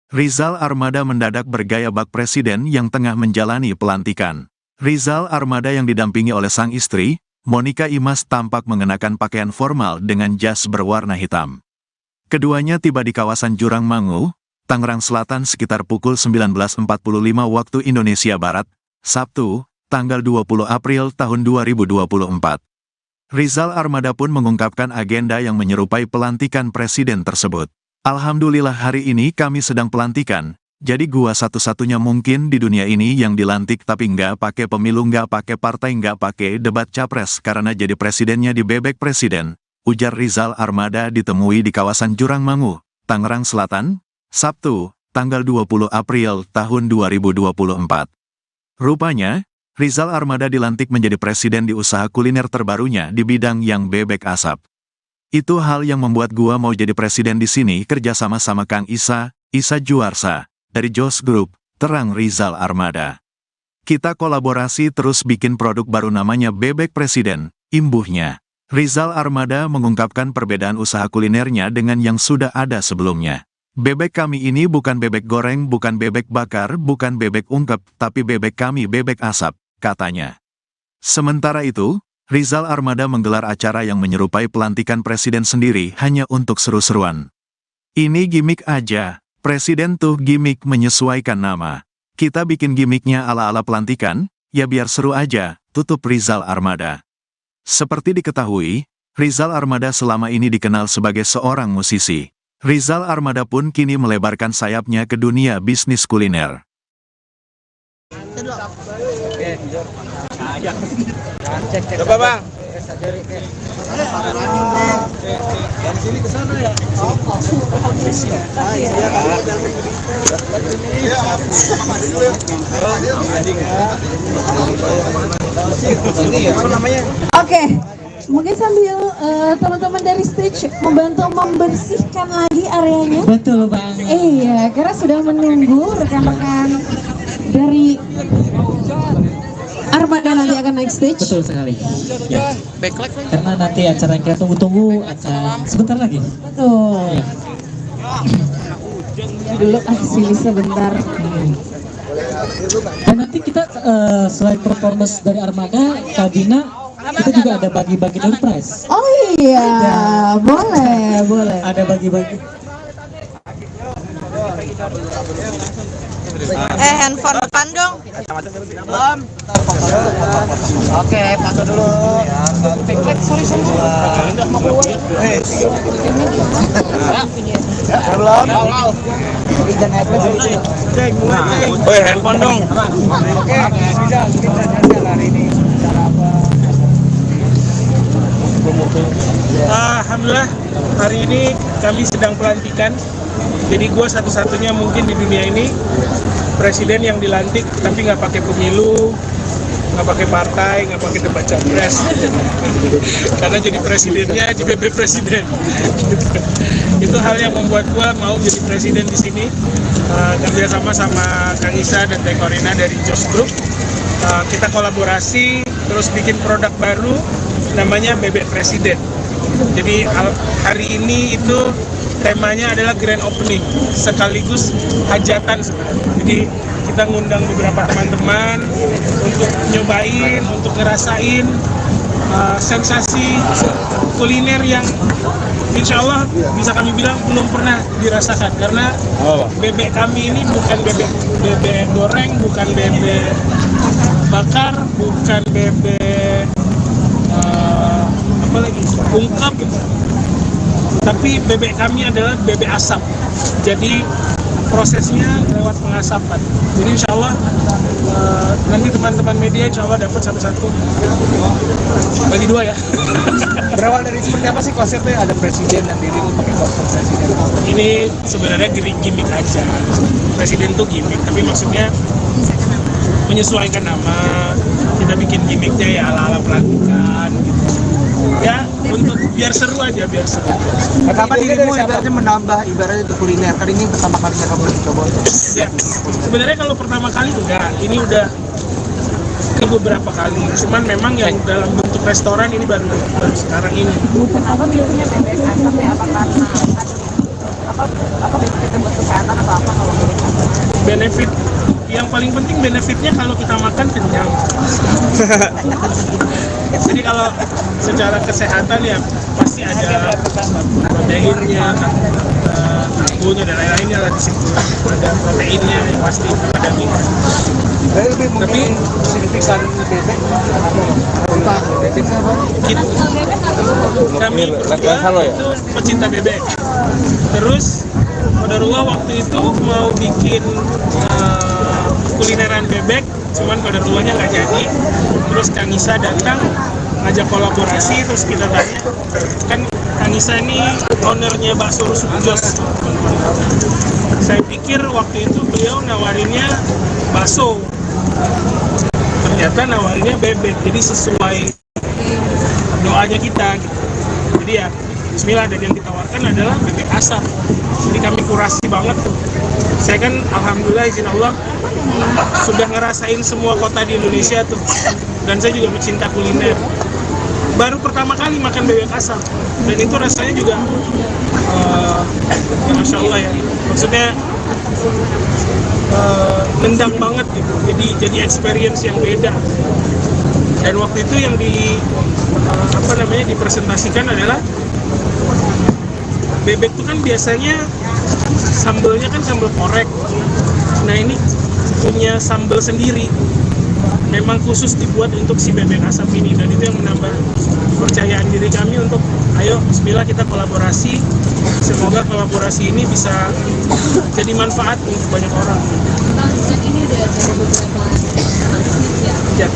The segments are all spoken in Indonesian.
Rizal Armada mendadak bergaya bak presiden yang tengah menjalani pelantikan. Rizal Armada yang didampingi oleh sang istri, Monica Imas, tampak mengenakan pakaian formal dengan jas berwarna hitam. Keduanya tiba di kawasan Jurang Mangu, Tangerang Selatan sekitar pukul 19.45 waktu Indonesia Barat, Sabtu, tanggal 20 April tahun 2024. Rizal Armada pun mengungkapkan agenda yang menyerupai pelantikan presiden tersebut. Alhamdulillah hari ini kami sedang pelantikan, jadi gua satu-satunya mungkin di dunia ini yang dilantik tapi nggak pakai pemilu, nggak pakai partai, nggak pakai debat capres karena jadi presidennya di bebek presiden, ujar Rizal Armada ditemui di kawasan Jurang Mangu, Tangerang Selatan, Sabtu, tanggal 20 April tahun 2024. Rupanya, Rizal Armada dilantik menjadi presiden di usaha kuliner terbarunya di bidang yang bebek asap. Itu hal yang membuat gua mau jadi presiden di sini kerja sama Kang Isa Juarsa, dari Jos Group, terang Rizal Armada. Kita kolaborasi terus bikin produk baru namanya Bebek Presiden, imbuhnya. Rizal Armada mengungkapkan perbedaan usaha kulinernya dengan yang sudah ada sebelumnya. Bebek kami ini bukan bebek goreng, bukan bebek bakar, bukan bebek ungkep, tapi bebek kami bebek asap, katanya. Sementara itu, Rizal Armada menggelar acara yang menyerupai pelantikan presiden sendiri hanya untuk seru-seruan. Ini gimmick aja, presiden tuh gimmick menyesuaikan nama. Kita bikin gimmicknya ala-ala pelantikan, ya biar seru aja, tutup Rizal Armada. Seperti diketahui, Rizal Armada selama ini dikenal sebagai seorang musisi. Rizal Armada pun kini melebarkan sayapnya ke dunia bisnis kuliner. Coba bang. Dari sini ke sana ya. Oke, mungkin sambil teman-teman dari stage membantu membersihkan lagi areanya. Betul bang. Iya, karena sudah menunggu rekan-rekan dari Armada nanti akan naik stage. Betul sekali. Ya. Karena nanti acara yang kita tunggu-tunggu akan sebentar lagi. Betul. Ya. Dulu sini sebentar. Dan nanti kita selain performance dari Armada, Kabina, kita juga ada bagi-bagi door prize. Oh iya, boleh. Ada bagi-bagi. Handphone depan dong. Belum. Oke, pasang dulu. Sorry. Belum. Handphone dong. Oke, hari ini cara apa? Alhamdulillah, hari ini kami sedang pelantikan. Jadi gue satu-satunya mungkin di dunia ini presiden yang dilantik tapi nggak pakai pemilu, nggak pakai partai, nggak pakai debat capres. Karena jadi presidennya di BB Presiden. Itu hal yang membuat gue mau jadi presiden di sini. Kerja sama Kang Isa dan Teh Korina dari Jos Group. Kita kolaborasi terus bikin produk baru namanya Bebek Presiden. Jadi hari ini itu temanya adalah grand opening sekaligus hajatan sebenarnya. Jadi kita ngundang beberapa teman-teman untuk nyobain, untuk ngerasain sensasi kuliner yang insya Allah bisa kami bilang belum pernah dirasakan, karena bebek kami ini bukan bebek goreng, bukan bebek bakar, bukan bebek ungkap, tapi bebek kami adalah bebek asap. Jadi prosesnya lewat pengasapan. Jadi insya Allah nanti teman-teman media insya Allah dapat satu-satu, bagi dua ya. Berawal dari seperti apa sih konsepnya? Ada presiden dan diri pakai konsep presiden. Ini sebenarnya gimmick aja. Presiden tuh gimmick, tapi maksudnya menyesuaikan nama. Kita bikin gimmicknya ya ala-ala pelantikan gitu. Ya untuk biar seru aja, biar seru. Kapan dirimu ibaratnya menambah ibaratnya itu kuliner? Kan ini pertama kalinya kamu coba untuk. Ya, sebenarnya kalau pertama kali enggak, ini udah ke beberapa kali. Cuman memang yang dalam bentuk restoran ini baru sekarang ini. Apa biasanya bebek asap ya? Apa karena apa bentuk anak atau apa kalau benefit yang paling penting benefitnya kalau kita makan kenyang. Jadi kalau secara kesehatan ya pasti ada proteinnya, karbonya dan lain-lainnya lah di situ. Ada proteinnya yang pasti ada mie. Tapi signifikan bebek kami berdua itu pecinta bebek. Terus Qadarullah waktu itu mau bikin kulineran bebek, cuman Qadarullahnya nggak jadi. Terus Kang Isa datang ngajak kolaborasi, terus kita tanya, kan Kang Isa ini ownernya bakso Rusuk Jos. Saya pikir waktu itu beliau nawarinnya bakso, ternyata nawarinnya bebek, jadi sesuai doanya kita gitu. Jadi ya bismillah, dan yang ditawarkan adalah bebek asap. Jadi kami kurasi banget tuh. Saya kan alhamdulillah izin Allah sudah ngerasain semua kota di Indonesia tuh, dan saya juga pecinta kuliner. Baru pertama kali makan bebek asap, dan itu rasanya juga ya Masya Allah ya, maksudnya nendang banget gitu. Jadi experience yang beda. Dan waktu itu yang dipresentasikan adalah bebek itu kan biasanya sambelnya kan sambal korek. Nah ini punya sambal sendiri, memang khusus dibuat untuk si bebek asap ini, dan itu yang menambah kepercayaan diri kami untuk ayo bismillah kita kolaborasi. Semoga kolaborasi ini bisa jadi manfaat untuk banyak orang. Ini udah ada beberapa Ya.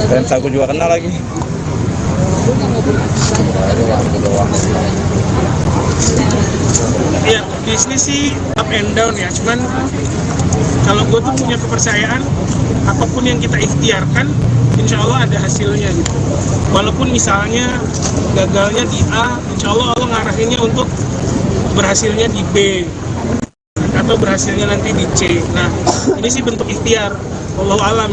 Dan aku juga kenal lagi. Ya, bisnis sih up and down ya, cuman kalau gue tuh punya kepercayaan apapun yang kita ikhtiarkan insya Allah ada hasilnya gitu. Walaupun misalnya gagalnya di A, insya Allah Allah ngarahinnya untuk berhasilnya di B atau berhasilnya nanti di C. Nah ini sih bentuk ikhtiar, wallahu alam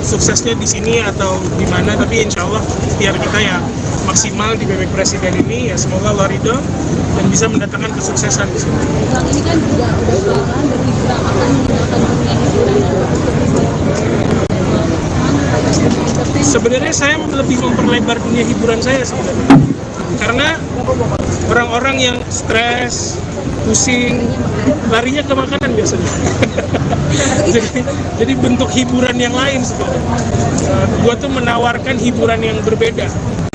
suksesnya di sini atau di mana, tapi insya Allah ikhtiar kita ya maksimal di bebek presiden ini, ya semoga Allah ridho dan bisa mendatangkan kesuksesan di sini. ini kan juga udah lama dari gerakan menggunakan dunia hiburan. Sebenarnya saya lebih memperlebar dunia hiburan saya sebenarnya, karena orang-orang yang stres, pusing, larinya ke makanan biasanya. jadi bentuk hiburan yang lain sebenarnya. Gua tuh menawarkan hiburan yang berbeda.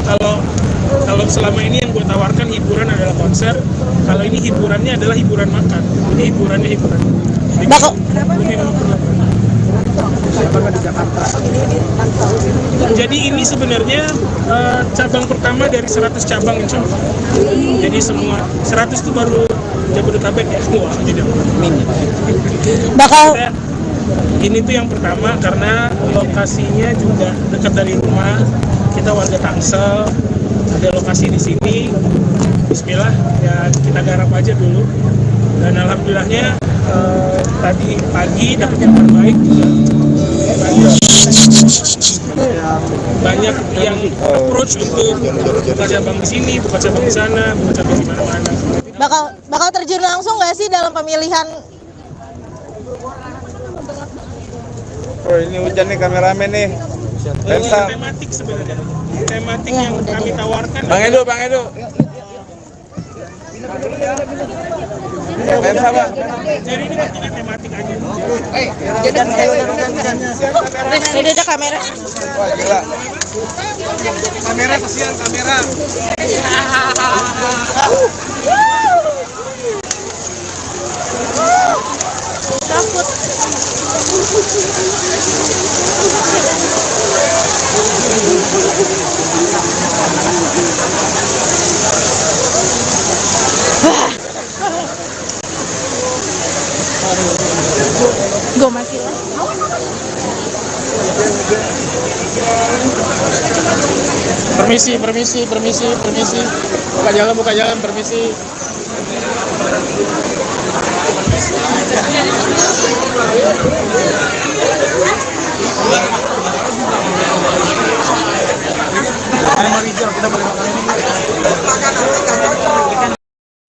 Kalau selama ini yang gue tawarkan hiburan adalah konser, kalau ini hiburannya adalah hiburan makan. Jadi hiburannya hiburan. Jadi ini sebenarnya cabang pertama dari 100 cabang insya Allah. Jadi semua 100 itu baru Jabodetabek ya semua. Jadi ini tuh yang pertama karena lokasinya juga dekat dari rumah. Kita warga Tangsel, ada lokasi di sini. Bismillah ya kita garap aja dulu. Dan alhamdulillahnya tadi pagi dapat yang terbaik juga. Banyak yang approach untuk buka cabang di sini, buka cabang di sana, buka cabang di mana-mana. Bakal terjun langsung nggak sih dalam pemilihan? Oh ini hujan nih kameramen nih. Pensa. Tematik sebenarnya. Tematik yang kami tawarkan. Bang Edo. Pensa Bang. Jadi ini bentuknya tematik aja. Ini ada kamera. Wah gila. kamera kasihan kamera. Takut. Gue mati lah. Permisi. Buka jalan, permisi.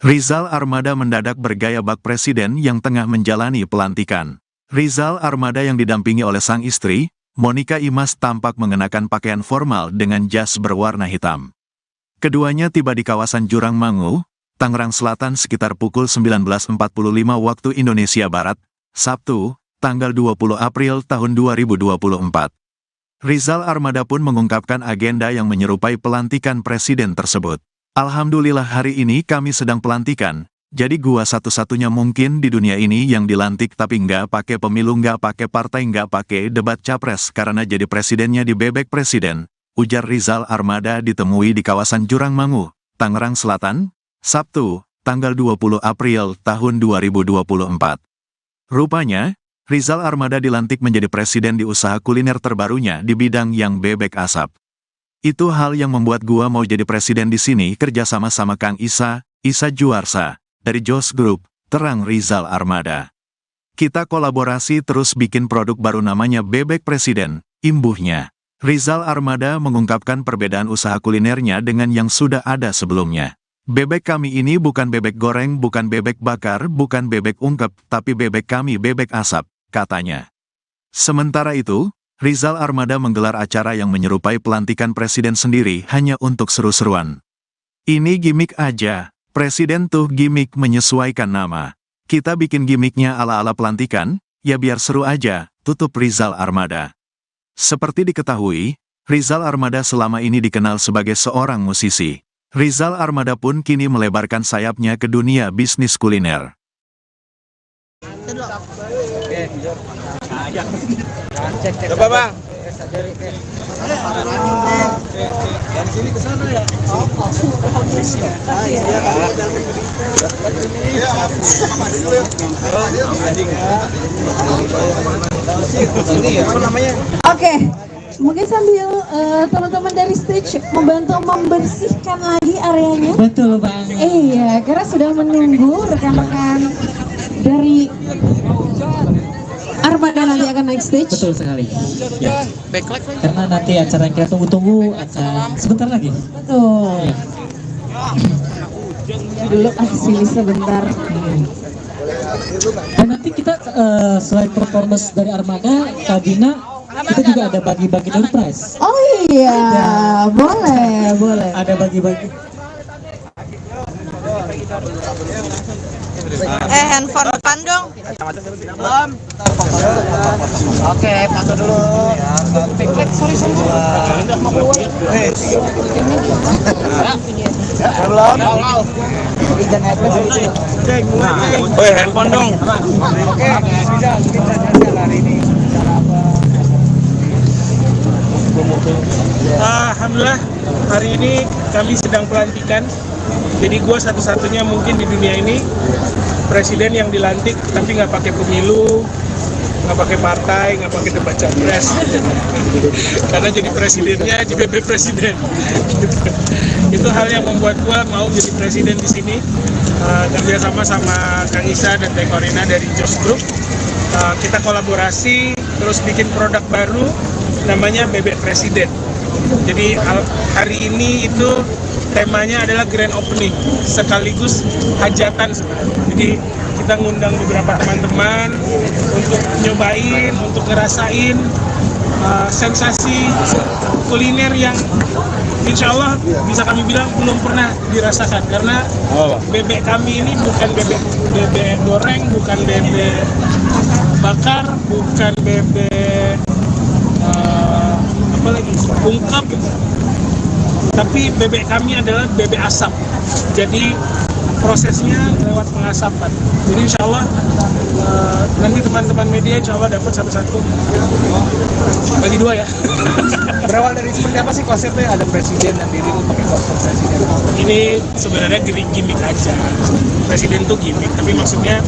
Rizal Armada mendadak bergaya bak presiden yang tengah menjalani pelantikan. Rizal Armada yang didampingi oleh sang istri, Monica Imas, tampak mengenakan pakaian formal dengan jas berwarna hitam. Keduanya tiba di kawasan Jurang Mangu, Tangerang Selatan sekitar pukul 19.45 waktu Indonesia Barat, Sabtu, tanggal 20 April tahun 2024. Rizal Armada pun mengungkapkan agenda yang menyerupai pelantikan presiden tersebut. Alhamdulillah hari ini kami sedang pelantikan, jadi gua satu-satunya mungkin di dunia ini yang dilantik tapi nggak pakai pemilu, nggak pakai partai, nggak pakai debat capres karena jadi presidennya di bebek presiden, ujar Rizal Armada ditemui di kawasan Jurang Mangu, Tangerang Selatan, Sabtu, tanggal 20 April tahun 2024. Rupanya, Rizal Armada dilantik menjadi presiden di usaha kuliner terbarunya di bidang yang bebek asap. Itu hal yang membuat gua mau jadi presiden di sini kerja sama Kang Isa Juarsa, dari Jos Group, terang Rizal Armada. Kita kolaborasi terus bikin produk baru namanya Bebek Presiden, imbuhnya. Rizal Armada mengungkapkan perbedaan usaha kulinernya dengan yang sudah ada sebelumnya. Bebek kami ini bukan bebek goreng, bukan bebek bakar, bukan bebek ungkep, tapi bebek kami bebek asap, katanya. Sementara itu, Rizal Armada menggelar acara yang menyerupai pelantikan presiden sendiri hanya untuk seru-seruan. Ini gimmick aja, presiden tuh gimmick menyesuaikan nama. Kita bikin gimmicknya ala-ala pelantikan, ya biar seru aja, tutup Rizal Armada. Seperti diketahui, Rizal Armada selama ini dikenal sebagai seorang musisi. Rizal Armada pun kini melebarkan sayapnya ke dunia bisnis kuliner. Coba bang. Dari sini ke sana ya. Oke, mungkin sambil teman-teman dari stage membantu membersihkan lagi areanya. Betul Bang. Iya, karena sudah menunggu rekan-rekan dari Armada nanti akan naik stage. Betul sekali. Ya. Karena nanti acara yang kita tunggu-tunggu akan sebentar lagi. Betul. Dulu sini sebentar. Dan nanti kita selain performance dari Armada, Kabina, kita juga ada bagi-bagi door prize. Oh iya, boleh. Ada bagi-bagi. Handphone depan dong. Oke, foto dulu. Sorry. Belum. Oh handphone dong. Oke, bisa hari ini. Alhamdulillah, hari ini kami sedang pelantikan. Jadi gue satu-satunya mungkin di dunia ini presiden yang dilantik tapi nggak pakai pemilu, nggak pakai partai, nggak pakai debat capres. Karena jadi presidennya di bebek presiden. Itu hal yang membuat gue mau jadi presiden di sini. Kerja sama Kang Isa dan Teh Korina dari Jos Group. Kita kolaborasi terus bikin produk baru namanya Bebek Presiden. Jadi hari ini itu temanya adalah grand opening sekaligus hajatan sebenarnya. Jadi kita ngundang beberapa teman-teman untuk nyobain, untuk ngerasain sensasi kuliner yang insya Allah bisa kami bilang belum pernah dirasakan, karena bebek kami ini bukan bebek goreng, bukan bebek bakar, bukan bebek apa lagi ungkep, tapi bebek kami adalah bebek asap. Jadi prosesnya lewat pengasapan. Jadi insya Allah nanti teman-teman media insya Allah dapat satu-satu. Bagi dua ya. Berawal dari seperti apa sih konsepnya? Ada presiden dan diri pakai konsep presiden. Ini sebenarnya gimmick aja. Presiden tuh gimmick, tapi maksudnya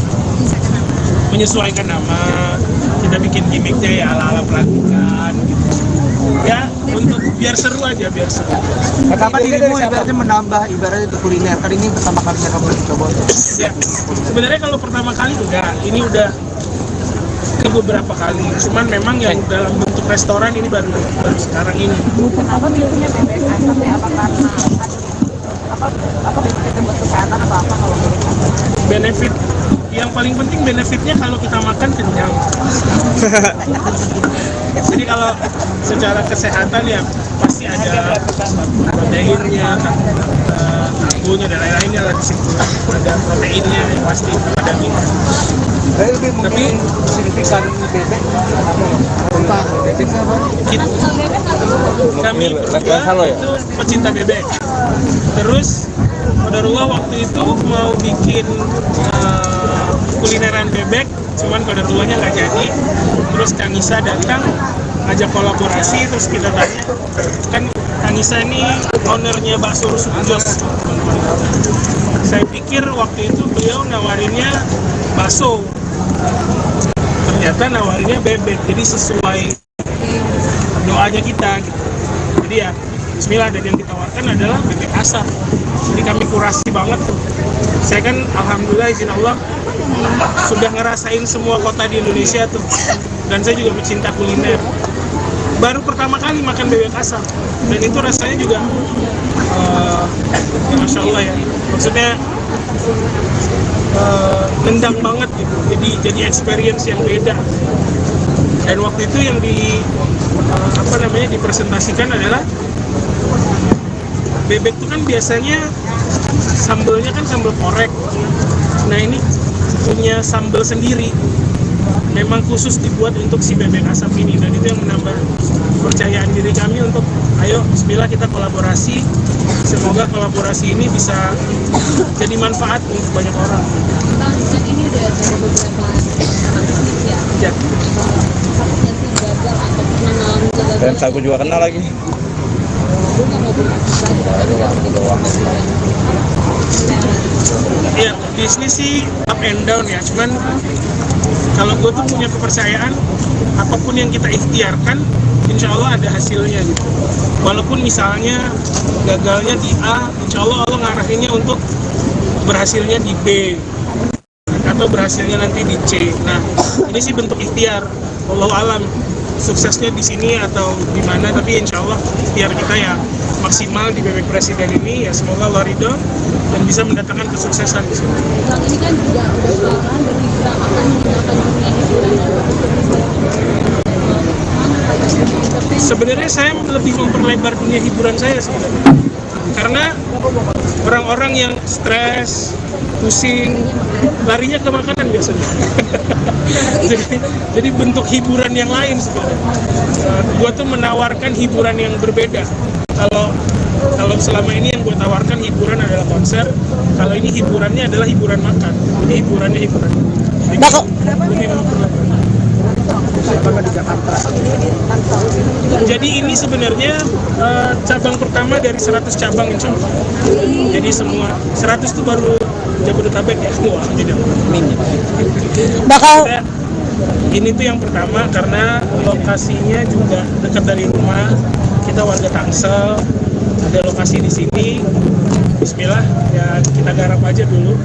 menyesuaikan nama. Kita bikin gimmicknya ya ala-ala pelantikan gitu. Ya untuk biar seru aja, biar seru. Kenapa dirimu ibaratnya menambah ibaratnya itu kuliner? Kali ini pertama kalinya kamu mencoba itu. Ya, sebenarnya kalau pertama kali enggak, ini udah ke beberapa kali. Cuman memang yang dalam bentuk restoran ini baru sekarang ini. Apa biasanya bebek asap apa karena apa bentuk anak atau apa kalau benefit yang paling penting, benefitnya kalau kita makan kenyang. Jadi kalau secara kesehatan ya pasti ada proteinnya, karbonya dan lain-lainnya lah di situ. Ada proteinnya yang pasti ada gitu. Tapi signifikan bebek Kami berdua itu pecinta bebek. Terus Qadarullah waktu itu mau bikin kulineran bebek, cuman Qadarullahnya nggak jadi. Terus Kang Isa datang ngajak kolaborasi, terus kita tanya, kan Kang Isa ini ownernya bakso rusuk Jos. Saya pikir waktu itu beliau nawarinnya bakso, ternyata nawarinnya bebek, jadi sesuai doanya kita gitu. Jadi ya bismillah, dan yang ditawarkan adalah bebek asap. Jadi kami kurasi banget tuh. Saya kan alhamdulillah izin Allah sudah ngerasain semua kota di Indonesia tuh, dan saya juga pecinta kuliner. Baru pertama kali makan bebek asap, dan itu rasanya juga ya Masya Allah ya, maksudnya nendang banget gitu. Jadi experience yang beda. Dan waktu itu yang dipresentasikan adalah bebek itu kan biasanya sambelnya kan sambal korek. Nah ini punya sambal sendiri, memang khusus dibuat untuk si bebek asap ini, dan itu yang menambah kepercayaan diri kami untuk ayo bismillah kita kolaborasi. Semoga kolaborasi ini bisa jadi manfaat untuk banyak orang. Ini udah ada beberapa Ya. Dan aku juga kenal lagi. Ya, bisnis sih up and down ya, cuman kalau gue tuh punya kepercayaan apapun yang kita ikhtiarkan insya Allah ada hasilnya gitu. Walaupun misalnya gagalnya di A, insya Allah Allah ngarahinnya untuk berhasilnya di B atau berhasilnya nanti di C. Nah ini sih bentuk ikhtiar, wallahu alam suksesnya di sini atau di mana, tapi insya Allah ikhtiar kita ya maksimal di bebek presiden ini, ya semoga Allah ridho dan bisa mendatangkan kesuksesan di sini. Ini kan juga udah berkisah akan menggunakan dunia hiburan. Sebenarnya saya lebih memperlebar dunia hiburan saya sebenarnya, karena orang-orang yang stres, pusing, larinya ke makanan biasanya. jadi bentuk hiburan yang lain sebenarnya. Gua tuh menawarkan hiburan yang berbeda. Kalau selama ini yang gue tawarkan hiburan adalah konser, kalau ini hiburannya adalah hiburan makan. Jadi hiburannya hiburan. Jadi ini sebenarnya cabang pertama dari 100 cabang insya Allah. Jadi semua 100 itu baru Jabodetabek ya, semua tidak. Ini tuh yang pertama karena lokasinya juga dekat dari rumah. Kita warga Tangsel, ada lokasi di sini. Bismillah ya kita garap aja dulu.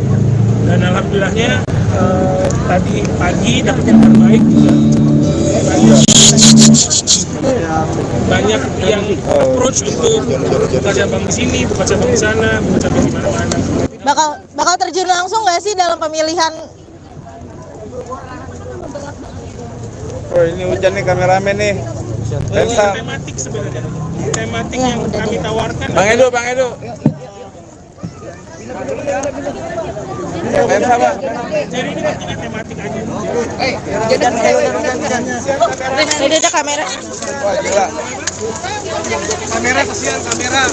Dan alhamdulillahnya tadi pagi dapat yang terbaik juga. Banyak yang approach untuk buka cabang di sini, buka cabang di sana, buka cabang di mana-mana. Bakal terjun langsung nggak sih dalam pemilihan? Oh ini hujan nih, kameramen nih. Lensa. Tematik sebenarnya, tematik yang kami tawarkan. Bang Edo. Lensa bang. Jadi ini bentuknya tematik aja. Ini ada kamera. Wah gila. kamera kesian kamera.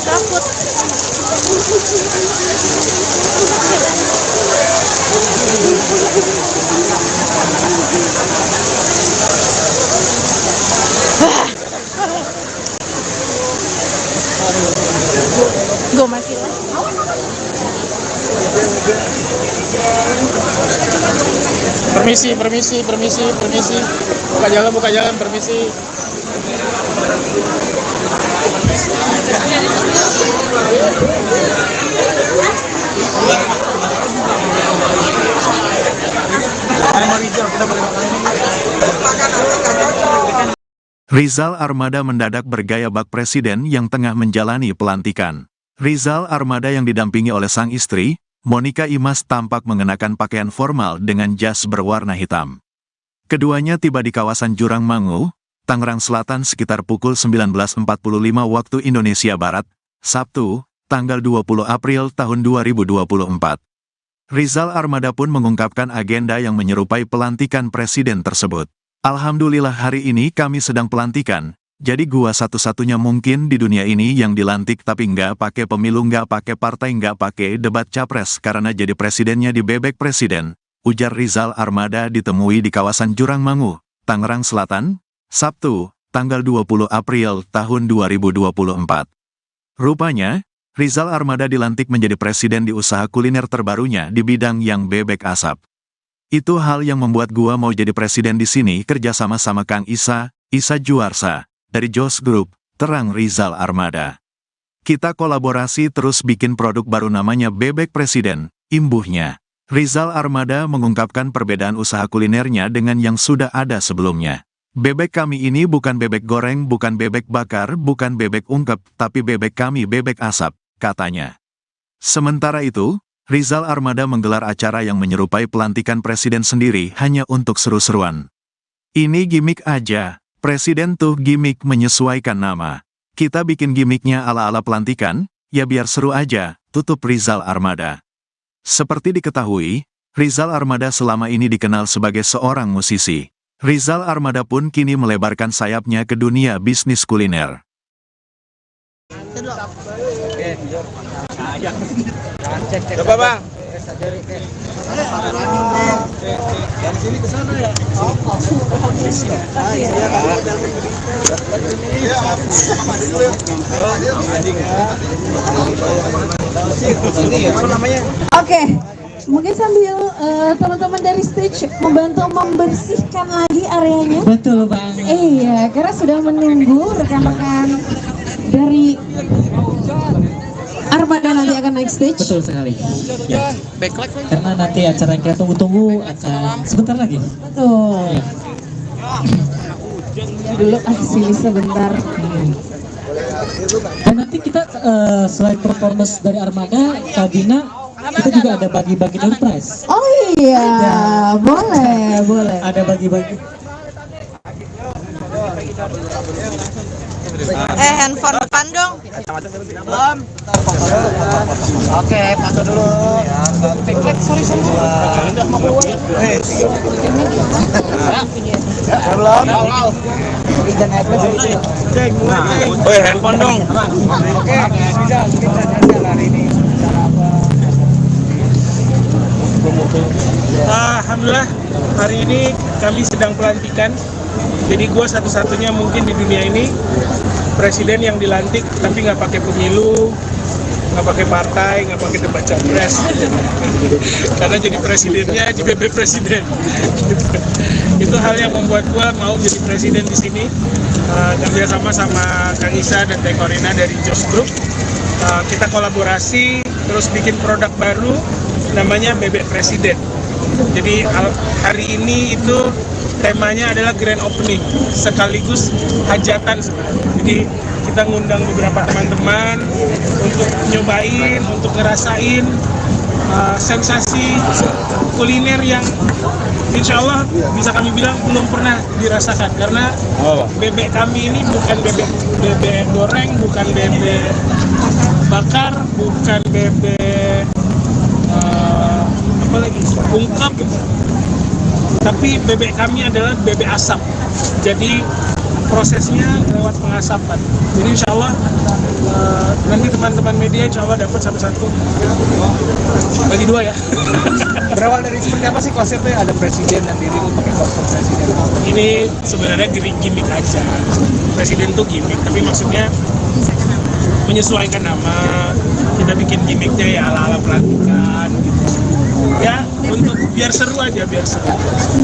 Takut. Gue masih lah. Permisi. Buka jalan, permisi. Rizal Armada mendadak bergaya bak presiden yang tengah menjalani pelantikan. Rizal Armada yang didampingi oleh sang istri, Monica Imas, tampak mengenakan pakaian formal dengan jas berwarna hitam. Keduanya tiba di kawasan Jurang Mangu, Tangerang Selatan sekitar pukul 19.45 waktu Indonesia Barat, Sabtu, tanggal 20 April tahun 2024. Rizal Armada pun mengungkapkan agenda yang menyerupai pelantikan presiden tersebut. Alhamdulillah hari ini kami sedang pelantikan, jadi gua satu-satunya mungkin di dunia ini yang dilantik tapi nggak pakai pemilu, nggak pakai partai, nggak pakai debat capres karena jadi presidennya di bebek presiden, ujar Rizal Armada ditemui di kawasan Jurang Mangu, Tangerang Selatan, Sabtu, tanggal 20 April tahun 2024. Rupanya, Rizal Armada dilantik menjadi presiden di usaha kuliner terbarunya di bidang yang bebek asap. Itu hal yang membuat gua mau jadi presiden di sini kerja sama Kang Isa Juarsa, dari Jos Group, terang Rizal Armada. Kita kolaborasi terus bikin produk baru namanya Bebek Presiden, imbuhnya. Rizal Armada mengungkapkan perbedaan usaha kulinernya dengan yang sudah ada sebelumnya. Bebek kami ini bukan bebek goreng, bukan bebek bakar, bukan bebek ungkep, tapi bebek kami bebek asap, katanya. Sementara itu, Rizal Armada menggelar acara yang menyerupai pelantikan presiden sendiri hanya untuk seru-seruan. Ini gimmick aja, presiden tuh gimmick menyesuaikan nama. Kita bikin gimmicknya ala-ala pelantikan, ya biar seru aja, tutup Rizal Armada. Seperti diketahui, Rizal Armada selama ini dikenal sebagai seorang musisi. Rizal Armada pun kini melebarkan sayapnya ke dunia bisnis kuliner. Coba bang. Oke, mungkin sambil teman-teman dari stage membantu membersihkan lagi areanya. Betul Bang. Iya, karena sudah menunggu rekan-rekan dari Armada nanti akan naik stage. Betul sekali. Ya. Karena nanti acara yang kita tunggu-tunggu akan sebentar lagi. Betul. Dulu sini sebentar. Dan nanti kita selain performance dari Armada, Kabina, kita juga ada bagi-bagi door prize. Oh iya, boleh. Ada bagi-bagi. Handphone depan dong. Belum. Oke, foto dulu. Sorry. Belum. Oh handphone dong. Oke, bisa hari ini. Alhamdulillah, hari ini kami sedang pelantikan. Jadi gue satu-satunya mungkin di dunia ini presiden yang dilantik tapi nggak pakai pemilu, nggak pakai partai, nggak pakai debat capres. Karena jadi presidennya di bebek presiden. Itu hal yang membuat gue mau jadi presiden di sini. Kerja sama Kang Isa dan Teh Korina dari Jos Group. Kita kolaborasi terus bikin produk baru namanya Bebek Presiden. Jadi hari ini itu temanya adalah grand opening sekaligus hajatan sebenarnya. Jadi kita ngundang beberapa teman-teman untuk nyobain, untuk ngerasain sensasi kuliner yang insya Allah bisa kami bilang belum pernah dirasakan, karena bebek kami ini bukan bebek goreng, bukan bebek bakar, bukan bebek ungkep, tapi bebek kami adalah bebek asap. Jadi prosesnya lewat pengasapan. Jadi insya Allah nanti teman-teman media insya Allah dapat satu-satu. Bagi dua ya. Berawal dari seperti apa sih konsepnya? Ada presiden dan diri pakai kostum presiden. Ini sebenarnya gimmick aja. Presiden tuh gimmick, tapi maksudnya menyesuaikan nama. Kita bikin gimmicknya ya ala-ala pelantikan gitu. Ya untuk biar seru aja, biar seru.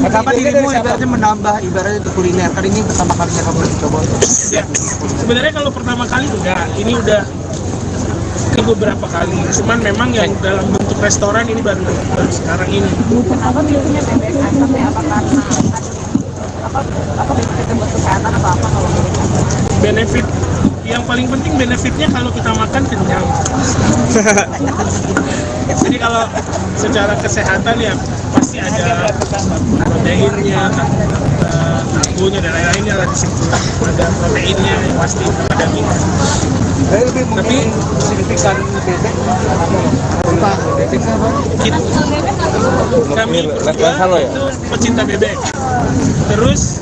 Kenapa dirimu ibaratnya menambah ibaratnya itu kuliner? Kali ini pertama kalinya kamu mencoba untuk. Ya, sebenarnya kalau pertama kali enggak, ini udah ke beberapa kali. Cuman memang yang dalam bentuk restoran ini baru sekarang ini. apa benefit buat kesehatan atau apa kalau Benefit yang paling penting benefitnya kalau kita makan kenyang. Jadi kalau secara kesehatan ya pasti ada proteinnya, karbonya dan lain-lainnya lah di situ. Ada proteinnya yang pasti, ada minyak. lebih mungkin signifikan bebek Kami berdua itu pecinta bebek. Terus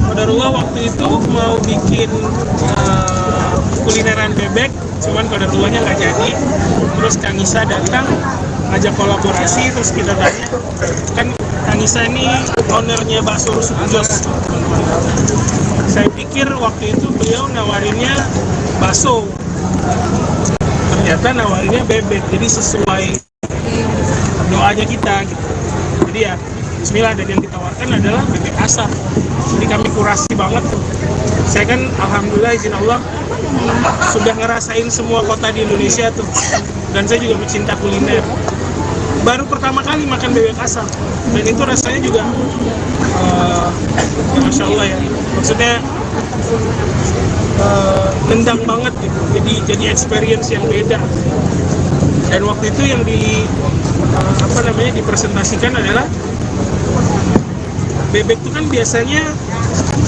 Qadarullah waktu itu mau bikin kulineran bebek, cuman Qadarullahnya nggak jadi. Terus Kang Isa datang ngajak kolaborasi, terus kita tanya, kan Kang Isa ini ownernya bakso rusuk Jos. Saya pikir waktu itu beliau nawarinnya bakso, ternyata nawarinnya bebek, jadi sesuai doanya kita gitu. Jadi ya bismillah, dan yang ditawarkan adalah bebek asap. Jadi kami kurasi banget tuh. Saya kan alhamdulillah izin Allah sudah ngerasain semua kota di Indonesia tuh, dan saya juga pecinta kuliner. Baru pertama kali makan bebek asap, dan itu rasanya juga ya Masya Allah ya, maksudnya nendang banget gitu. Jadi experience yang beda. Dan waktu itu yang dipresentasikan adalah bebek itu kan biasanya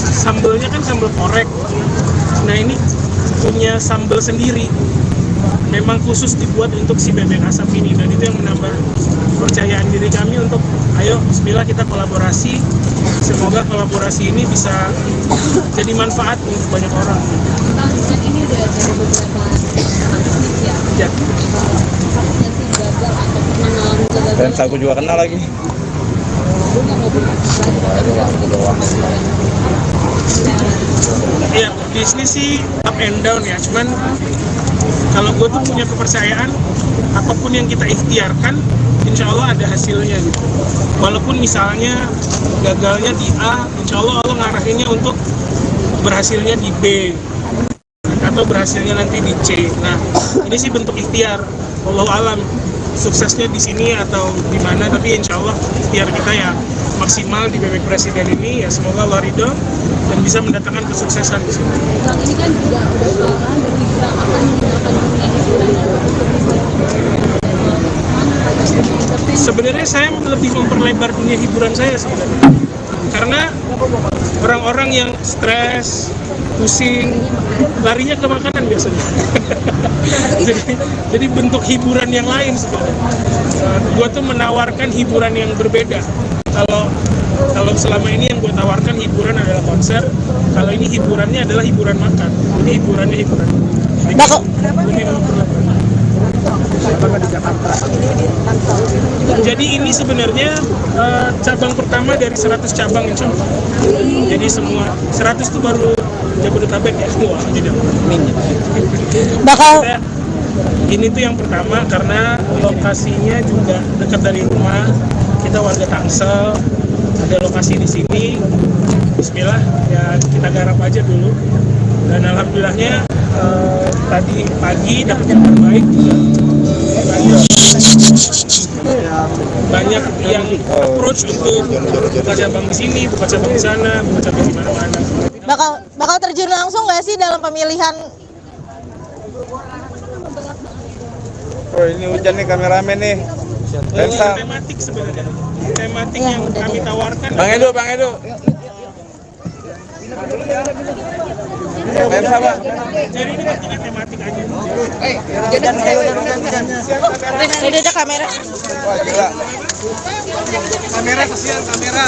sambelnya kan sambal korek. Nah ini punya sambal sendiri, memang khusus dibuat untuk si bebek asap ini, dan itu yang menambah kepercayaan diri kami untuk ayo bismillah kita kolaborasi. Semoga kolaborasi ini bisa jadi manfaat untuk banyak orang. Ini udah ada beberapa ya. Dan aku juga kenal lagi. Ya bisnis sih up and down ya, cuman kalau gue tuh punya kepercayaan apapun yang kita ikhtiarkan insya Allah ada hasilnya gitu. Walaupun misalnya gagalnya di A, insya Allah Allah ngarahinnya untuk berhasilnya di B atau berhasilnya nanti di C. Nah ini sih bentuk ikhtiar, wallahu alam suksesnya di sini atau di mana, tapi insya Allah ikhtiar kita ya maksimal di bebek presiden ini, ya semoga Allah ridho dan bisa mendatangkan kesuksesan di sini. Bang, ini kan juga udah dari Bang akan meninggalkan dunia hiburan. Sebenarnya saya lebih memperlebar dunia hiburan saya sebenarnya, karena orang-orang yang stres, pusing, larinya ke makanan biasanya. jadi bentuk hiburan yang lain sebenarnya. Gua tuh menawarkan hiburan yang berbeda. Kalau selama ini yang gue tawarkan hiburan adalah konser, kalau ini hiburannya adalah hiburan makan. Jadi hiburannya hiburan. Jadi ini sebenarnya cabang pertama dari 100 cabang insya Allah. Jadi semua 100 itu baru Jabodetabek ya semua. Ini tuh yang pertama karena lokasinya juga dekat dari rumah. Kita warga Tangsel, ada lokasi di sini. Bismillah ya kita garap aja dulu. Dan alhamdulillahnya tadi pagi dapat yang terbaik juga. Banyak yang approach untuk buka cabang di sini, buka cabang di sana, buka cabang di mana-mana. Bakal terjun langsung nggak sih dalam pemilihan? Oh ini hujan nih, kameramen nih. Lensa. Tematik sebenarnya, tematik yang kami tawarkan. Bang Edo. Lensa Bang. Jadi ini bentuknya tematik aja. Ini ada kamera. Wah gila. kamera kesian kamera.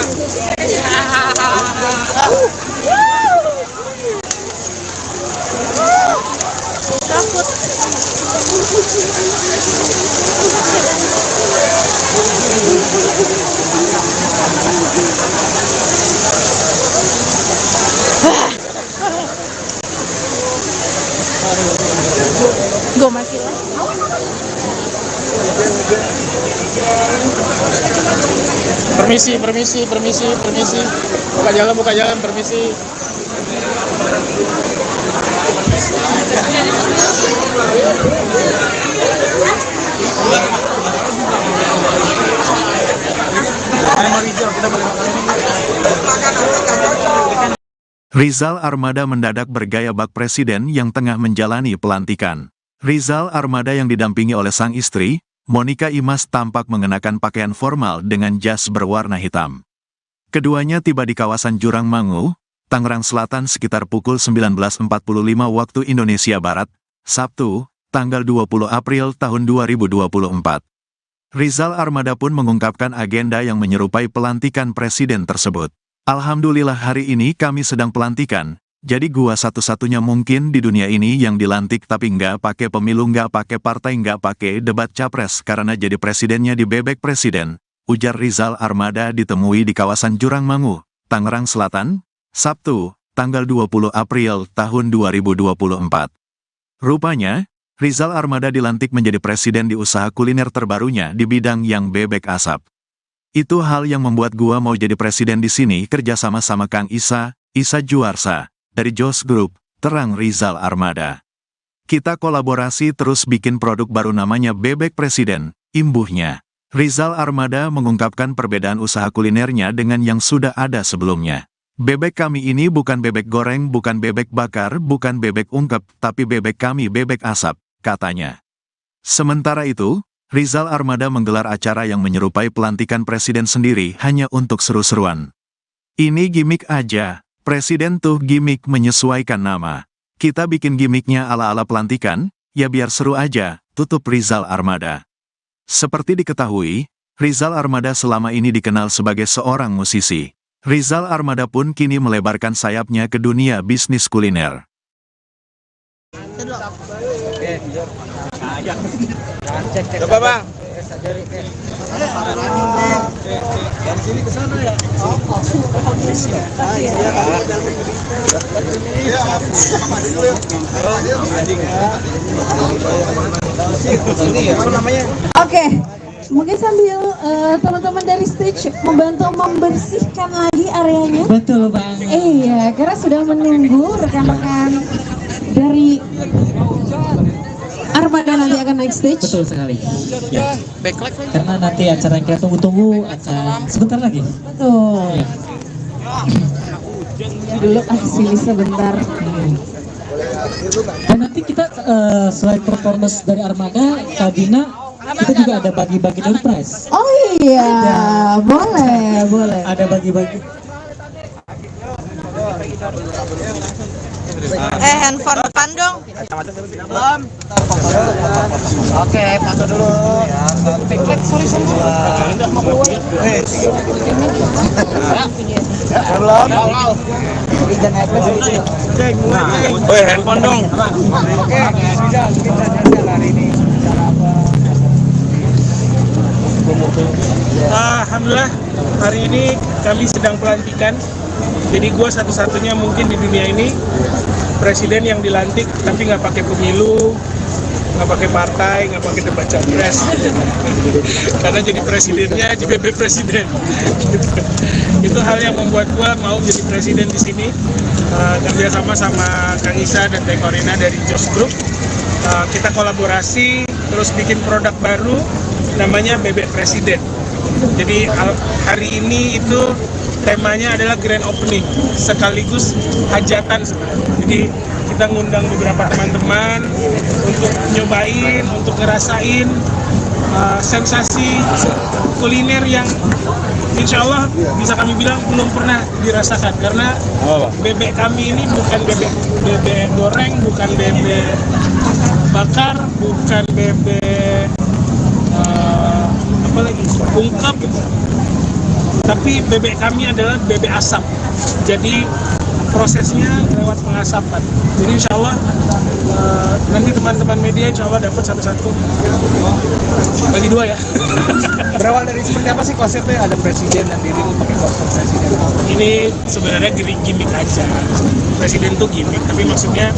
Takut. Gue masih lah. Permisi. Buka jalan, permisi. Kita boleh makan ini. Rizal Armada mendadak bergaya bak presiden yang tengah menjalani pelantikan. Rizal Armada yang didampingi oleh sang istri, Monica Imas, tampak mengenakan pakaian formal dengan jas berwarna hitam. Keduanya tiba di kawasan Jurang Mangu, Tangerang Selatan sekitar pukul 19.45 waktu Indonesia Barat, Sabtu, tanggal 20 April tahun 2024. Rizal Armada pun mengungkapkan agenda yang menyerupai pelantikan presiden tersebut. Alhamdulillah hari ini kami sedang pelantikan, jadi gua satu-satunya mungkin di dunia ini yang dilantik tapi nggak pakai pemilu, nggak pakai partai, nggak pakai debat capres karena jadi presidennya di bebek presiden, ujar Rizal Armada ditemui di kawasan Jurang Mangu, Tangerang Selatan, Sabtu, tanggal 20 April tahun 2024. Rupanya, Rizal Armada dilantik menjadi presiden di usaha kuliner terbarunya di bidang yang bebek asap. Itu hal yang membuat gua mau jadi presiden di sini kerja sama Kang Isa Juarsa, dari Jos Group, terang Rizal Armada. Kita kolaborasi terus bikin produk baru namanya Bebek Presiden, imbuhnya. Rizal Armada mengungkapkan perbedaan usaha kulinernya dengan yang sudah ada sebelumnya. Bebek kami ini bukan bebek goreng, bukan bebek bakar, bukan bebek ungkep, tapi bebek kami bebek asap, katanya. Sementara itu, Rizal Armada menggelar acara yang menyerupai pelantikan presiden sendiri hanya untuk seru-seruan. Ini gimmick aja, presiden tuh gimmick menyesuaikan nama. Kita bikin gimmicknya ala-ala pelantikan, ya biar seru aja, tutup Rizal Armada. Seperti diketahui, Rizal Armada selama ini dikenal sebagai seorang musisi. Rizal Armada pun kini melebarkan sayapnya ke dunia bisnis kuliner. Coba bang. Oke, mungkin sambil teman-teman dari stage membantu membersihkan lagi areanya. Betul Bang. Iya, karena sudah menunggu rekan-rekan dari Armada nanti akan naik stage. Betul sekali. Ya. Karena nanti acara yang kita tunggu-tunggu akan sebentar lagi. Betul. Ya. Dulu sini sebentar. Dan nanti kita selain performance dari Armada, Kabina, kita juga ada bagi-bagi door prize. Oh iya, boleh. Ada bagi-bagi. Handphone depan dong. Belum. Oke, foto dulu. Sorry. Belum. Oh handphone dong. Oke, bisa hari ini. Alhamdulillah, hari ini kami sedang pelantikan. Jadi gue satu-satunya mungkin di dunia ini presiden yang dilantik tapi nggak pakai pemilu, nggak pakai partai, nggak pakai debat capres. Karena jadi presidennya di bebek presiden. Itu hal yang membuat gue mau jadi presiden di sini. Kerja sama Kang Isa dan Teh Korina dari Jos Group. Kita kolaborasi terus bikin produk baru namanya Bebek Presiden. Jadi hari ini itu temanya adalah grand opening sekaligus hajatan sebenarnya. Jadi kita ngundang beberapa teman-teman untuk nyobain, untuk ngerasain sensasi kuliner yang insya Allah bisa kami bilang belum pernah dirasakan, karena bebek kami ini bukan bebek goreng, bukan bebek bakar, bukan bebek apa lagi ungkep, tapi bebek kami adalah bebek asap. Jadi prosesnya lewat pengasapan. Jadi insya Allah nanti teman-teman media insya Allah dapat satu-satu. Bagi dua ya. Berawal dari seperti apa sih konsepnya? Ada presiden dan diri pakai konsep presiden. Ini sebenarnya gimmick aja. Presiden tuh gimmick, tapi maksudnya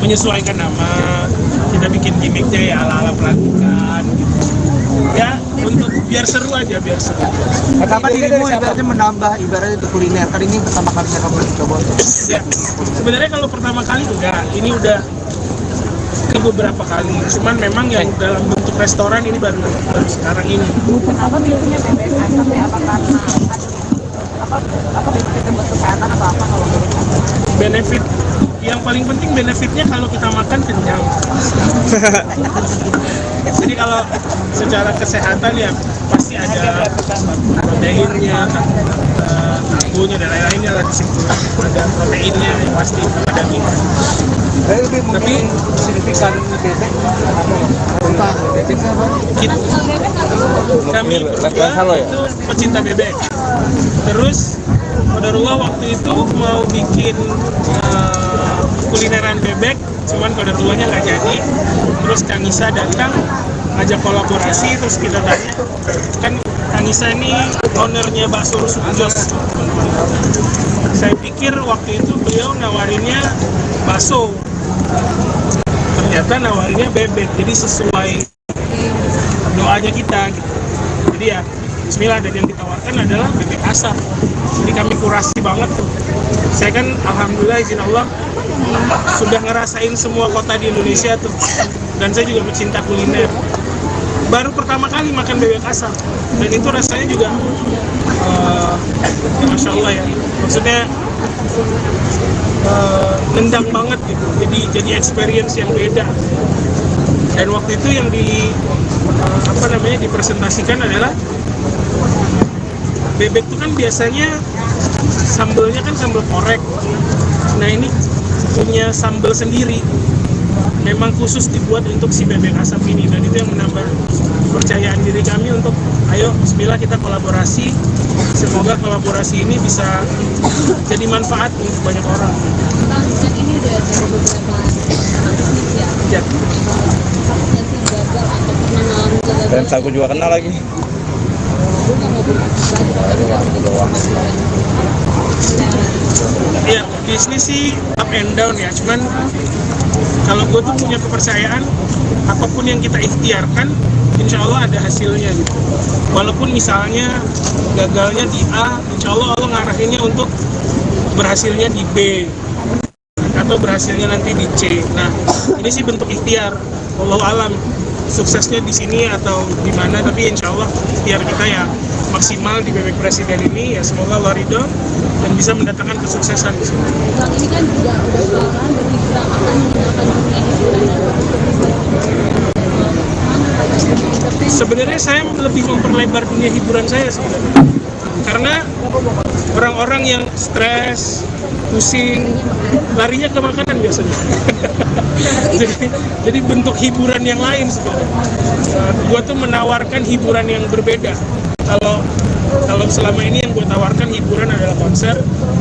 menyesuaikan nama. Kita bikin gimmicknya ya ala-ala pelantikan gitu. Ya untuk biar seru aja, biar seru. Kenapa dirimu ibaratnya menambah ibaratnya itu kuliner? Kali ini pertama kali saya kamu coba. Ya, sebenarnya kalau pertama kali enggak, ini udah ke beberapa kali. Cuman memang yang dalam bentuk restoran ini baru sekarang ini. Apa biasanya bebek asap ya? Apa apa benefit buat kesehatan atau apa kalau Benefit yang paling penting benefitnya kalau kita makan kenyang. Jadi kalau secara kesehatan ya pasti ada proteinnya, karbonya dan lain-lainnya lah di situ. Ada proteinnya yang pasti ada daging. tapi signifikan bebek Kami berdua itu pecinta bebek. Terus Qadarullah waktu itu mau bikin kulineran bebek, cuman Qadarullahnya nggak jadi. Terus Kang Isa datang ngajak kolaborasi, terus kita tanya, kan Kang Isa ini ownernya bakso rusuk Jos. Saya pikir waktu itu beliau nawarinnya bakso, ternyata nawarinnya bebek, jadi sesuai doanya kita gitu. Jadi ya bismillah, dan yang ditawarkan adalah bebek asap. Jadi kami kurasi banget tuh. Saya kan alhamdulillah izin Allah sudah ngerasain semua kota di Indonesia tuh, dan saya juga pecinta kuliner. Baru pertama kali makan bebek asap, dan itu rasanya juga ya Masya Allah ya, maksudnya nendang banget gitu. Jadi experience yang beda. Dan waktu itu yang dipresentasikan adalah bebek itu kan biasanya sambelnya kan sambal korek. Nah ini punya sambal sendiri, memang khusus dibuat untuk si bebek asap ini, dan itu yang menambah kepercayaan diri kami untuk ayo bismillah kita kolaborasi. Semoga kolaborasi ini bisa jadi manfaat untuk banyak orang. Kan ini udah ada beberapa bisnis ya. Apakah sih gagal atau pernah ngalamin gagal? Dan aku juga kenal lagi. Ya bisnis sih up and down ya, cuman kalau gue tuh punya kepercayaan apapun yang kita ikhtiarkan insya Allah ada hasilnya gitu. Walaupun misalnya gagalnya di A, insya Allah Allah ngarahinnya untuk berhasilnya di B atau berhasilnya nanti di C. Nah ini sih bentuk ikhtiar, wallahu alam suksesnya di sini atau di mana, tapi insya Allah ikhtiar kita ya maksimal di bebek presiden ini, ya semoga Allah ridho dan bisa mendatangkan kesuksesan di sini. Bang, ini kan juga udah kelihatan dari gerakan meninggalkan dunia hiburan. Sebenarnya saya lebih memperlebar dunia hiburan saya sebenarnya, karena orang-orang yang stres, pusing, larinya ke makanan biasanya. jadi bentuk hiburan yang lain sebenarnya. Gua tuh menawarkan hiburan yang berbeda. Kalau selama ini yang gue tawarkan hiburan adalah konser,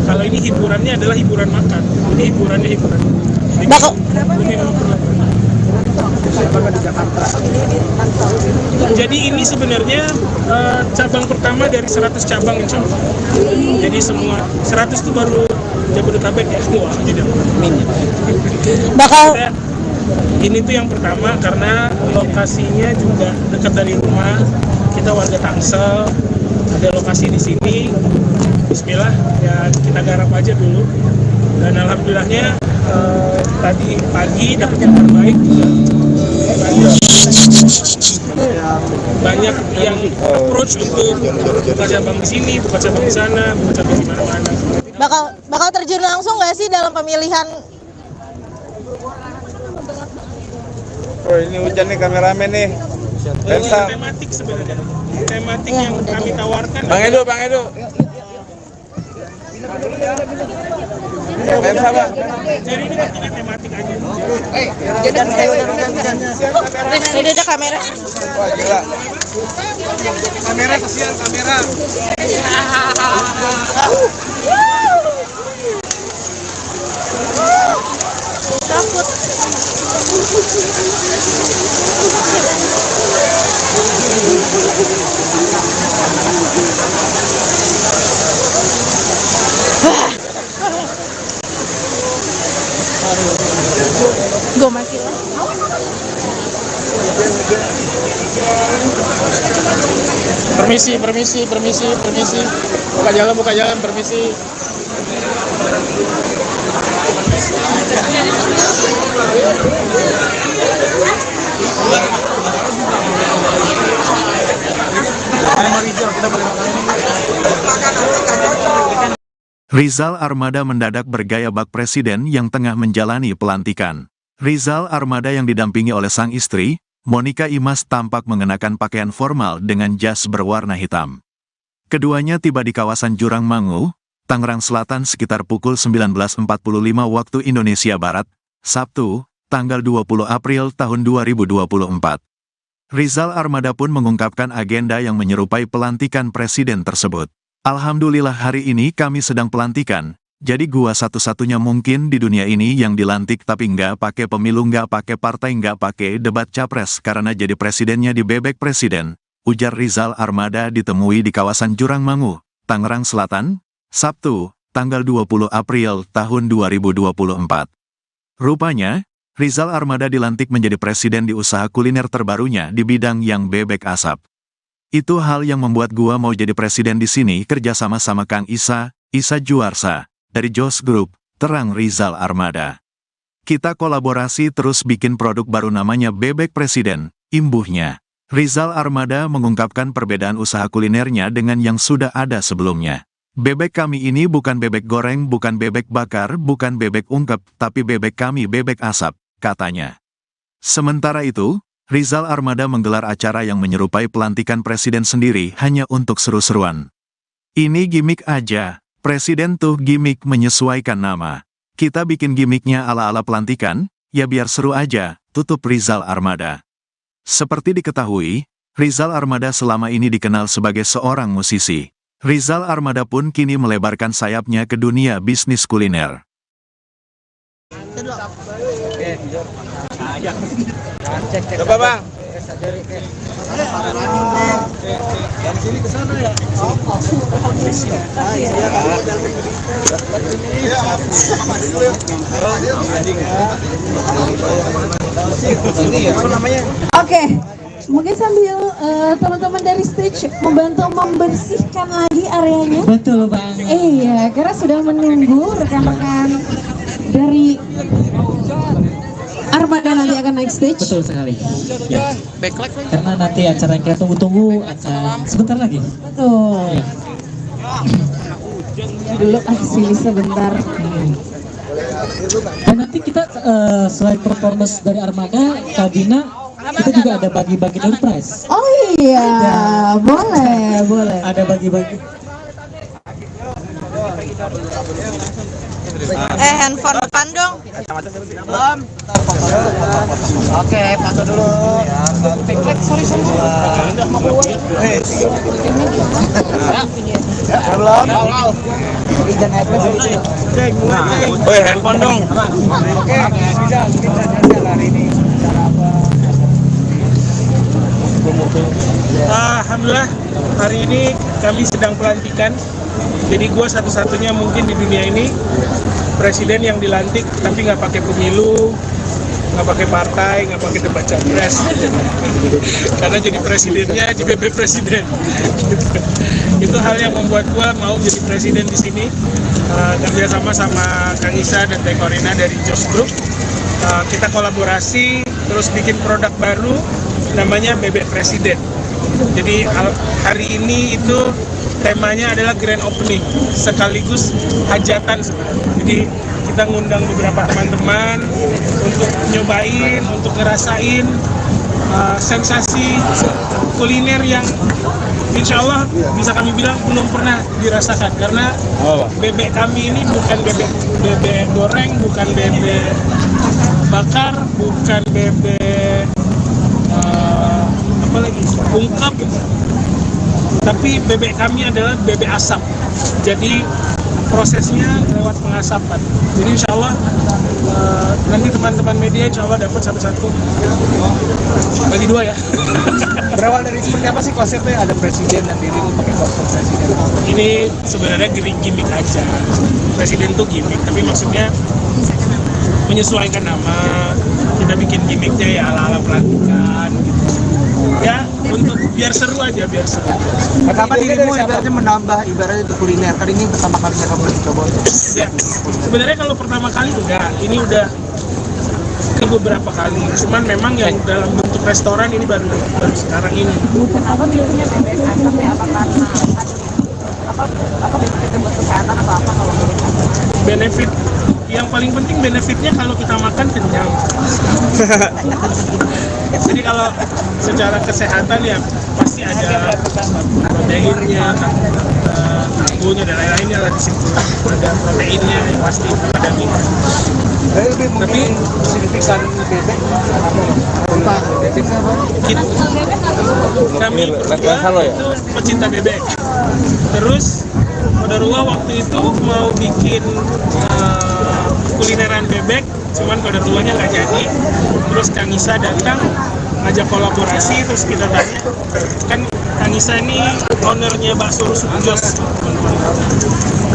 kalau ini hiburannya adalah hiburan makan. Ini hiburannya hiburan. Jadi ini sebenarnya cabang pertama dari 100 cabang insya Allah. Jadi semua 100 itu baru Jabodetabek ya semua. Ini tuh yang pertama karena lokasinya juga dekat dari rumah. Kita warga Tangsel, ada lokasi di sini. Bismillah ya kita garap aja dulu. Dan alhamdulillahnya tadi pagi dapat yang terbaik juga. Banyak yang approach untuk buka cabang di sini, buka cabang di sana, buka cabang di mana-mana. Bakal terjun langsung nggak sih dalam pemilihan? Oh ini hujan nih, kameramen nih. Pensa. Tematik sebenarnya, tematik yang kami tawarkan. Bang Edo. Pensa bang. Jadi ini bentuknya tematik aja. Ini ada kamera. Wah gila. kamera kesian kamera Takut. Gue masih lah. Permisi. Buka jalan, permisi. Rizal kita boleh makan ini. Rizal Armada mendadak bergaya bak presiden yang tengah menjalani pelantikan. Rizal Armada yang didampingi oleh sang istri, Monica Imas, tampak mengenakan pakaian formal dengan jas berwarna hitam. Keduanya tiba di kawasan Jurang Mangu, Tangerang Selatan sekitar pukul 19.45 waktu Indonesia Barat, Sabtu, tanggal 20 April tahun 2024. Rizal Armada pun mengungkapkan agenda yang menyerupai pelantikan presiden tersebut. Alhamdulillah hari ini kami sedang pelantikan, jadi gua satu-satunya mungkin di dunia ini yang dilantik tapi nggak pakai pemilu, nggak pakai partai, nggak pakai debat capres karena jadi presidennya di bebek presiden, ujar Rizal Armada ditemui di kawasan Jurang Mangu, Tangerang Selatan, Sabtu, tanggal 20 April tahun 2024. Rupanya, Rizal Armada dilantik menjadi presiden di usaha kuliner terbarunya di bidang yang bebek asap. Itu hal yang membuat gua mau jadi presiden di sini kerjasama sama Kang Isa Juarsa, dari Jos Group, terang Rizal Armada. Kita kolaborasi terus bikin produk baru namanya Bebek Presiden, imbuhnya. Rizal Armada mengungkapkan perbedaan usaha kulinernya dengan yang sudah ada sebelumnya. Bebek kami ini bukan bebek goreng, bukan bebek bakar, bukan bebek ungkep, tapi bebek kami bebek asap, katanya. Sementara itu, Rizal Armada menggelar acara yang menyerupai pelantikan presiden sendiri hanya untuk seru-seruan. Ini gimmick aja, presiden tuh gimmick menyesuaikan nama. Kita bikin gimmicknya ala-ala pelantikan, ya biar seru aja, tutup Rizal Armada. Seperti diketahui, Rizal Armada selama ini dikenal sebagai seorang musisi. Rizal Armada pun kini melebarkan sayapnya ke dunia bisnis kuliner. Coba bang. Oke, mungkin sambil teman-teman dari stage membantu membersihkan lagi areanya. Betul Bang. Iya, karena sudah menunggu rekan-rekan dari Armada nanti akan naik stage. Betul sekali. Ya. Karena nanti acara yang kita tunggu-tunggu akan sebentar lagi. Betul. Dulu sini sebentar. Dan nanti kita selain performance dari Armada, Kabina, kita juga ada bagi-bagi door prize. Oh iya, boleh. Ada bagi-bagi. Handphone depan dong. Belum. Oke, foto dulu. Sorry. Udah mau keluar. Belum. Izin Handphone dong. Oke, bisa hari ini. Alhamdulillah, hari ini kami sedang pelantikan. Jadi gue satu-satunya mungkin di dunia ini presiden yang dilantik tapi nggak pakai pemilu, nggak pakai partai, nggak pakai debat capres. Karena jadi presidennya di BB Presiden. Itu hal yang membuat gue mau jadi presiden di sini. Kerjasama sama Kang Isa dan Teh Korina dari Jos Group. Kita kolaborasi terus bikin produk baru namanya Bebek Presiden. Jadi hari ini itu temanya adalah grand opening sekaligus hajatan. Jadi kita ngundang beberapa teman-teman untuk nyobain, untuk ngerasain sensasi kuliner yang insya Allah bisa kami bilang belum pernah dirasakan. Karena bebek kami ini bukan bebek goreng, bukan bebek bakar, bukan bebek ungkep, tapi bebek kami adalah bebek asap. Jadi prosesnya lewat pengasapan. Jadi insya Allah nanti teman-teman media insya Allah dapat satu-satu. Bagi dua ya. Berawal dari seperti apa sih konsepnya? Ada presiden dan diri pakai kostum presiden. Ini sebenarnya gimmick aja. Presiden tuh gimmick, tapi maksudnya menyesuaikan nama. Kita bikin gimmicknya ya ala-ala pelantikan gitu. Ya untuk biar seru aja, biar seru. Kenapa dirimu ibaratnya menambah ibaratnya itu kuliner? Kali ini pertama kalinya kamu coba. Ya, sebenarnya kalau pertama kali enggak, ini udah ke beberapa kali. Cuman memang yang dalam bentuk restoran ini baru sekarang ini. Apa biasanya bebek asap apa karena apa benefitnya buat kesehatan atau apa kalau menurut Anda? Benefit yang paling penting, benefitnya kalau kita makan kenyang. Jadi kalau secara kesehatan ya pasti ada proteinnya, karbonya dan lain-lainnya lah di situ. Ada proteinnya yang pasti ada gitu. Tapi signifikan bebek Kami berdua itu pecinta bebek. Terus Qadarullah waktu itu mau bikin kulineran bebek, cuman Qadarullah-nya nggak jadi. Terus Kang Isa datang ngajak kolaborasi, terus kita tanya, kan Kang Isa ini ownernya bakso rusuk Jos.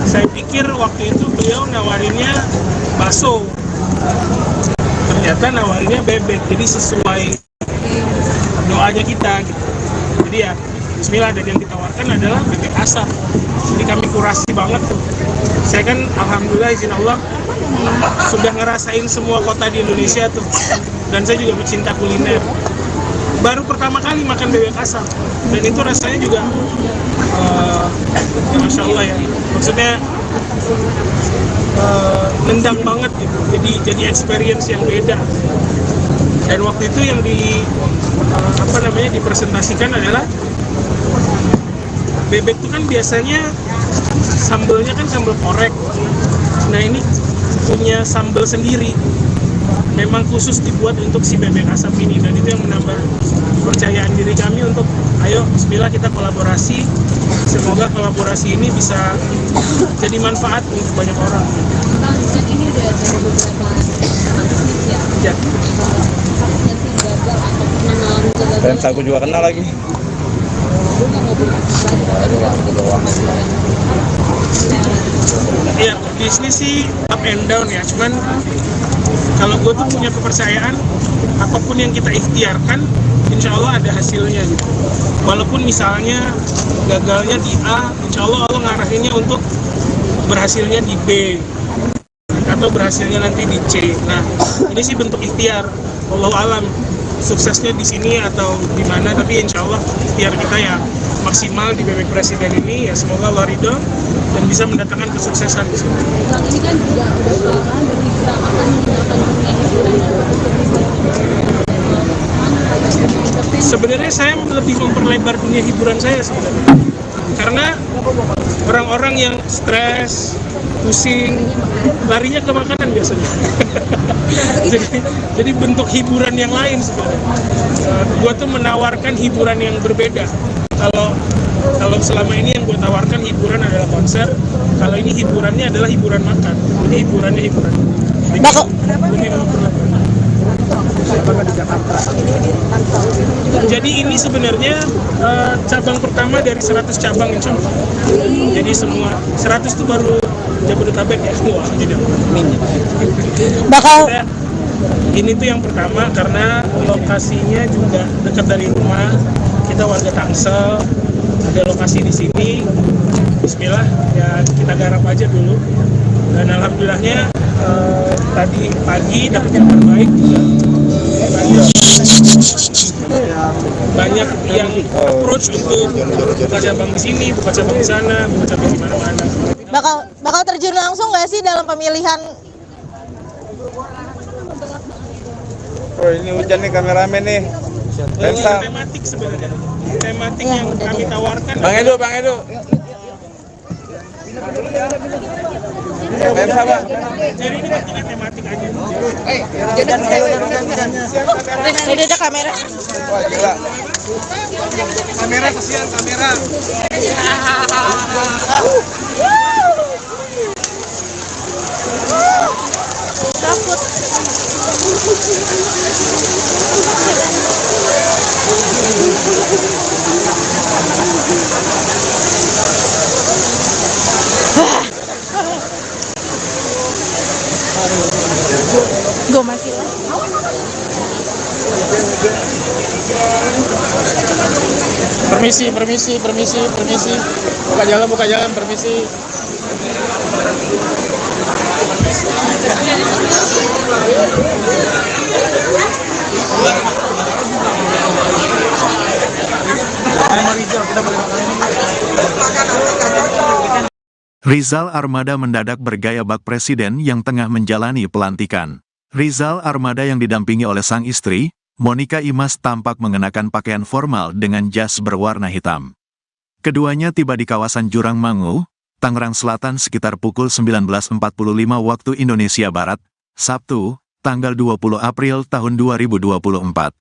Saya pikir waktu itu beliau nawarinnya bakso, ternyata nawarinnya bebek, jadi sesuai doanya kita gitu. Jadi ya bismillah, dan yang ditawarkan adalah bebek asap. Jadi kami kurasi banget tuh. Saya kan alhamdulillah izin Allah sudah ngerasain semua kota di Indonesia tuh, dan saya juga pecinta kuliner. Baru pertama kali makan bebek asap, dan itu rasanya juga ya Masya Allah ya, maksudnya nendang banget gitu. Jadi experience yang beda. Dan waktu itu yang dipresentasikan adalah bebek itu kan biasanya sambelnya kan sambal korek. Nah ini punya sambal sendiri, memang khusus dibuat untuk si bebek asap ini, dan itu yang menambah kepercayaan diri kami untuk ayo bismillah kita kolaborasi. Semoga kolaborasi ini bisa jadi manfaat untuk banyak orang. Bang, kan ini udah ada beberapa bisnis ya. Ya. Takutnya sih gagal atau pernah ngalamin kegagalan. Dan aku juga kenal lagi. Lu nggak mau Ya, bisnis sih up and down ya, cuman kalau gue tuh punya kepercayaan apapun yang kita ikhtiarkan insya Allah ada hasilnya gitu. Walaupun misalnya gagalnya di A, insya Allah Allah ngarahinnya untuk berhasilnya di B atau berhasilnya nanti di C. Nah ini sih bentuk ikhtiar, wallahu alam suksesnya di sini atau di mana, tapi insya Allah ikhtiar kita ya maksimal di bebek presiden ini, ya semoga Allah ridho dan bisa mendatangkan kesuksesan di sini. Bang, ini kan juga udah belakangan bergerak akan menggunakan dunia hiburan. Sebenarnya saya lebih memperlebar dunia hiburan saya sebenarnya, karena orang-orang yang stres, pusing, larinya ke makanan biasanya. jadi bentuk hiburan yang lain sebenarnya. Gua tuh menawarkan hiburan yang berbeda. Kalau selama ini yang gue tawarkan hiburan adalah konser, kalau ini hiburannya adalah hiburan makan. Ini hiburannya hiburan. Jadi ini sebenarnya cabang pertama dari 100 cabang insya Allah. Jadi semua 100 itu baru Jabodetabek ya semua. Jadi ini tuh yang pertama karena lokasinya juga dekat dari rumah. Kita warga Tangsel, ada lokasi di sini. Bismillah ya kita garap aja dulu. Dan alhamdulillahnya tadi pagi dapat yang terbaik juga. Banyak yang approach untuk buka cabang di sini, buka cabang di sana, buka cabang di mana-mana. Bakal terjun langsung nggak sih dalam pemilihan? Oh ini hujan nih kameramen nih. Lensa. Tematik sebenarnya, tematik yang kami tawarkan. Bang Edo. Lensa bang. Jadi ini bentuknya tematik aja. Jadi ada kamera. Wah gila. Kamera kesian kamera. Takut. Gue masih lah. Permisi. Buka jalan, permisi. Kita boleh makan. Rizal Armada mendadak bergaya bak presiden yang tengah menjalani pelantikan. Rizal Armada yang didampingi oleh sang istri, Monica Imas, tampak mengenakan pakaian formal dengan jas berwarna hitam. Keduanya tiba di kawasan Jurang Mangu, Tangerang Selatan sekitar pukul 19.45 waktu Indonesia Barat, Sabtu, tanggal 20 April tahun 2024.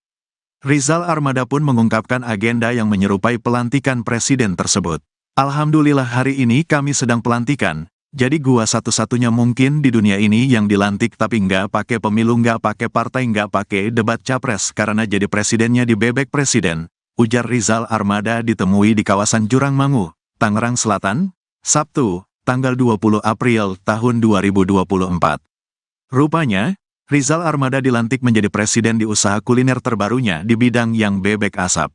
Rizal Armada pun mengungkapkan agenda yang menyerupai pelantikan presiden tersebut. Alhamdulillah hari ini kami sedang pelantikan, jadi gua satu-satunya mungkin di dunia ini yang dilantik tapi nggak pakai pemilu, nggak pakai partai, nggak pakai debat capres karena jadi presidennya di bebek presiden, ujar Rizal Armada ditemui di kawasan Jurang Mangu, Tangerang Selatan, Sabtu, tanggal 20 April tahun 2024. Rupanya, Rizal Armada dilantik menjadi presiden di usaha kuliner terbarunya di bidang yang bebek asap.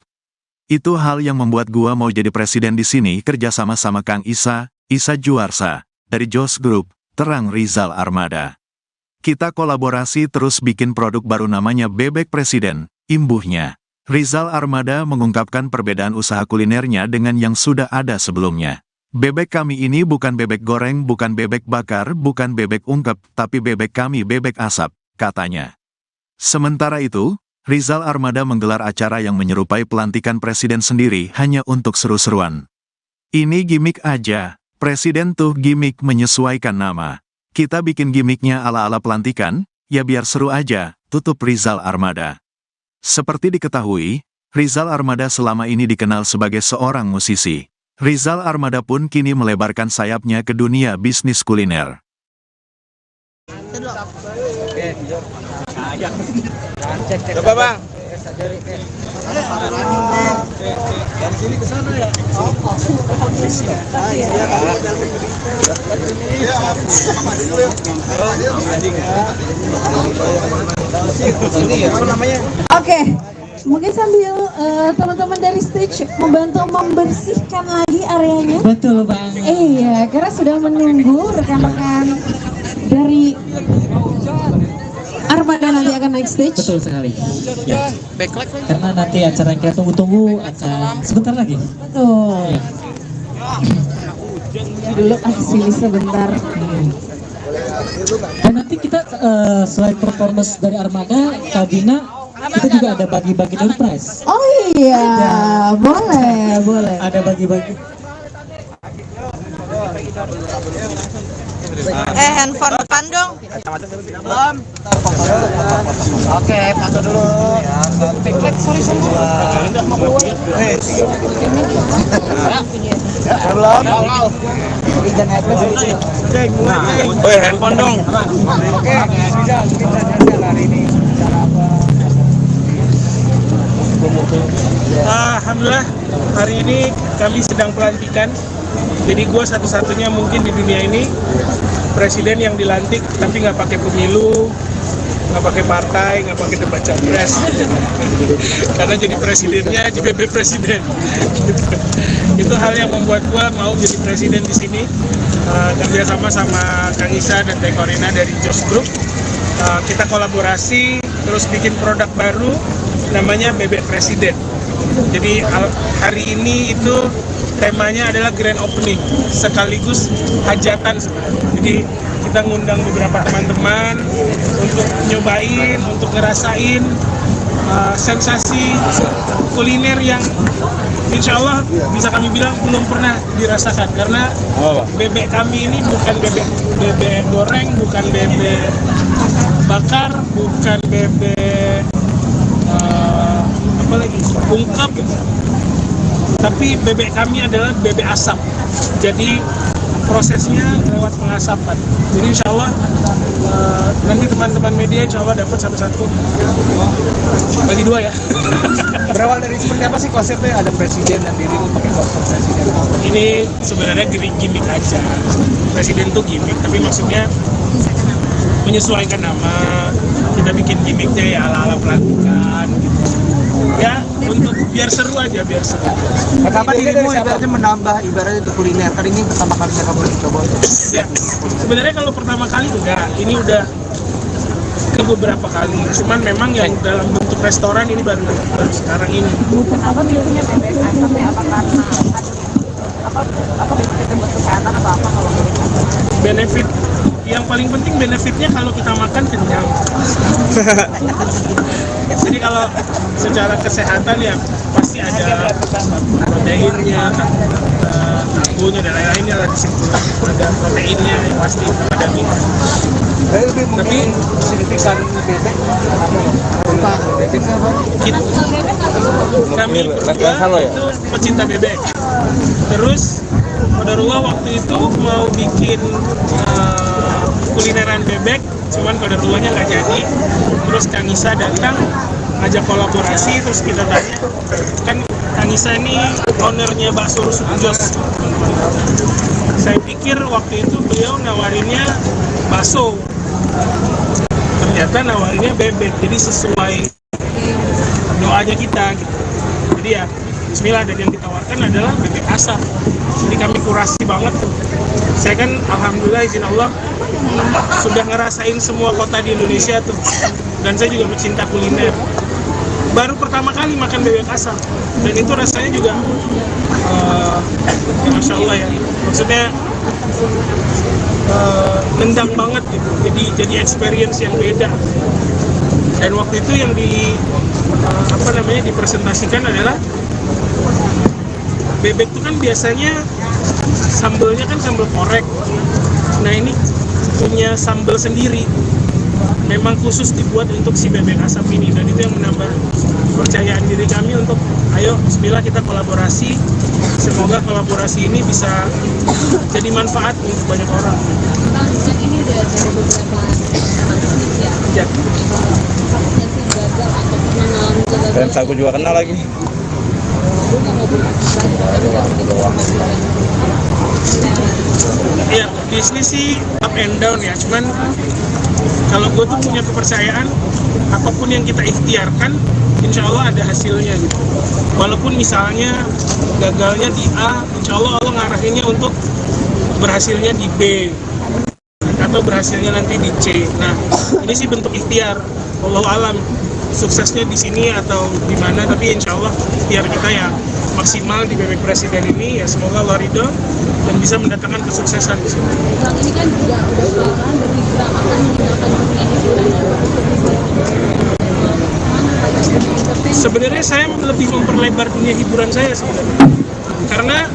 Itu hal yang membuat gua mau jadi presiden di sini kerja sama Kang Isa Juarsa, dari Jos Group, terang Rizal Armada. Kita kolaborasi terus bikin produk baru namanya Bebek Presiden, imbuhnya. Rizal Armada mengungkapkan perbedaan usaha kulinernya dengan yang sudah ada sebelumnya. Bebek kami ini bukan bebek goreng, bukan bebek bakar, bukan bebek ungkep, tapi bebek kami bebek asap, katanya. Sementara itu, Rizal Armada menggelar acara yang menyerupai pelantikan presiden sendiri hanya untuk seru-seruan. Ini gimmick aja, presiden tuh gimmick menyesuaikan nama. Kita bikin gimmicknya ala-ala pelantikan, ya biar seru aja, tutup Rizal Armada. Seperti diketahui, Rizal Armada selama ini dikenal sebagai seorang musisi. Rizal Armada pun kini melebarkan sayapnya ke dunia bisnis kuliner. Coba bang. Dari sini ke sana ya. Oke, mungkin sambil teman-teman dari stage membantu membersihkan lagi areanya. Betul Bang. Iya, karena sudah menunggu rekan-rekan dari Armada nanti akan naik stage. Betul sekali. Ya. Karena nanti acara yang kita tunggu-tunggu akan sebentar lagi. Betul. Ya. Dulu sini sebentar. Dan nanti kita selain performance dari Armada, Kabina, kita juga ada bagi-bagi door prize. Oh iya, boleh. Ada bagi-bagi. Handphone depan dong. Belum. Oke, foto dulu. Sorry. Belum. Woi, handphone dong. Oke, bisa hari ini. Alhamdulillah, hari ini kami sedang pelantikan. Jadi gue satu-satunya mungkin di dunia ini presiden yang dilantik tapi nggak pakai pemilu, nggak pakai partai, nggak pakai debat capres. Karena jadi presidennya di BB Presiden. Itu hal yang membuat gue mau jadi presiden di sini. Kerjasama sama Kang Isa dan Teh Korina dari Jos Group. Kita kolaborasi terus bikin produk baru namanya Bebek Presiden. Jadi hari ini itu temanya adalah grand opening sekaligus hajatan. Jadi kita ngundang beberapa teman-teman untuk nyobain, untuk ngerasain sensasi kuliner yang insya Allah bisa kami bilang belum pernah dirasakan, karena bebek kami ini bukan bebek goreng, bukan bebek bakar, bukan bebek ungkep, tapi bebek kami adalah bebek asap. Jadi prosesnya lewat pengasapan. Jadi insya Allah nanti teman-teman media insya Allah dapat satu-satu, bagi dua ya. Berawal dari seperti apa sih konsepnya? Ada presiden dan diri pakai konsep presiden. Ini sebenarnya gimmick aja. Presiden tuh gimmick, tapi maksudnya menyesuaikan nama. Kita bikin gimmicknya ya ala-ala pelantikan gitu. Ya untuk biar seru aja, biar seru. Kapan dirimu ibaratnya menambah ibaratnya itu kuliner? Kan ini pertama kalinya kamu coba. Ya, sebenarnya kalau pertama kali enggak, ini udah ke beberapa kali. Cuman memang yang dalam bentuk restoran ini baru sekarang ini. Apa biasanya bebek asap apa karena apa benefitnya buat kesehatan atau apa kalau Benefit yang paling penting benefitnya kalau kita makan kenyang. Jadi kalau secara kesehatan ya pasti ada proteinnya, karbonya dan lain-lainnya lah di situ. Ada proteinnya yang pasti ada minyak. Tapi signifikan bebek kami berdua itu pecinta bebek. Terus Qadarullah waktu itu mau bikin kulineran bebek, cuman Qadarullahnya nggak jadi. Terus Kang Isa datang ngajak kolaborasi, terus kita tanya, kan Kang Isa ini ownernya bakso rusuk Jos. Saya pikir waktu itu beliau nawarinnya bakso, ternyata nawarinnya bebek, jadi sesuai doanya kita gitu. Jadi ya bismillah, dan yang ditawarkan adalah bebek asap. Jadi kami kurasi banget. Saya kan alhamdulillah izin Allah sudah ngerasain semua kota di Indonesia tuh, dan saya juga pecinta kuliner. Baru pertama kali makan bebek asap, dan itu rasanya juga ya Masya Allah ya, maksudnya nendang banget gitu. Jadi experience yang beda. Dan waktu itu yang dipresentasikan adalah bebek itu kan biasanya sambelnya kan sambal korek. Nah ini punya sambal sendiri, memang khusus dibuat untuk si bebek asap ini, dan itu yang menambah kepercayaan diri kami untuk ayo bismillah kita kolaborasi. Semoga kolaborasi ini bisa jadi manfaat untuk banyak orang. Bang, kan ini udah dari beberapa bisnis ya. Ya. Takutnya sih gagal atau pernah ngalamin gagal. Dan aku juga kenal lagi. Lu nggak mau berbisnis lagi, tapi Ya, bisnis sih up and down ya, cuman kalau gue tuh punya kepercayaan apapun yang kita ikhtiarkan insya Allah ada hasilnya gitu. Walaupun misalnya gagalnya di A, insya Allah Allah ngarahinnya untuk berhasilnya di B atau berhasilnya nanti di C. Nah ini sih bentuk ikhtiar, wallahu alam suksesnya di sini atau di mana, tapi insya Allah ikhtiar kita ya maksimal di bebek presiden ini, ya semoga Allah ridho dan bisa mendatangkan kesuksesan di sini. Bang, ini kan juga udah kelihatan bergerak akan menggunakan dunia hiburan. Sebenarnya saya lebih memperlebar dunia hiburan saya sebenarnya, karena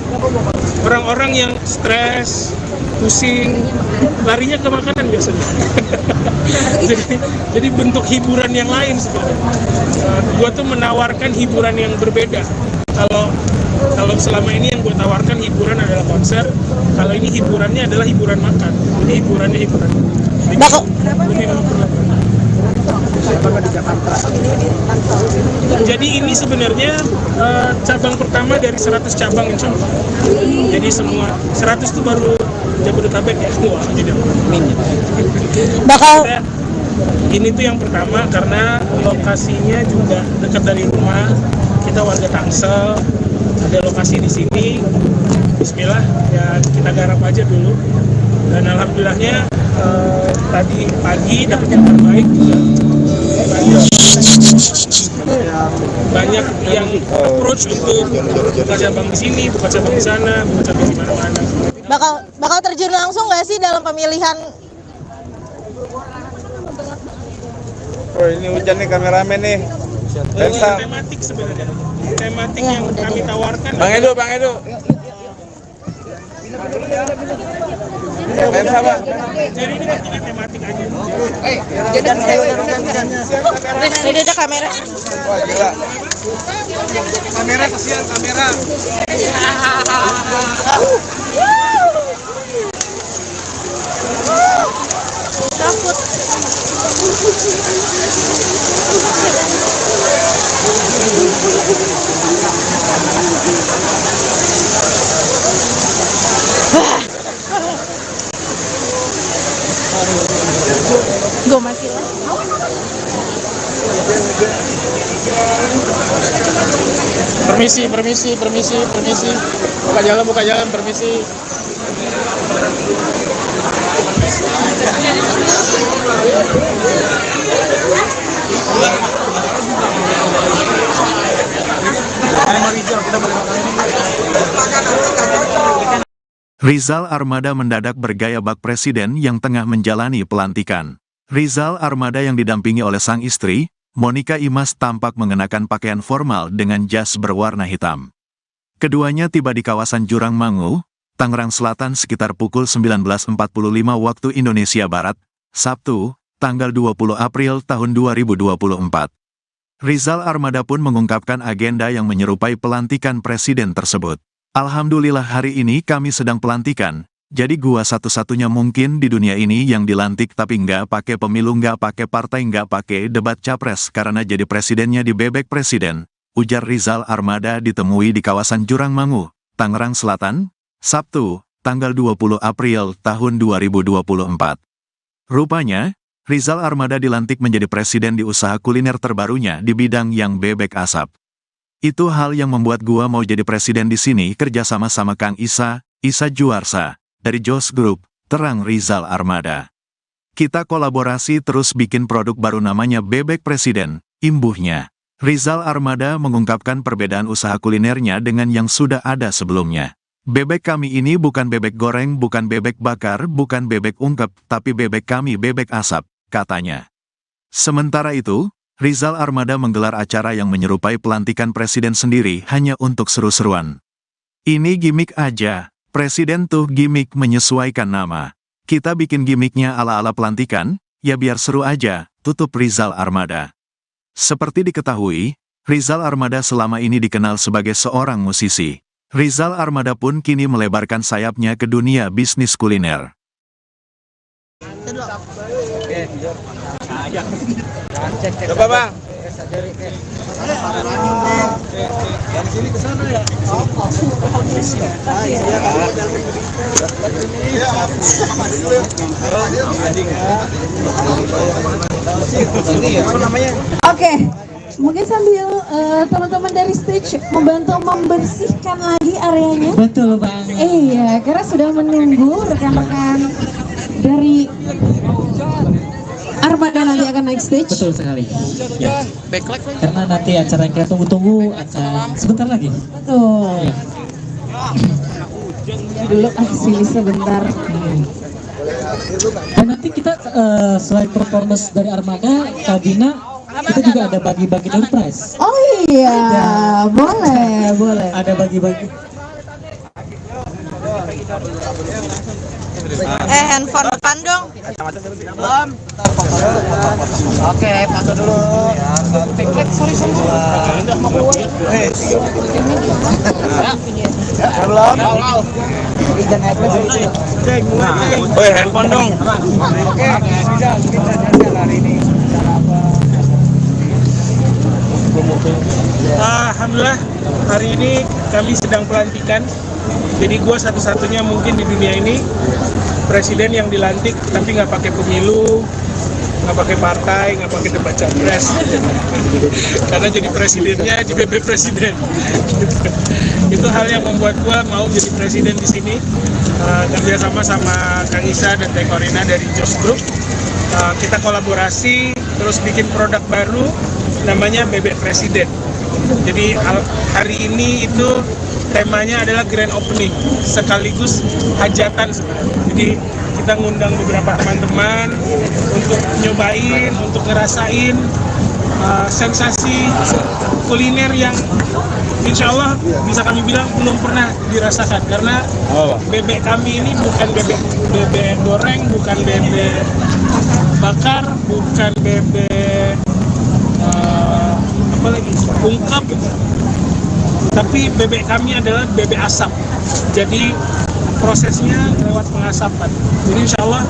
orang-orang yang stres, pusing, larinya ke makanan biasanya. jadi bentuk hiburan yang lain sebenarnya. Gua tuh menawarkan hiburan yang berbeda. Kalau selama ini yang gue tawarkan hiburan adalah konser, kalau ini hiburannya adalah hiburan makan. Ini hiburannya hiburan. Jadi ini sebenarnya cabang pertama dari 100 cabang insya Allah. Jadi semua 100 itu baru Jabodetabek ya semua. Jadi Bakal ini tuh yang pertama karena lokasinya juga dekat dari rumah. Kita warga Tangsel, ada lokasi di sini. Bismillah ya kita garap aja dulu. Dan alhamdulillahnya tadi pagi dapat kabar baik juga. Banyak yang approach untuk buka cabang di sini, buka cabang di sana, buka cabang di mana-mana. bakal terjun langsung nggak sih dalam pemilihan? Oh ini hujan nih kameramen nih. Lensa. Tematik sebenarnya, tematik yang kami tawarkan. Bang Edo. Lensa bang. Jadi ini bentuknya tematik aja. Ini ada kamera. Wah gila. kamera kasihan kamera. Takut. Gue mati lah. Permisi. Buka jalan, permisi. Rizal kita boleh makan. Rizal Armada mendadak bergaya bak presiden yang tengah menjalani pelantikan. Rizal Armada yang didampingi oleh sang istri, Monica Imas, tampak mengenakan pakaian formal dengan jas berwarna hitam. Keduanya tiba di kawasan Jurang Mangu, Tangerang Selatan sekitar pukul 19.45 waktu Indonesia Barat, Sabtu, tanggal 20 April tahun 2024. Rizal Armada pun mengungkapkan agenda yang menyerupai pelantikan presiden tersebut. Alhamdulillah hari ini kami sedang pelantikan, jadi gua satu-satunya mungkin di dunia ini yang dilantik tapi nggak pakai pemilu, nggak pakai partai, nggak pakai debat capres karena jadi presidennya di bebek presiden, ujar Rizal Armada ditemui di kawasan Jurang Mangu, Tangerang Selatan, Sabtu, tanggal 20 April tahun 2024. Rupanya, Rizal Armada dilantik menjadi presiden di usaha kuliner terbarunya di bidang yang bebek asap. Itu hal yang membuat gua mau jadi presiden di sini kerjasama sama Kang Isa Juarsa, dari Jos Group, terang Rizal Armada. Kita kolaborasi terus bikin produk baru namanya Bebek Presiden, imbuhnya. Rizal Armada mengungkapkan perbedaan usaha kulinernya dengan yang sudah ada sebelumnya. Bebek kami ini bukan bebek goreng, bukan bebek bakar, bukan bebek ungkep, tapi bebek kami bebek asap, katanya. Sementara itu, Rizal Armada menggelar acara yang menyerupai pelantikan presiden sendiri hanya untuk seru-seruan. Ini gimmick aja, presiden tuh gimmick menyesuaikan nama. Kita bikin gimmicknya ala-ala pelantikan, ya biar seru aja, tutup Rizal Armada. Seperti diketahui, Rizal Armada selama ini dikenal sebagai seorang musisi. Rizal Armada pun kini melebarkan sayapnya ke dunia bisnis kuliner. Coba bang. Dari sini ke sana ya. Oke, mungkin sambil teman-teman dari stage membantu membersihkan lagi areanya. Betul Bang. Iya, karena sudah menunggu rekan-rekan dari Armada nanti akan naik stage. Betul sekali. Ya. Karena nanti acara yang kita tunggu-tunggu akan sebentar lagi. Betul. Dulu sini sebentar. Dan nanti kita selain performance dari Armada, Kabina, kita juga ada bagi-bagi door prize. Oh iya, boleh. Ada bagi-bagi. Handphone depan dong. Belum. Oke, foto dulu. Sorry. Udah mau keluar. Belum. Izin Handphone dong. Oke, bisa kita jalan hari ini. Alhamdulillah, hari ini kami sedang pelantikan. Jadi gue satu-satunya mungkin di dunia ini presiden yang dilantik tapi nggak pakai pemilu, nggak pakai partai, nggak pakai debat capres. Karena jadi presidennya di bebek presiden. Itu hal yang membuat gue mau jadi presiden di sini. Kerjasama sama Kang Isa dan Teh Korina dari Jos Group. Kita kolaborasi terus bikin produk baru namanya Bebek Presiden. Jadi hari ini itu temanya adalah grand opening sekaligus hajatan sebenarnya. Jadi kita ngundang beberapa teman-teman untuk nyobain, untuk ngerasain sensasi kuliner yang insya Allah bisa kami bilang belum pernah dirasakan, karena bebek kami ini bukan bebek goreng, bukan bebek bakar, bukan bebek ungkep, tapi bebek kami adalah bebek asap. Jadi prosesnya lewat pengasapan. Jadi insya Allah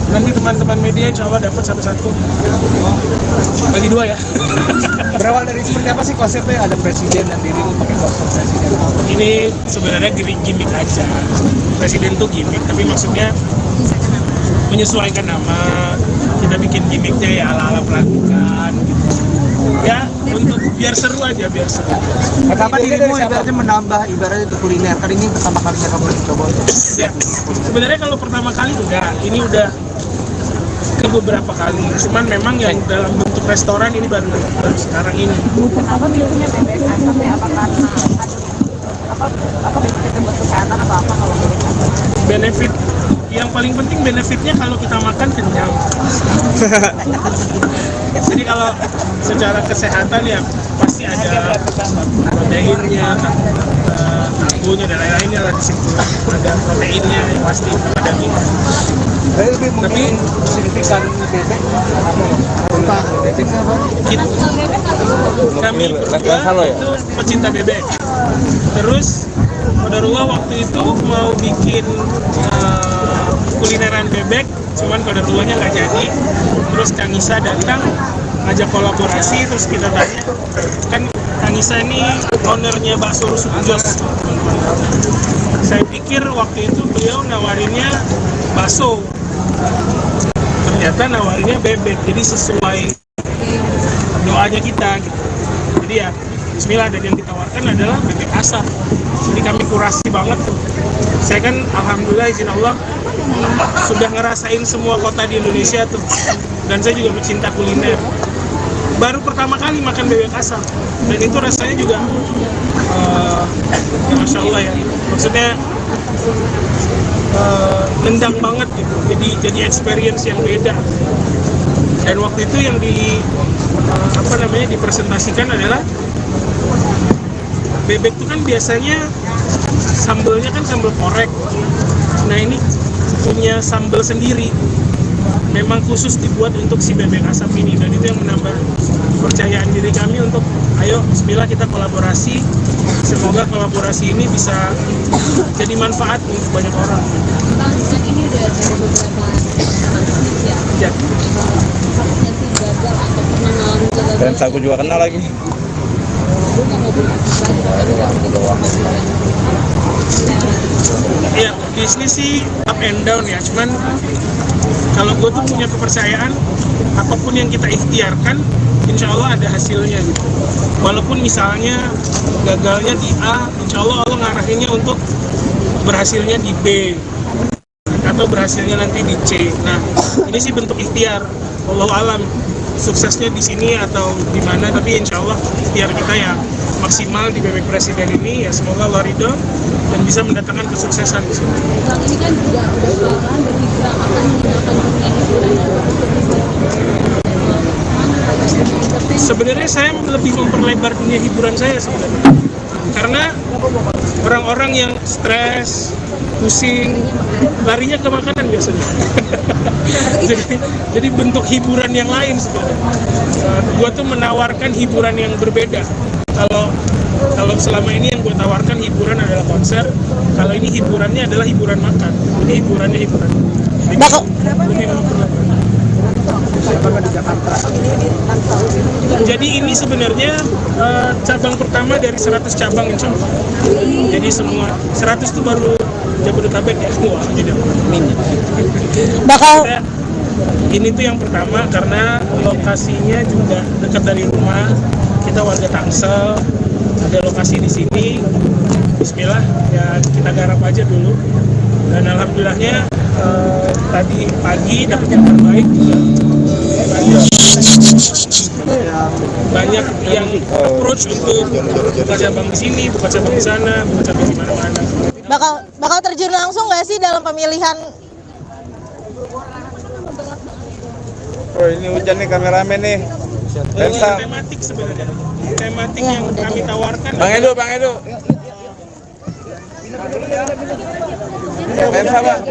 nanti teman-teman media insya Allah dapat satu-satu. Bagi dua ya. Berawal dari seperti apa sih konsepnya? Ada presiden dan diri pakai kostum presiden. Ini sebenarnya gimmick aja. Presiden tuh gimmick, tapi maksudnya menyesuaikan nama. Kita bikin gimmicknya ya ala-ala pelantikan gitu. Ya untuk biar seru aja, biar seru. Kapan dirimu ibaratnya menambah ibaratnya itu kuliner? Kan ini pertama kalinya kamu coba. Ya, sebenarnya kalau pertama kali enggak, ini udah ke beberapa kali. Cuman memang yang dalam bentuk restoran ini baru sekarang ini. Apa biasanya bebek asap ya? Apa karena apa benefitnya buat kesehatan atau apa kalau bebek kasar? Benefit yang paling penting benefitnya kalau kita makan kenyang. Jadi kalau secara kesehatan ya pasti ada proteinnya, karbonya dan lain-lainnya lah di situ. Ada proteinnya yang pasti ada minyak. Tapi signifikan bebek apa? Bebeknya apa? Kami berdua itu pecinta bebek. Terus Qadarullah waktu itu mau bikin kulineran bebek, cuman Qadarullahnya nggak jadi. Terus Kang Isa datang ngajak kolaborasi, terus kita tanya, kan Kang Isa ini ownernya bakso rusuk Jos. Saya pikir waktu itu beliau nawarinnya bakso, ternyata nawarinnya bebek, jadi sesuai doanya kita gitu. Jadi ya bismillah, dan yang ditawarkan adalah bebek asap. Jadi kami kurasi banget tuh. Saya kan alhamdulillah izin Allah sudah ngerasain semua kota di Indonesia tuh, dan saya juga pecinta kuliner. Baru pertama kali makan bebek asap, dan itu rasanya juga ya Masya Allah ya, maksudnya nendang banget gitu. Jadi experience yang beda. Dan waktu itu yang dipresentasikan adalah bebek itu kan biasanya sambelnya kan sambal korek. Nah ini punya sambal sendiri, memang khusus dibuat untuk si bebek asap ini, dan itu yang menambah kepercayaan diri kami untuk ayo bismillah kita kolaborasi. Semoga kolaborasi ini bisa jadi manfaat untuk banyak orang. Bang, kan ini udah ada beberapa bisnis ya. Ya. Pernah sih gagal atau pernah ngalamin gagal? Dan aku juga kenal lagi. Lu nggak mau berbisnis lagi? Ya, bisnis sih up and down ya, cuman kalau gue tuh punya kepercayaan apapun yang kita ikhtiarkan insya Allah ada hasilnya gitu. Walaupun misalnya gagalnya di A, insya Allah Allah ngarahinnya untuk berhasilnya di B atau berhasilnya nanti di C. Nah ini sih bentuk ikhtiar, wallahu alam suksesnya di sini atau di mana, tapi insya Allah ikhtiar kita ya maksimal di bebek presiden ini, ya semoga Allah ridho dan bisa mendatangkan kesuksesan di sini. Bang, ini kan juga udah kelihatan berhijrah akan menggunakan dunia hiburan. Sebenarnya saya lebih memperlebar dunia hiburan saya sebenarnya, karena orang-orang yang stres, pusing, larinya ke makanan biasanya. jadi bentuk hiburan yang lain sebenarnya. Gua tuh menawarkan hiburan yang berbeda. Kalau selama ini yang gue tawarkan hiburan adalah konser, kalau ini hiburannya adalah hiburan makan. Jadi hiburannya hiburan. Jadi ini sebenarnya cabang pertama dari 100 cabang insya Allah. Jadi semua 100 itu baru Jabodetabek ya semua. Jadi Bakal ini tuh yang pertama karena lokasinya juga dekat dari rumah. Kita warga Tangsel, ada lokasi di sini. Bismillah ya kita garap aja dulu. Dan alhamdulillahnya tadi pagi dapat yang terbaik juga. Banyak yang approach untuk buka cabang di sini, buka cabang di sana, buka cabang di mana-mana. bakal terjun langsung nggak sih dalam pemilihan? Oh ini hujan nih kameramen nih. Lensa. Tematik sebenarnya, tematik yang kami tawarkan. Bang Edo. Lensa Bang.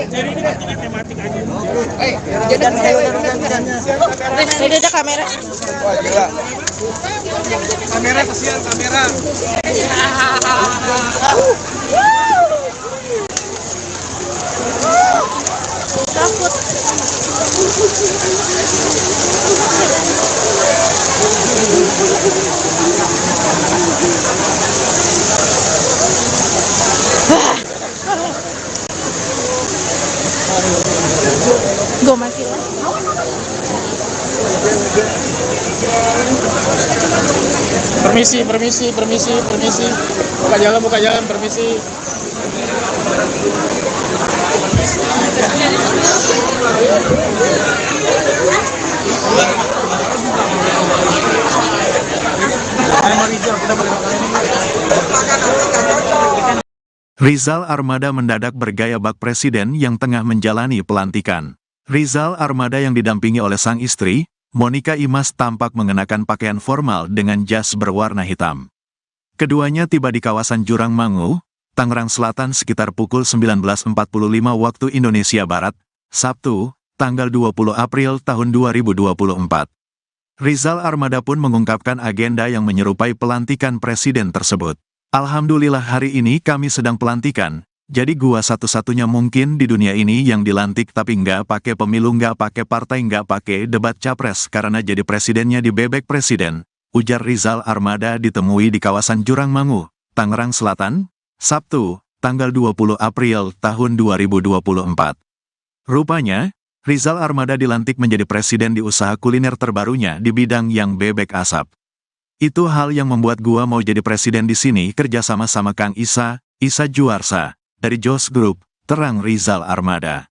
Jadi ini tiga tematik aja. Ini ada kamera. Wah gila. Kamera kasihan kamera. Takut. Gue masih lah. Permisi. Buka jalan, permisi. Kita boleh makan. Rizal Armada mendadak bergaya bak presiden yang tengah menjalani pelantikan. Rizal Armada yang didampingi oleh sang istri, Monica Imas, tampak mengenakan pakaian formal dengan jas berwarna hitam. Keduanya tiba di kawasan Jurang Mangu, Tangerang Selatan sekitar pukul 19.45 waktu Indonesia Barat, Sabtu, tanggal 20 April tahun 2024. Rizal Armada pun mengungkapkan agenda yang menyerupai pelantikan presiden tersebut. Alhamdulillah hari ini kami sedang pelantikan, jadi gua satu-satunya mungkin di dunia ini yang dilantik tapi nggak pakai pemilu, nggak pakai partai, nggak pakai debat capres karena jadi presidennya di bebek presiden, ujar Rizal Armada ditemui di kawasan Jurang Mangu, Tangerang Selatan, Sabtu, tanggal 20 April tahun 2024. Rupanya, Rizal Armada dilantik menjadi presiden di usaha kuliner terbarunya di bidang yang bebek asap. Itu hal yang membuat gua mau jadi presiden di sini kerjasama sama Kang Isa Juarsa, dari Jos Group, terang Rizal Armada.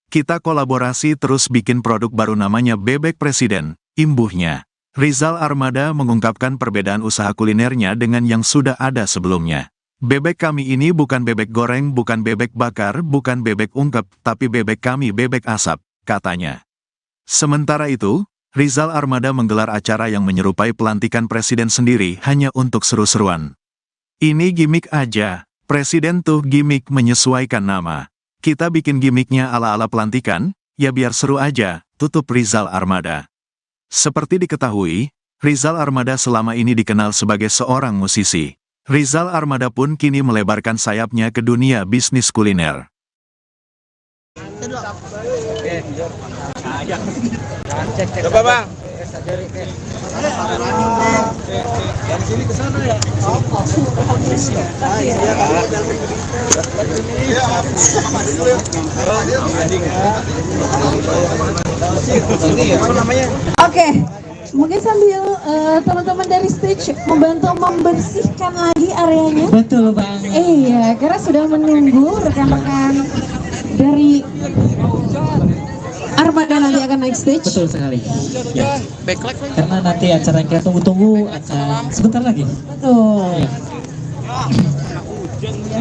Kita kolaborasi terus bikin produk baru namanya Bebek Presiden, imbuhnya. Rizal Armada mengungkapkan perbedaan usaha kulinernya dengan yang sudah ada sebelumnya. Bebek kami ini bukan bebek goreng, bukan bebek bakar, bukan bebek ungkep, tapi bebek kami bebek asap, katanya. Sementara itu, Rizal Armada menggelar acara yang menyerupai pelantikan presiden sendiri hanya untuk seru-seruan. Ini gimmick aja, presiden tuh gimmick menyesuaikan nama. Kita bikin gimmicknya ala-ala pelantikan, ya biar seru aja, tutup Rizal Armada. Seperti diketahui, Rizal Armada selama ini dikenal sebagai seorang musisi. Rizal Armada pun kini melebarkan sayapnya ke dunia bisnis kuliner. Coba bang. Dari sini ke sana ya. Oke, mungkin sambil teman-teman dari stage membantu membersihkan lagi areanya. Betul Bang. Iya, karena sudah menunggu rekan-rekan dari Armada nanti akan naik stage. Betul sekali. Ya. Karena nanti acara yang kita tunggu-tunggu akan sebentar lagi. Betul.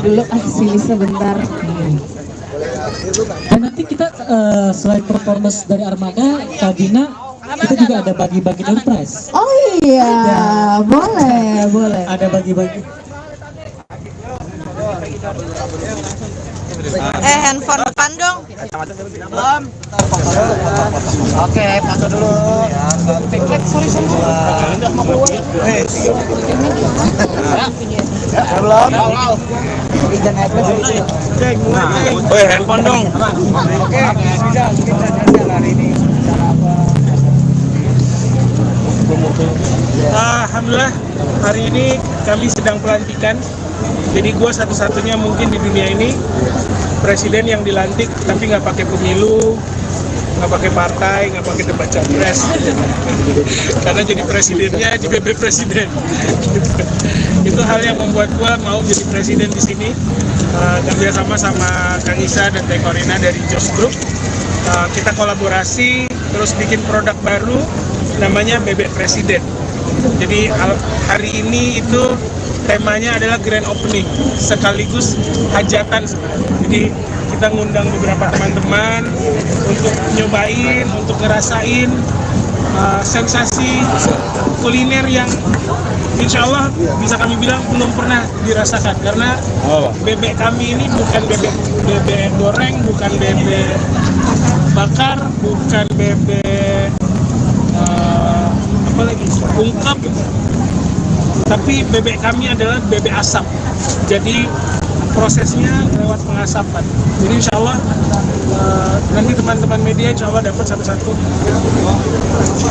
Dulu sini sebentar. Dan nanti kita selain performance dari Armada, Kabina, kita juga ada bagi-bagi door prize. Oh iya, boleh. Ada bagi-bagi. Handphone depan dong. Belum. Oke, foto dulu. Sorry. Udah mau keluar. Belum. Izin Handphone dong. Oke, bisa hari ini. Alhamdulillah, hari ini kami sedang pelantikan. Jadi gue satu-satunya mungkin di dunia ini presiden yang dilantik tapi nggak pakai pemilu, nggak pakai partai, nggak pakai debat capres. Karena jadi presidennya di bebek presiden. Itu hal yang membuat gue mau jadi presiden di sini. Kerjasama sama Kang Isa dan Teh Korina dari Jos Group. Kita kolaborasi terus bikin produk baru namanya Bebek Presiden. Jadi hari ini itu temanya adalah grand opening sekaligus hajatan. Jadi kita ngundang beberapa teman-teman untuk nyobain, untuk ngerasain sensasi kuliner yang insya Allah bisa kami bilang belum pernah dirasakan, karena bebek kami ini bukan bebek goreng, bukan bebek bakar, bukan bebek ungkep, tapi bebek kami adalah bebek asap. Jadi prosesnya lewat pengasapan. Jadi insya Allah nanti teman-teman media insya Allah dapat satu-satu,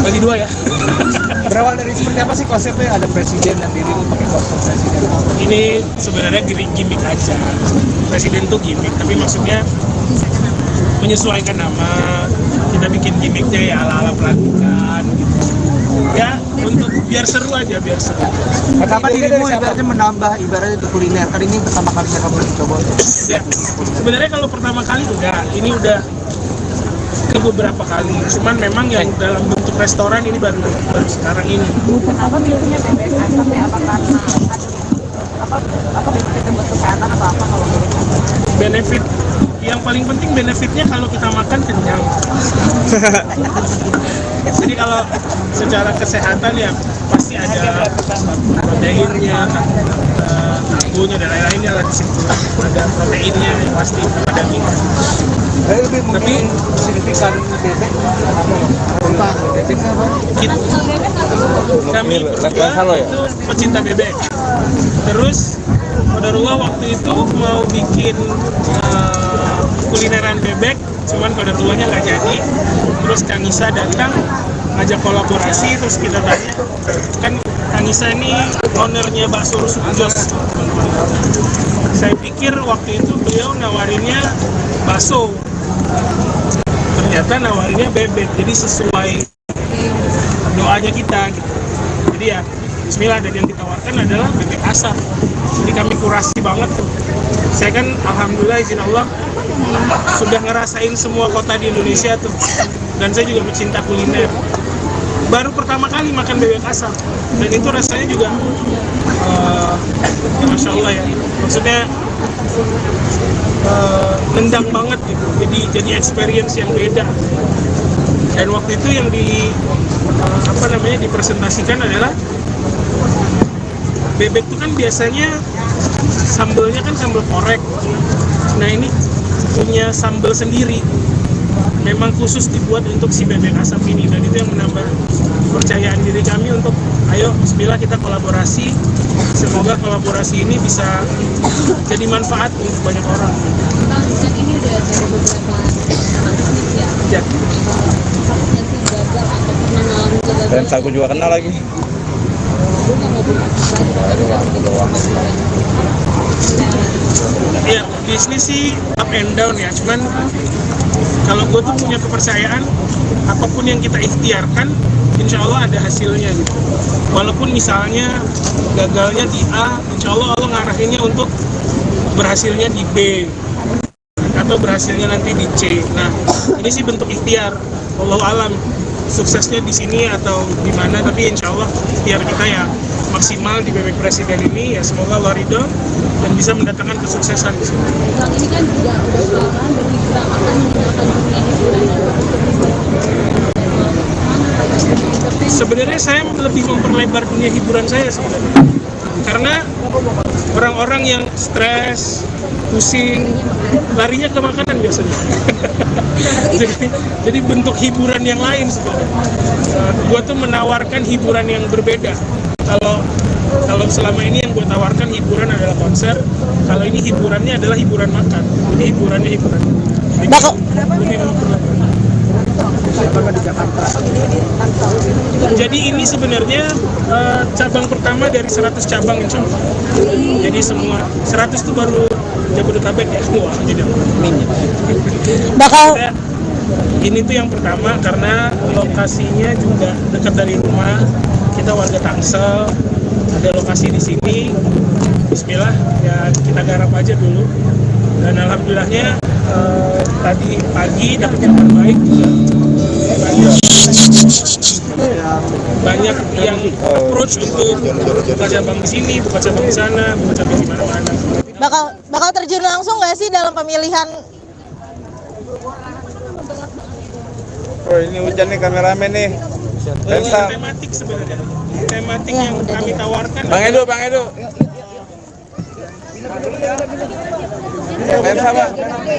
bagi dua ya. Berawal dari seperti apa sih konsepnya? Ada presiden dan diri pakai kostum presiden. Ini sebenarnya gimmick aja. Presiden tuh gimmick, tapi maksudnya menyesuaikan nama. Kita bikin gimmicknya ya ala-ala pelantikan gitu. Ya untuk biar seru aja, biar seru. Kenapa dirimu ibaratnya menambah ibaratnya itu kuliner? Kan ini pertama kalinya kamu mencoba. Ya, sebenarnya kalau pertama kali enggak, ini udah ke beberapa kali. Cuman memang yang dalam bentuk restoran ini baru sekarang ini. Apa biasanya bebek asap ya? Apa karena apa benefitnya buat kesehatan atau apa kalau Benefit yang paling penting, benefitnya kalau kita makan kenyang. Jadi kalau secara kesehatan ya pasti ada proteinnya, karbonya dan lain-lainnya lah di situ. Ada proteinnya yang pasti ada mie. Tapi signifikan bebek kami berdua itu pecinta bebek. Terus Qadarullah waktu itu mau bikin kulineran bebek, cuman Qadarullahnya nggak jadi. Terus Kang Isa datang ngajak kolaborasi, terus kita tanya, kan Kang Isa ini ownernya bakso rusuk Jos. Saya pikir waktu itu beliau nawarinnya bakso, ternyata nawarinnya bebek, jadi sesuai doanya kita gitu. Jadi ya bismillah, dan yang ditawarkan adalah bebek asap. Jadi kami kurasi banget tuh. Saya kan alhamdulillah izin Allah sudah ngerasain semua kota di Indonesia tuh, dan saya juga pecinta kuliner. Baru pertama kali makan bebek asap, dan itu rasanya juga ya Masya Allah ya, maksudnya nendang banget gitu. Jadi experience yang beda. Dan waktu itu yang dipresentasikan adalah bebek itu kan biasanya sambelnya kan sambal korek. Nah ini punya sambal sendiri, memang khusus dibuat untuk si bebek asap ini, dan itu yang menambah kepercayaan diri kami untuk ayo bismillah kita kolaborasi. Semoga kolaborasi ini bisa jadi manfaat untuk banyak orang. Bang, kan ini udah ada beberapa bisnis ya. Ya. Pernah sih gagal atau pernah ngalamin gagal? Dan aku juga kenal lagi. Gue nggak mau berbisnis lagi. Ya, bisnis sih up and down ya, cuman kalau gue tuh punya kepercayaan apapun yang kita ikhtiarkan insya Allah ada hasilnya gitu. Walaupun misalnya gagalnya di A, insya Allah Allah ngarahinnya untuk berhasilnya di B atau berhasilnya nanti di C. Nah ini sih bentuk ikhtiar, wallahu alam suksesnya di sini atau di mana, tapi insya Allah ikhtiar kita ya maksimal di bebek presiden ini, ya semoga Allah ridho dan bisa mendatangkan kesuksesan di sini. Bang, ini kan juga udah lama bergerak akan menggunakan dunia hiburan. Sebenarnya saya lebih memperlebar dunia hiburan saya sebenarnya, karena orang-orang yang stres, pusing, larinya ke makanan biasanya. jadi bentuk hiburan yang lain sebenarnya. Gue tuh menawarkan hiburan yang berbeda. Kalau selama ini yang gue tawarkan hiburan adalah konser, kalau ini hiburannya adalah hiburan makan. Jadi hiburannya hiburan. Jadi ini sebenarnya cabang pertama dari 100 cabang insya Allah. Jadi semua 100 itu baru Jabodetabek ya semua. Jadi Bakal ini tuh yang pertama karena lokasinya juga dekat dari rumah. Kita warga Tangsel, ada lokasi di sini. Bismillah ya kita garap aja dulu. Dan alhamdulillahnya tadi pagi dapat kabar baik juga. Banyak yang approach untuk buka cabang di sini, buka cabang di sana, buka cabang di mana-mana. bakal terjun langsung nggak sih dalam pemilihan? Oh ini hujan nih kameramen nih. Lensa. Tematik sebenarnya, tematik yang kami tawarkan. Bang Edo. Lensa Bang.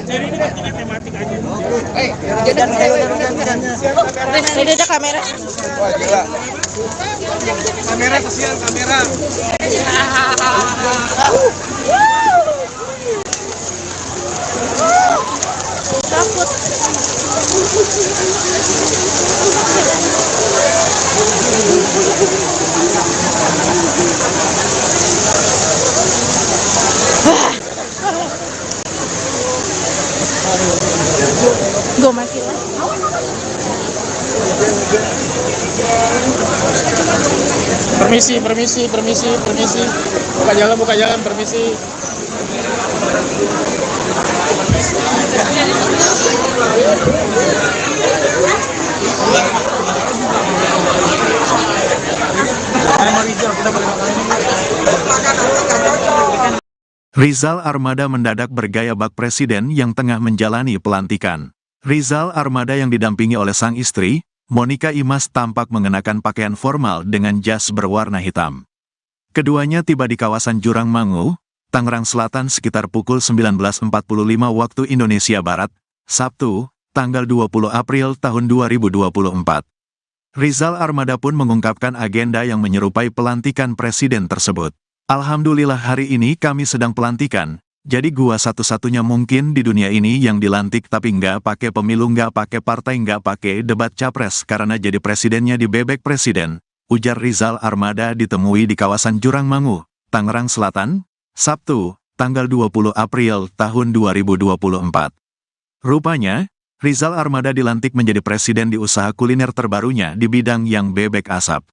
Jadi ini tiga tematik aja. Ini ada kamera. Wah gila. kamera sosial kamera. Takut. Gue masih lah. Permisi. Buka jalan, permisi. Rizal Armada mendadak bergaya bak presiden yang tengah menjalani pelantikan. Rizal Armada yang didampingi oleh sang istri, Monica Imas, tampak mengenakan pakaian formal dengan jas berwarna hitam. Keduanya tiba di kawasan Jurang Mangu, Tangerang Selatan sekitar pukul 19.45 waktu Indonesia Barat, Sabtu, tanggal 20 April tahun 2024. Rizal Armada pun mengungkapkan agenda yang menyerupai pelantikan presiden tersebut. Alhamdulillah hari ini kami sedang pelantikan, jadi gua satu-satunya mungkin di dunia ini yang dilantik tapi nggak pakai pemilu, nggak pakai partai, nggak pakai debat capres karena jadi presidennya di Bebek Presiden, ujar Rizal Armada ditemui di kawasan Jurang Mangu, Tangerang Selatan, Sabtu, tanggal 20 April tahun 2024. Rupanya, Rizal Armada dilantik menjadi presiden di usaha kuliner terbarunya di bidang yang bebek asap.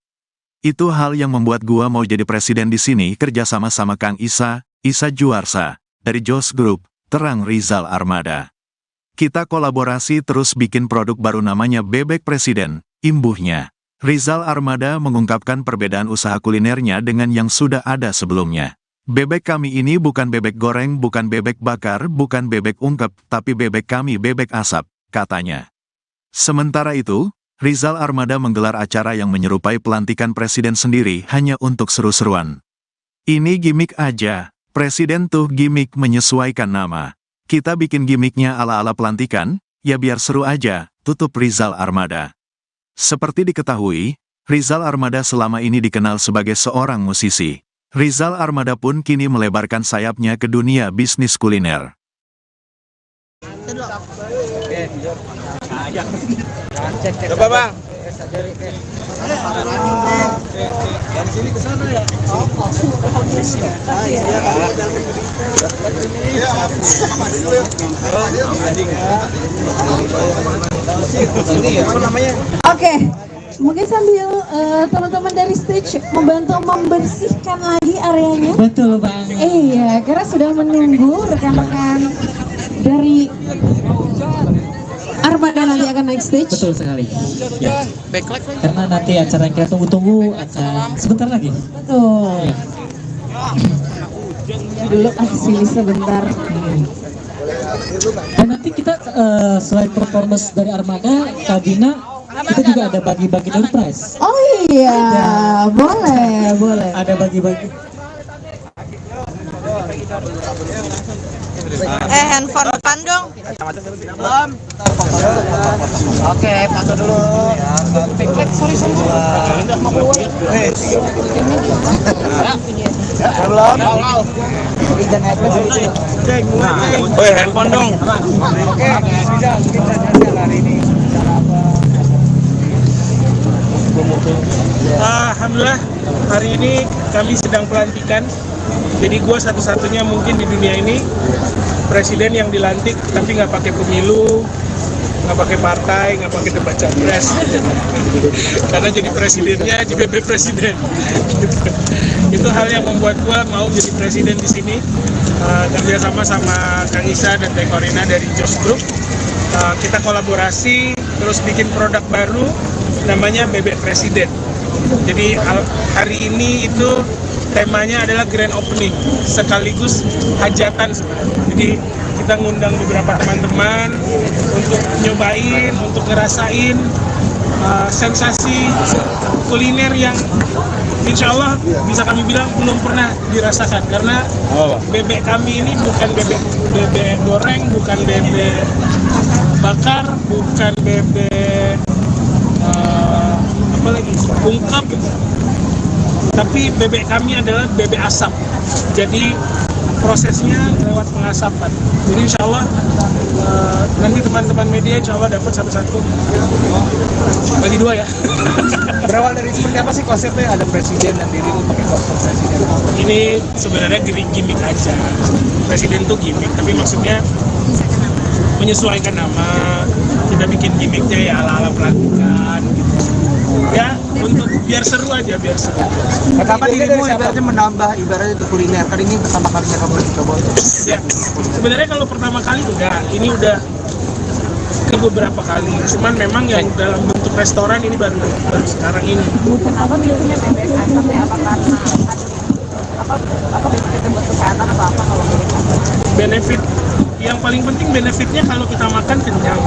Itu hal yang membuat gua mau jadi presiden di sini kerjasama sama Kang Isa Juarsa, dari Jos Group, terang Rizal Armada. Kita kolaborasi terus bikin produk baru namanya Bebek Presiden, imbuhnya. Rizal Armada mengungkapkan perbedaan usaha kulinernya dengan yang sudah ada sebelumnya. Bebek kami ini bukan bebek goreng, bukan bebek bakar, bukan bebek ungkep, tapi bebek kami bebek asap, katanya. Sementara itu, Rizal Armada menggelar acara yang menyerupai pelantikan presiden sendiri hanya untuk seru-seruan. Ini gimmick aja, presiden tuh gimmick menyesuaikan nama. Kita bikin gimmicknya ala-ala pelantikan, ya biar seru aja, tutup Rizal Armada. Seperti diketahui, Rizal Armada selama ini dikenal sebagai seorang musisi. Rizal Armada pun kini melebarkan sayapnya ke dunia bisnis kuliner. Coba bang. Dari sini ke sana ya. Oke, mungkin sambil teman-teman dari stage membantu membersihkan lagi areanya. Betul Bang. Iya, karena sudah menunggu rekan-rekan dari Armada nanti akan naik stage. Betul sekali. Ya. Karena nanti acara yang kita tunggu-tunggu akan sebentar lagi. Betul. Dulu sini sebentar. Dan nanti kita selain performance dari Armada, Kabina, kita juga ada bagi-bagi door prize. Oh iya, boleh. Ada bagi-bagi. Handphone depan dong. Belum. Oke, foto dulu. Sorry. Udah mau keluar. Belum. Izin Handphone dong. Oke, bisa hari ini. Alhamdulillah, hari ini kami sedang pelantikan. Jadi gue satu-satunya mungkin di dunia ini presiden yang dilantik tapi nggak pakai pemilu, nggak pakai partai, nggak pakai debat capres. Karena jadi presidennya di BB Presiden. Itu hal yang membuat gue mau jadi presiden di sini. Kerjasama sama Kang Isa dan Teh Korina dari Jos Group. Kita kolaborasi terus bikin produk baru namanya Bebek Presiden. Jadi hari ini itu temanya adalah grand opening sekaligus hajatan. Jadi kita ngundang beberapa teman-teman untuk nyobain, untuk ngerasain sensasi kuliner yang insya Allah bisa kami bilang belum pernah dirasakan, karena bebek kami ini bukan bebek goreng, bukan bebek bakar, bukan bebek ungkep, tapi bebek kami adalah bebek asap. Jadi prosesnya lewat pengasapan. Jadi insya Allah nanti teman-teman media insya Allah dapat satu-satu, bagi dua ya. Berawal dari seperti apa sih konsepnya? Ada presiden dan diri lu pakai konsep presiden. Ini sebenarnya gimmick aja. Presiden tuh gimmick, tapi maksudnya menyesuaikan nama. Kita bikin gimmicknya ya ala-ala pelantikan gitu. Ya untuk biar seru aja, biar seru. Kapan dirimu ibaratnya menambah ibaratnya itu kuliner? Kan ini pertama kalinya kamu coba untuk. Ya, sebenarnya kalau pertama kali enggak, ini udah ke beberapa kali. Cuman memang yang dalam bentuk restoran ini baru sekarang ini. Kenapa milihnya bebek asap ya? Apa karena apa benefitnya buat kesehatan atau apa kalau bebek asap? Benefit yang paling penting, benefitnya kalau kita makan kenyang.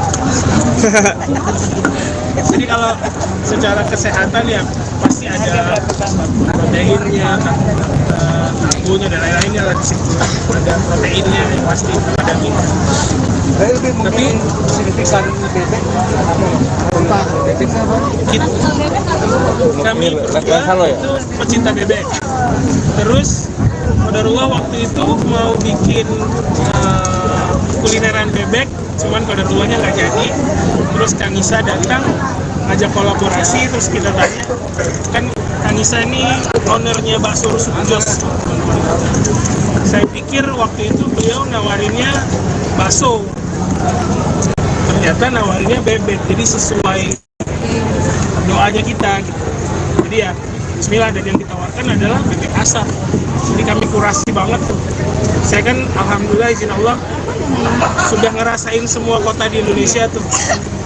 Jadi kalau secara kesehatan ya pasti ada proteinnya, karbonnya dan lain-lainnya lah di situ. Ada proteinnya yang pasti ada minyak. Saya lebih mungkin signifikan bebek apa? Bebek apa? Kami berdua itu pecinta bebek. Terus Qadarullah waktu itu mau bikin kulineran bebek, cuman Qadarullahnya nggak jadi. Terus Kang Isa datang ngajak kolaborasi, terus kita tanya, kan Kang Isa ini ownernya bakso Rusuk Jos. Saya pikir waktu itu beliau nawarinnya bakso, ternyata nawarinnya bebek, jadi sesuai doanya kita gitu. Jadi ya bismillah, dan yang ditawarkan adalah bebek asap. Jadi kami kurasi banget tuh. Saya kan alhamdulillah izin Allah sudah ngerasain semua kota di Indonesia tuh,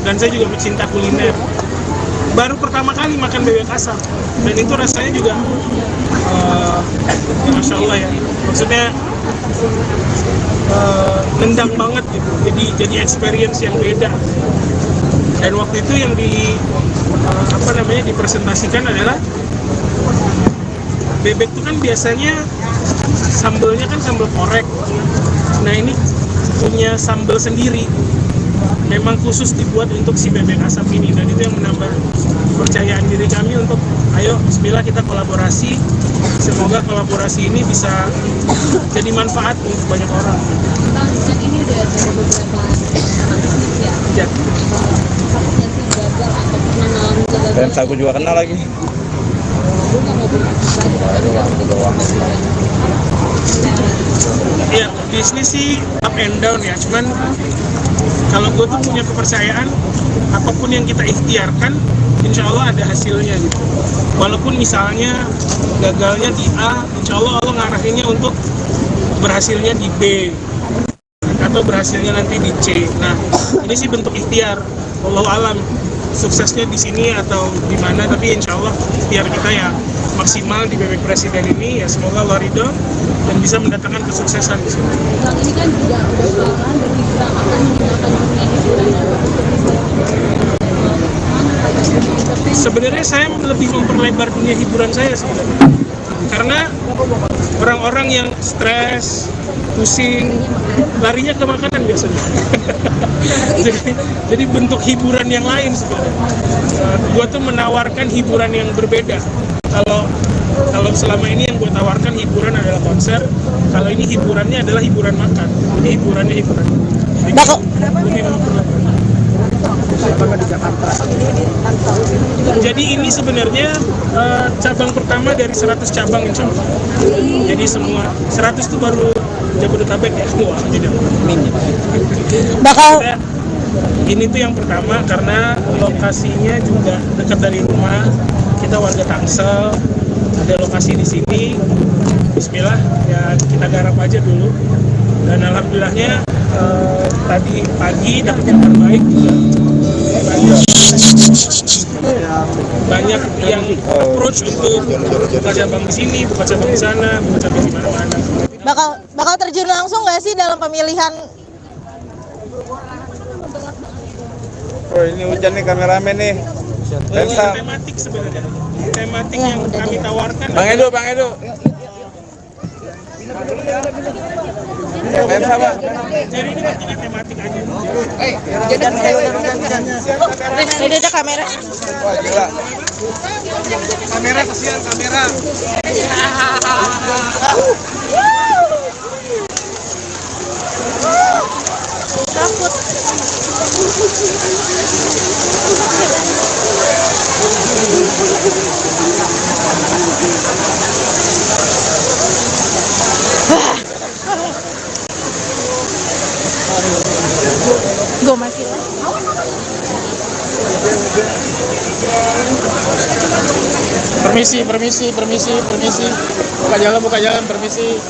dan saya juga pecinta kuliner. Baru pertama kali makan bebek asap, dan itu rasanya juga Masya Allah ya, maksudnya nendang banget gitu. Jadi experience yang beda. Dan waktu itu yang dipresentasikan adalah bebek itu kan biasanya sambelnya kan sambal korek. Nah ini punya sambal sendiri, memang khusus dibuat untuk si bebek asap ini, dan itu yang menambah kepercayaan diri kami untuk ayo bismillah kita kolaborasi. Semoga kolaborasi ini bisa jadi manfaat untuk banyak orang. Kan ini udah ada beberapa bisnis ya. Ya. Takutnya sih gagal atau pernah ngalamin gagal. Dan aku juga kenal lagi. Gue nggak mau berbisnis lagi. Ya, bisnis sih up and down ya, cuman kalau gue tuh punya kepercayaan apapun yang kita ikhtiarkan insya Allah ada hasilnya gitu. Walaupun misalnya gagalnya di A, insya Allah Allah ngarahinnya untuk berhasilnya di B atau berhasilnya nanti di C. Nah ini sih bentuk ikhtiar, wallahu alam suksesnya di sini atau di mana, tapi insya Allah ikhtiar kita ya maksimal di bebek presiden ini, ya semoga Allah ridho dan bisa mendatangkan kesuksesan di sini. Bang, ini kan juga udah belakangan berbicara akan menggunakan dunia hiburan. Sebenarnya saya lebih memperlebar dunia hiburan saya sebenarnya, karena orang-orang yang stres, pusing, larinya ke makanan biasanya. jadi bentuk hiburan yang lain sebenarnya. Gue tuh menawarkan hiburan yang berbeda. Kalau selama ini yang gue tawarkan hiburan adalah konser, kalau ini hiburannya adalah hiburan makan. Jadi hiburannya hiburan. Jadi ini sebenarnya cabang pertama dari 100 cabang insya Allah. Jadi semua 100 itu baru Jabodetabek ya, semua tidak. Bakal Ini tuh yang pertama karena lokasinya juga dekat dari rumah. Kita warga Tangsel, ada lokasi di sini. Bismillah ya kita garap aja dulu. Dan alhamdulillahnya tadi pagi dapat kabar baik juga. Banyak yang approach untuk buka cabang di sini, buka cabang di sana, buka cabang di mana-mana. bakal terjun langsung nggak sih dalam pemilihan? Oh ini hujan nih kameramen nih. Lensa. Tematik sebenarnya. Tematik yang kami tawarkan. Bang Edo, Bang Edo. Lensa Bang. Jadi ini bertiga tematik aja. Ini ada kamera. Wah gila. Kamera kasihan kamera. Takut. Gue masih Permisi. Buka jalan, permisi.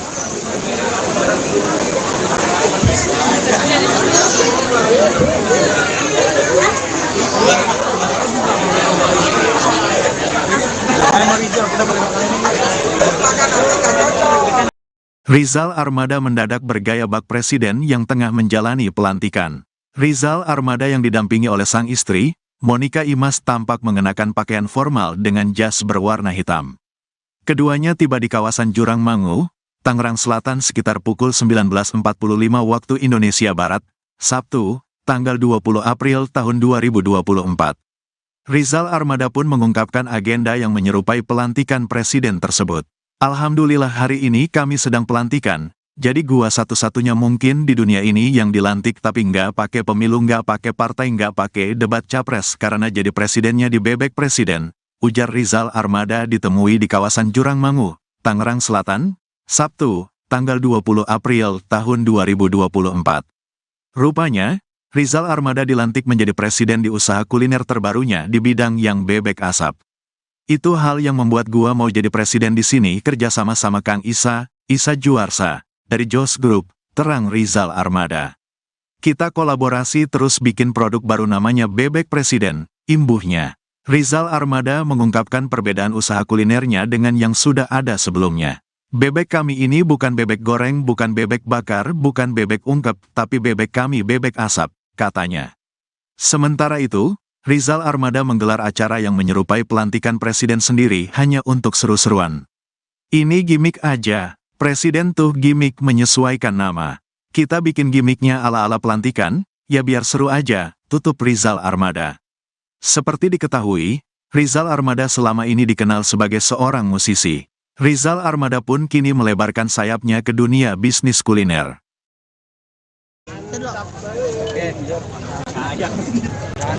Rizal Armada mendadak bergaya bak presiden yang tengah menjalani pelantikan. Rizal Armada yang didampingi oleh sang istri, Monica Imas, tampak mengenakan pakaian formal dengan jas berwarna hitam. Keduanya tiba di kawasan Jurang Mangu, Tangerang Selatan sekitar pukul 19.45 waktu Indonesia Barat, Sabtu, tanggal 20 April tahun 2024. Rizal Armada pun mengungkapkan agenda yang menyerupai pelantikan presiden tersebut. Alhamdulillah hari ini kami sedang pelantikan, jadi gua satu-satunya mungkin di dunia ini yang dilantik tapi nggak pakai pemilu, nggak pakai partai, nggak pakai debat capres karena jadi presidennya di bebek presiden, ujar Rizal Armada ditemui di kawasan Jurang Mangu, Tangerang Selatan, Sabtu, tanggal 20 April tahun 2024. Rupanya, Rizal Armada dilantik menjadi presiden di usaha kuliner terbarunya di bidang yang bebek asap. Itu hal yang membuat gua mau jadi presiden di sini kerja sama Kang Isa Juarsa, dari Jos Group, terang Rizal Armada. Kita kolaborasi terus bikin produk baru namanya Bebek Presiden, imbuhnya. Rizal Armada mengungkapkan perbedaan usaha kulinernya dengan yang sudah ada sebelumnya. Bebek kami ini bukan bebek goreng, bukan bebek bakar, bukan bebek ungkep, tapi bebek kami bebek asap, katanya. Sementara itu, Rizal Armada menggelar acara yang menyerupai pelantikan presiden sendiri hanya untuk seru-seruan. Ini gimmick aja, presiden tuh gimmick menyesuaikan nama. Kita bikin gimmicknya ala-ala pelantikan, ya biar seru aja, tutup Rizal Armada. Seperti diketahui, Rizal Armada selama ini dikenal sebagai seorang musisi. Rizal Armada pun kini melebarkan sayapnya ke dunia bisnis kuliner.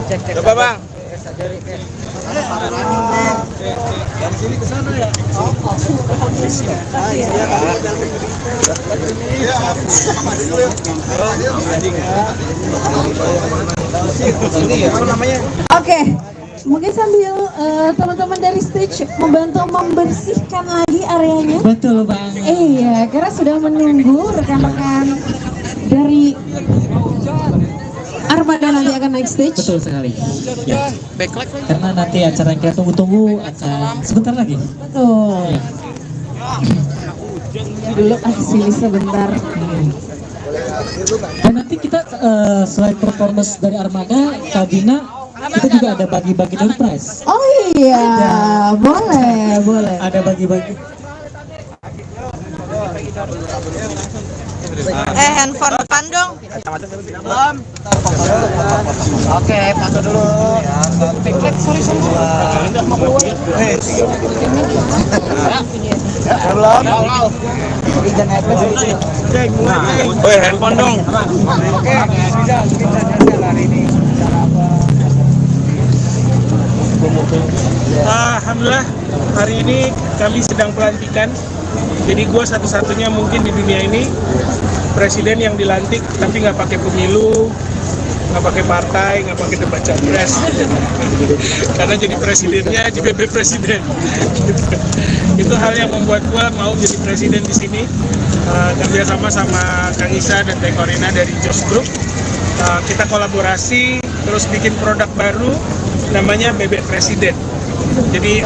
Coba bang. Dari sini ke sana ya. Oke, mungkin sambil teman-teman dari stage membantu membersihkan lagi areanya. Betul Bang. Iya, karena sudah menunggu rekan-rekan dari Armada nanti akan naik stage. Betul sekali. Ya. Karena nanti acara yang kita tunggu-tunggu akan sebentar lagi. Betul. Dulu sini sebentar. Dan nanti kita selain performance dari Armada, Kabina, kita juga ada bagi-bagi door prize. Oh iya, boleh. Ada bagi-bagi. Handphone depan dong. Oke, foto dulu. Woi, handphone dong. Oke, hari ini Alhamdulillah, hari ini kami sedang pelantikan. Jadi gue satu-satunya mungkin di dunia ini presiden yang dilantik tapi nggak pakai pemilu, nggak pakai partai, nggak pakai debat capres. Karena jadi presidennya di bebek presiden. Itu hal yang membuat gue mau jadi presiden di sini. Kerja sama Kang Isa dan Teh Korina dari Jos Group. Kita kolaborasi terus bikin produk baru namanya Bebek Presiden. Jadi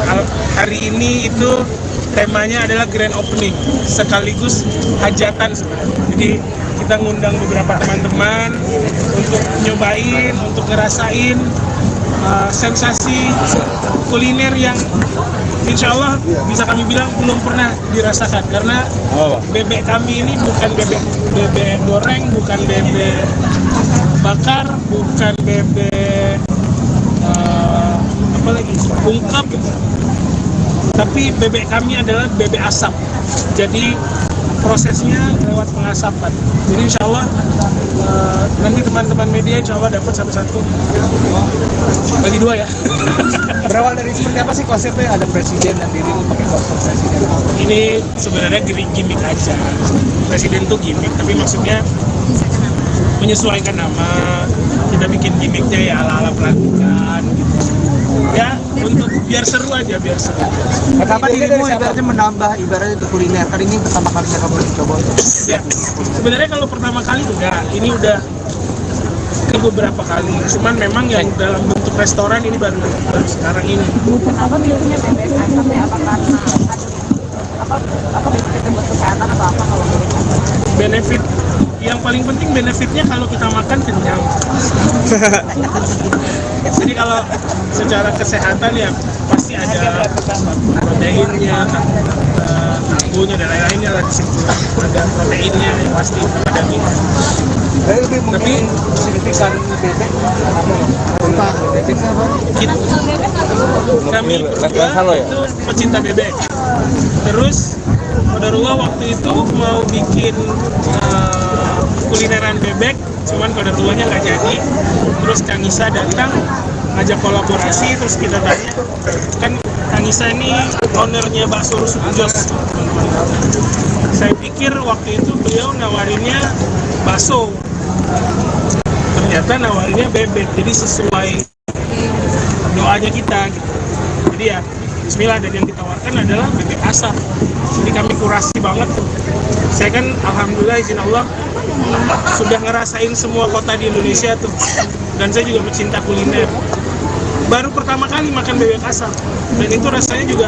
hari ini itu temanya adalah grand opening sekaligus hajatan sebenarnya. Jadi kita ngundang beberapa teman-teman untuk nyobain, untuk ngerasain sensasi kuliner yang insya Allah bisa kami bilang belum pernah dirasakan, karena bebek kami ini bukan bebek goreng, bukan bebek bakar, bukan bebek apalagi ungkap, tapi bebek kami adalah bebek asap. Jadi prosesnya lewat pengasapan. Jadi insya Allah nanti teman-teman media insya Allah dapat satu-satu, bagi dua ya. berawal dari seperti apa sih konsepnya? Ada presiden dan diri pakai konsep presiden. Ini sebenarnya gimmick aja. Presiden tuh gimmick, tapi maksudnya menyesuaikan nama. Kita bikin gimmicknya ya ala-ala pelantikan gitu. Ya untuk biar seru aja, biar seru. Kenapa dirimu ibaratnya menambah ibaratnya itu kuliner? Kali ini pertama kalinya kamu mencoba untuk. Ya, sebenarnya kalau pertama kali enggak, ini udah Itu beberapa kali, cuman memang yang dalam bentuk restoran ini baru sekarang ini. Benefit yang paling penting, benefitnya kalau kita makan kenyang. Jadi kalau secara kesehatan ya pasti ada proteinnya, karbonya dan lain-lainnya lah di situ. Ada proteinnya yang pasti ada gitu. Lebih mungkin signifikan bebek Kami berdua itu pecinta bebek. Terus Qadarullah waktu itu mau bikin kulineran bebek, cuman Qadarullahnya nggak jadi. Terus Kang Isa datang ngajak kolaborasi, terus kita tanya, kan Kang Isa ini ownernya bakso Rusuk Jos. Saya pikir waktu itu beliau nawarinnya bakso, ternyata nawarinnya bebek, jadi sesuai doanya kita gitu. Jadi ya bismillah, dan yang ditawarkan adalah bebek asap. Jadi kami kurasi banget tuh. Saya kan alhamdulillah izin Allah sudah ngerasain semua kota di Indonesia tuh, dan saya juga pecinta kuliner. Baru pertama kali makan bebek asap, dan itu rasanya juga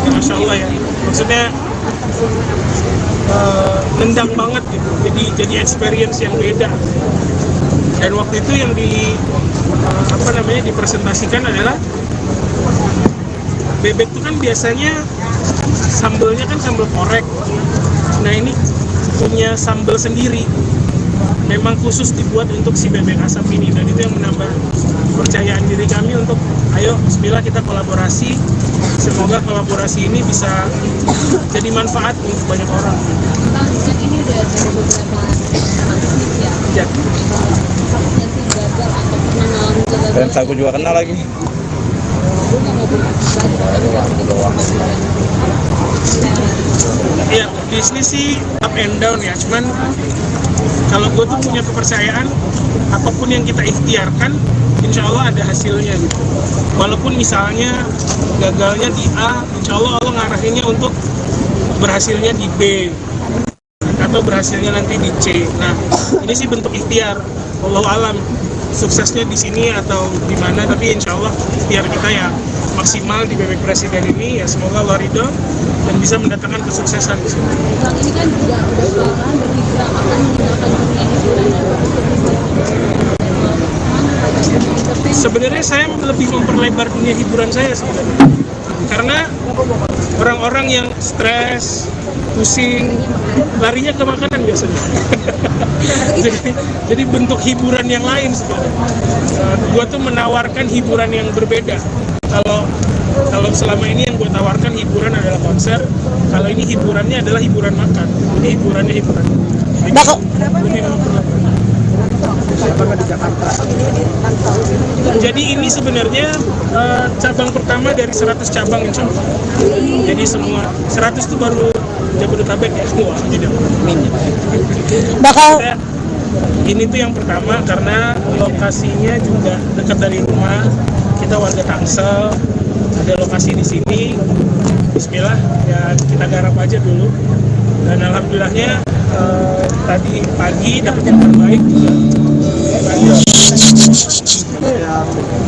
ya Masya Allah ya, maksudnya nendang banget gitu. Jadi experience yang beda. Dan waktu itu yang dipresentasikan adalah bebek itu kan biasanya sambelnya kan sambal korek. Nah ini punya sambal sendiri, memang khusus dibuat untuk si bebek asap ini, dan itu yang menambah kepercayaan diri kami untuk ayo bismillah kita kolaborasi. Semoga kolaborasi ini bisa jadi manfaat untuk banyak orang. Bang, kan ini udah ada beberapa bisnis ya. Ya. Yang sih gagal atau pernah ngalamin gagal. Dan aku juga kenal lagi. Gue nggak mau Ya, bisnis sih up and down ya, cuman kalau gue tuh punya kepercayaan apapun yang kita ikhtiarkan insya Allah ada hasilnya gitu. Walaupun misalnya gagalnya di A, insya Allah Allah ngarahinnya untuk berhasilnya di B atau berhasilnya nanti di C. Nah ini sih bentuk ikhtiar, wallahu alam suksesnya di sini atau di mana, tapi insya Allah ikhtiar kita ya maksimal di bebek presiden ini, ya semoga Allah ridho dan bisa mendatangkan kesuksesan di sini. Bang, ini kan juga udah lama bergerak akan menggunakan dunia hiburan. Sebenarnya saya lebih memperlebar dunia hiburan saya sebenarnya, karena orang-orang yang stres, pusing, larinya ke makanan biasanya. jadi bentuk hiburan yang lain sebenarnya. Gua tuh menawarkan hiburan yang berbeda. Kalau selama ini yang gue tawarkan hiburan adalah konser, kalau ini hiburannya adalah hiburan makan. Jadi hiburannya hiburan. Jadi ini sebenarnya cabang pertama dari 100 cabang insya Allah. Jadi semua 100 itu baru Jabodetabek ya semua. Jadi ini tuh yang pertama karena lokasinya juga dekat dari rumah. Kita warga Tangsel, ada lokasi di sini. Bismillah ya kita garap aja dulu. Dan alhamdulillahnya tadi pagi dapat yang terbaik juga.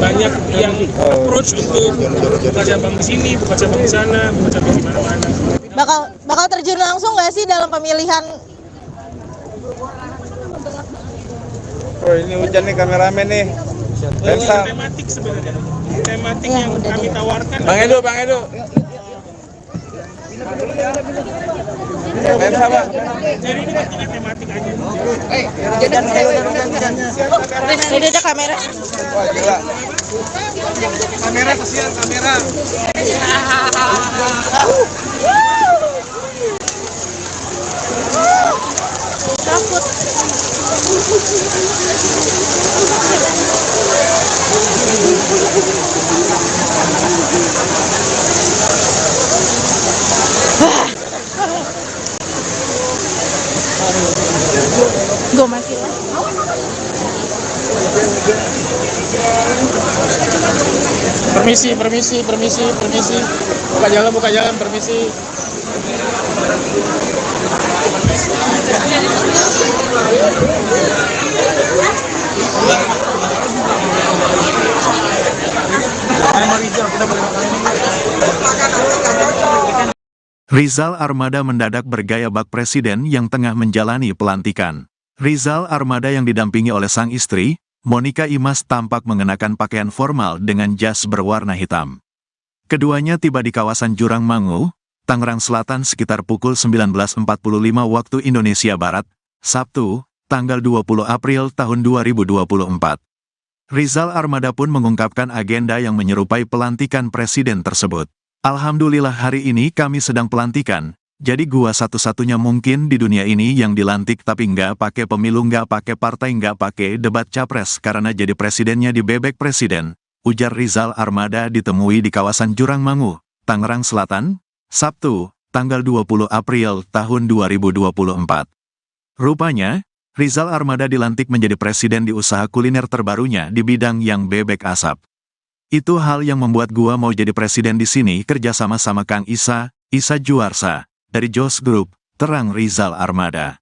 Banyak yang approach untuk buka cabang di sini, buka cabang di sana, buka cabang di mana-mana. Bakal terjun langsung nggak sih dalam pemilihan? Oh ini hujan nih kameramen nih. Lensa. Tematik sebenarnya. Tematik yang kami tawarkan. Bang Edo. Lensa Bang. Jadi ini kan tematik aja. Ini ada kamera. Wah gila. kamera kasihan kamera. Takut. Gue masih lah. Permisi. Buka jalan, permisi. Rizal Armada mendadak bergaya bak presiden yang tengah menjalani pelantikan. Rizal Armada yang didampingi oleh sang istri, Monica Imas, tampak mengenakan pakaian formal dengan jas berwarna hitam. Keduanya tiba di kawasan Jurang Mangu, Tangerang Selatan sekitar pukul 19.45 waktu Indonesia Barat, Sabtu, tanggal 20 April tahun 2024. Rizal Armada pun mengungkapkan agenda yang menyerupai pelantikan presiden tersebut. Alhamdulillah hari ini kami sedang pelantikan, jadi gua satu-satunya mungkin di dunia ini yang dilantik tapi nggak pakai pemilu, nggak pakai partai, nggak pakai debat capres karena jadi presidennya di bebek presiden, ujar Rizal Armada ditemui di kawasan Jurang Mangu, Tangerang Selatan, Sabtu, tanggal 20 April tahun 2024. Rupanya, Rizal Armada dilantik menjadi presiden di usaha kuliner terbarunya di bidang yang bebek asap. Itu hal yang membuat gua mau jadi presiden di sini kerja sama Kang Isa Juarsa, dari Jos Group, terang Rizal Armada.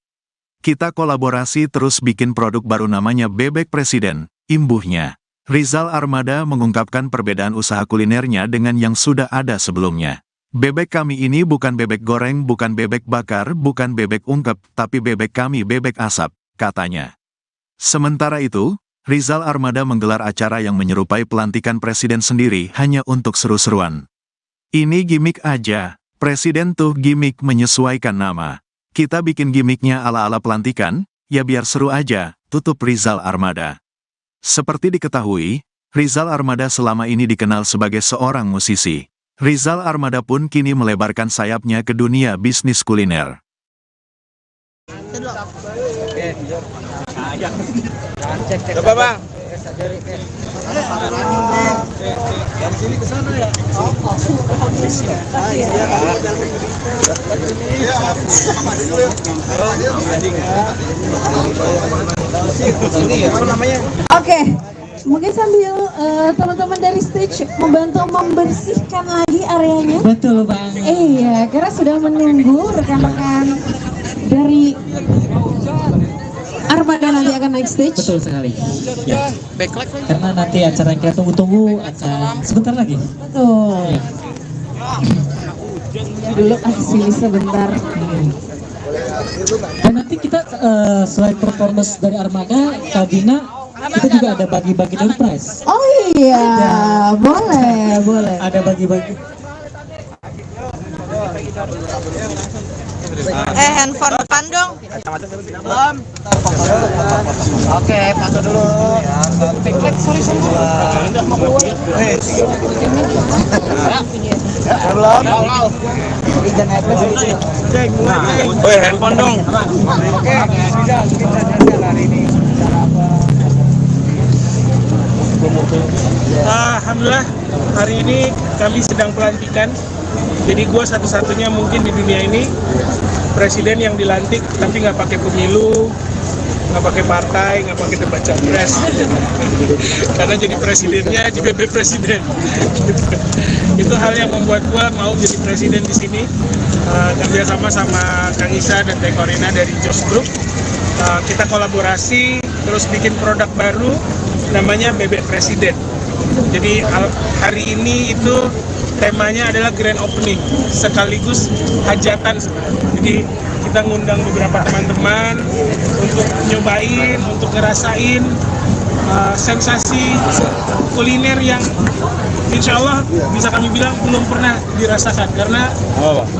Kita kolaborasi terus bikin produk baru namanya Bebek Presiden, imbuhnya. Rizal Armada mengungkapkan perbedaan usaha kulinernya dengan yang sudah ada sebelumnya. Bebek kami ini bukan bebek goreng, bukan bebek bakar, bukan bebek ungkep, tapi bebek kami bebek asap, katanya. Sementara itu, Rizal Armada menggelar acara yang menyerupai pelantikan presiden sendiri hanya untuk seru-seruan. Ini gimmick aja, presiden tuh gimmick menyesuaikan nama. Kita bikin gimmicknya ala-ala pelantikan, ya biar seru aja, tutup Rizal Armada. Seperti diketahui, Rizal Armada selama ini dikenal sebagai seorang musisi. Rizal Armada pun kini melebarkan sayapnya ke dunia bisnis kuliner. Coba bang. Dari sini ke sana ya. Oke, mungkin sambil teman-teman dari stage membantu membersihkan lagi areanya. Betul Bang. Iya, karena sudah menunggu rekan-rekan dari Armada nanti akan naik stage. Betul sekali. Ya. Karena nanti acara yang kita tunggu-tunggu akan sebentar lagi. Betul. Ya. Dulu sini sebentar. Dan nanti kita selain performance dari Armada, Kabina, kita juga ada bagi-bagi door prize. Oh iya, boleh. Ada bagi-bagi. Handphone depan dong. Oke, pasang dulu. Woi, handphone dong. Oke, hari ini Alhamdulillah, hari ini kami sedang pelantikan. Jadi gue satu-satunya mungkin di dunia ini presiden yang dilantik tapi nggak pakai pemilu, nggak pakai partai, nggak pakai debat capres. Karena jadi presidennya di bebek presiden. Itu hal yang membuat gue mau jadi presiden di sini. Kerja sama Kang Isa dan Teh Korina dari Jos Group. Kita kolaborasi terus bikin produk baru namanya Bebek Presiden. Jadi hari ini itu temanya adalah grand opening sekaligus hajatan. Jadi kita ngundang beberapa teman-teman untuk nyobain, untuk ngerasain sensasi kuliner yang insya Allah bisa kami bilang belum pernah dirasakan, karena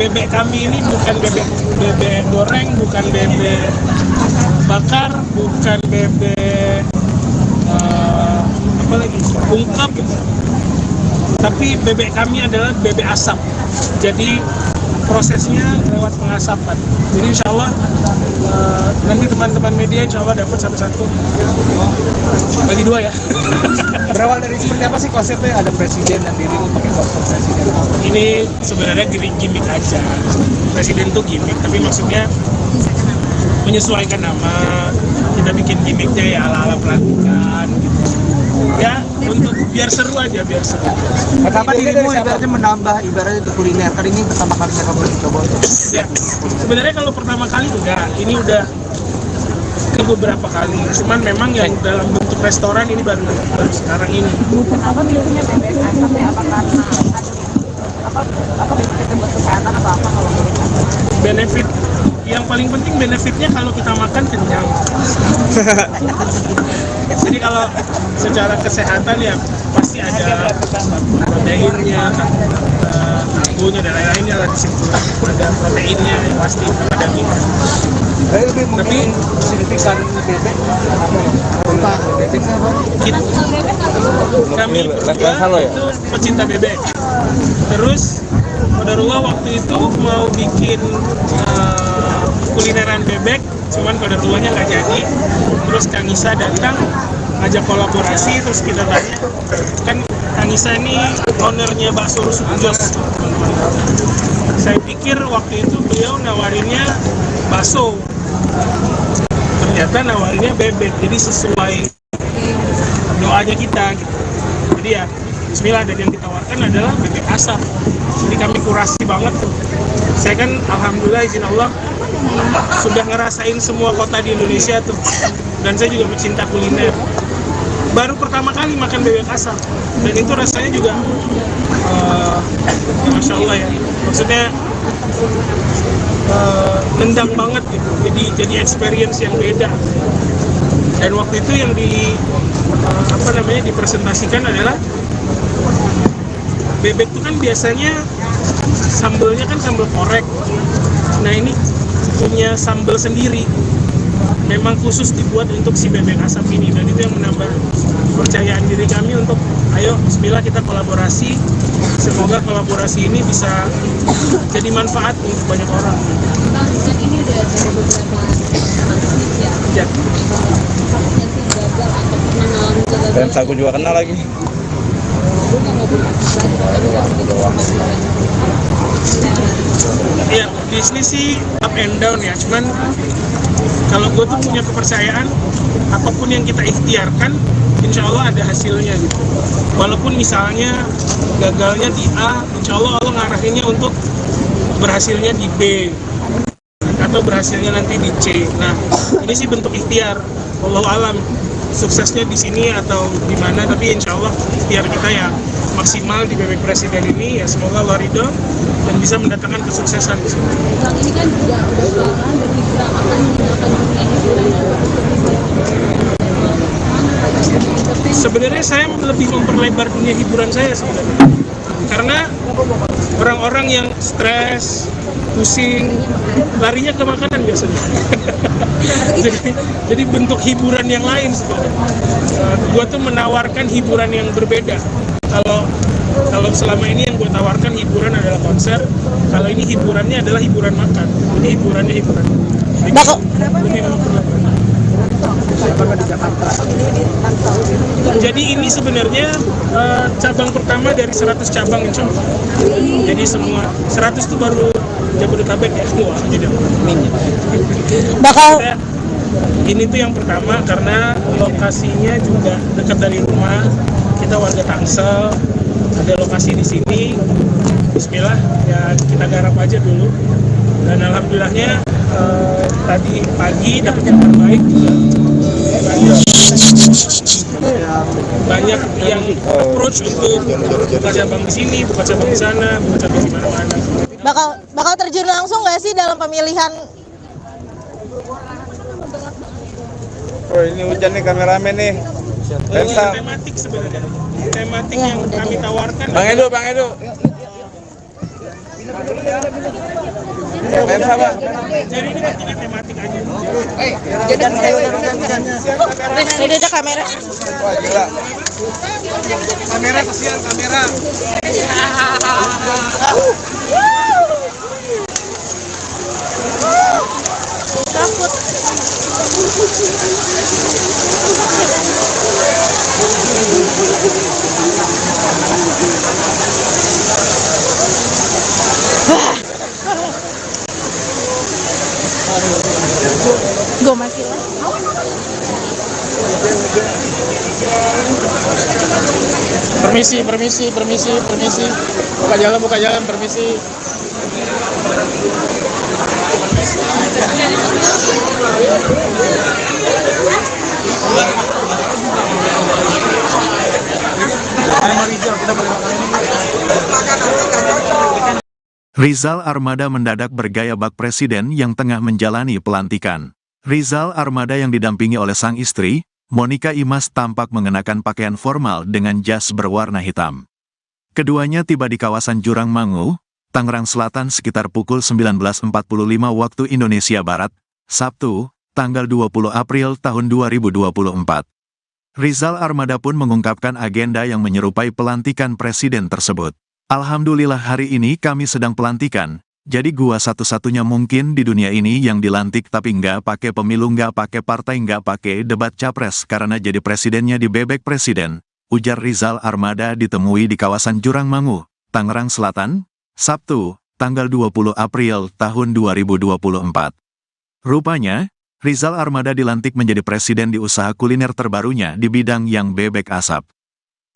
bebek kami ini bukan bebek goreng, bukan bebek bakar, bukan bebek ungkap, tapi bebek kami adalah bebek asap. Jadi prosesnya lewat pengasapan. Jadi insya Allah nanti teman-teman media insya Allah dapat satu-satu. Bagi dua ya. berawal dari seperti apa sih konsepnya? Ada presiden dan diri pakai konsep presiden. Ini sebenarnya gimmick aja. Presiden tuh gimmick, tapi maksudnya menyesuaikan nama. Kita bikin gimmicknya ya ala-ala pelantikan gitu. Ya untuk biar seru aja, biar seru. Kenapa dirimu ibaratnya menambah ibaratnya di kuliner? Karena ini pertama kalinya kamu mencoba untuk. Ya, sebenarnya kalau pertama kali enggak, ini udah ke beberapa kali. Cuman memang yang dalam bentuk restoran ini baru sekarang ini. Benefit yang paling penting, benefitnya kalau kita makan kenyang. Jadi kalau secara kesehatan ya pasti ada proteinnya, karbonya dan lain-lainnya lah di situ. Ada proteinnya yang pasti sama daging. Lebih mungkin signifikan bebek Kami berdua itu pecinta bebek. Terus Qadarullah waktu itu mau bikin kulineran bebek, cuman Qadarullahnya nggak jadi. Terus Kang Isa datang ngajak kolaborasi, terus kita tanya, kan Kang Isa ini ownernya bakso Rusuk Jos. Saya pikir waktu itu beliau nawarinnya bakso, ternyata nawarinnya bebek, jadi sesuai doanya kita gitu. Jadi ya bismillah, dan yang ditawarkan adalah bebek asap. Jadi kami kurasi banget tuh. Saya kan alhamdulillah izin Allah sudah ngerasain semua kota di Indonesia tuh, dan saya juga pecinta kuliner. Baru pertama kali makan bebek asap, dan itu rasanya juga ya Masya Allah ya, maksudnya nendang banget gitu. Jadi experience yang beda. Dan waktu itu yang dipresentasikan adalah bebek itu kan biasanya sambelnya kan sambal korek. Nah ini punya sambal sendiri, memang khusus dibuat untuk si bebek asap ini, dan itu yang menambah kepercayaan diri kami untuk ayo bismillah kita kolaborasi. Semoga kolaborasi ini bisa jadi manfaat untuk banyak orang. Bang, kan ini udah dari beberapa bisnis ya. Ya. Yang sih gagal atau pernah ngalamin gagal. Dan aku juga kenal lagi. Lu nggak mau Ya, bisnis sih up and down ya, cuman kalau gue tuh punya kepercayaan apapun yang kita ikhtiarkan insya Allah ada hasilnya gitu. Walaupun misalnya gagalnya di A, insya Allah Allah ngarahinnya untuk berhasilnya di B atau berhasilnya nanti di C. Nah ini sih bentuk ikhtiar, wallahu alam suksesnya di sini atau di mana, tapi insya Allah ikhtiar kita ya maksimal di bebek presiden ini, ya semoga Allah ridho dan bisa mendatangkan kesuksesan di sini. Bang, ini kan juga udah lama dan hiburan akan menggunakan dunia hiburan. Sebenarnya saya lebih memperlebar dunia hiburan saya sebenarnya, karena orang-orang yang stres, pusing, larinya ke makanan biasanya. jadi bentuk hiburan yang lain sebenarnya. Gua tuh menawarkan hiburan yang berbeda. Kalau selama ini yang gue tawarkan hiburan adalah konser, kalau ini hiburannya adalah hiburan makan. Jadi hiburannya hiburan. Lebih memperlebar. Jadi ini sebenarnya cabang pertama dari 100 cabang insya Allah. Jadi semua 100 itu baru Jabodetabek ya semua. Jadi ini tuh yang pertama karena lokasinya juga dekat dari rumah. Kita warga Tangsel, ada lokasi di sini. Bismillah ya kita garap aja dulu. Dan alhamdulillahnya tadi pagi dapat kabar baik juga. Banyak yang approach untuk buka cabang di sini, buka cabang di sana, buka cabang di mana-mana. Bakal terjun langsung nggak sih dalam pemilihan? Oh ini hujan nih kameramen nih. Lensa. Tematik sebenarnya. Tematik yang kami tawarkan. Bang Edo. Lensa Bang. Jadi ini kan tematik aja. Udah kamera. Wah gila. kamera kasihan kamera. Takut. Gue mati lah. Permisi. Buka jalan, permisi. Rizal Armada mendadak bergaya bak presiden yang tengah menjalani pelantikan. Rizal Armada yang didampingi oleh sang istri, Monica Imas, tampak mengenakan pakaian formal dengan jas berwarna hitam. Keduanya tiba di kawasan Jurang Mangu, Tangerang Selatan sekitar pukul 19.45 waktu Indonesia Barat, Sabtu, tanggal 20 April tahun 2024. Rizal Armada pun mengungkapkan agenda yang menyerupai pelantikan presiden tersebut. Alhamdulillah hari ini kami sedang pelantikan, jadi gua satu-satunya mungkin di dunia ini yang dilantik tapi nggak pakai pemilu, nggak pakai partai, nggak pakai debat capres karena jadi presidennya di bebek presiden, ujar Rizal Armada ditemui di kawasan Jurang Mangu, Tangerang Selatan, Sabtu, tanggal 20 April tahun 2024. Rupanya, Rizal Armada dilantik menjadi presiden di usaha kuliner terbarunya di bidang yang bebek asap.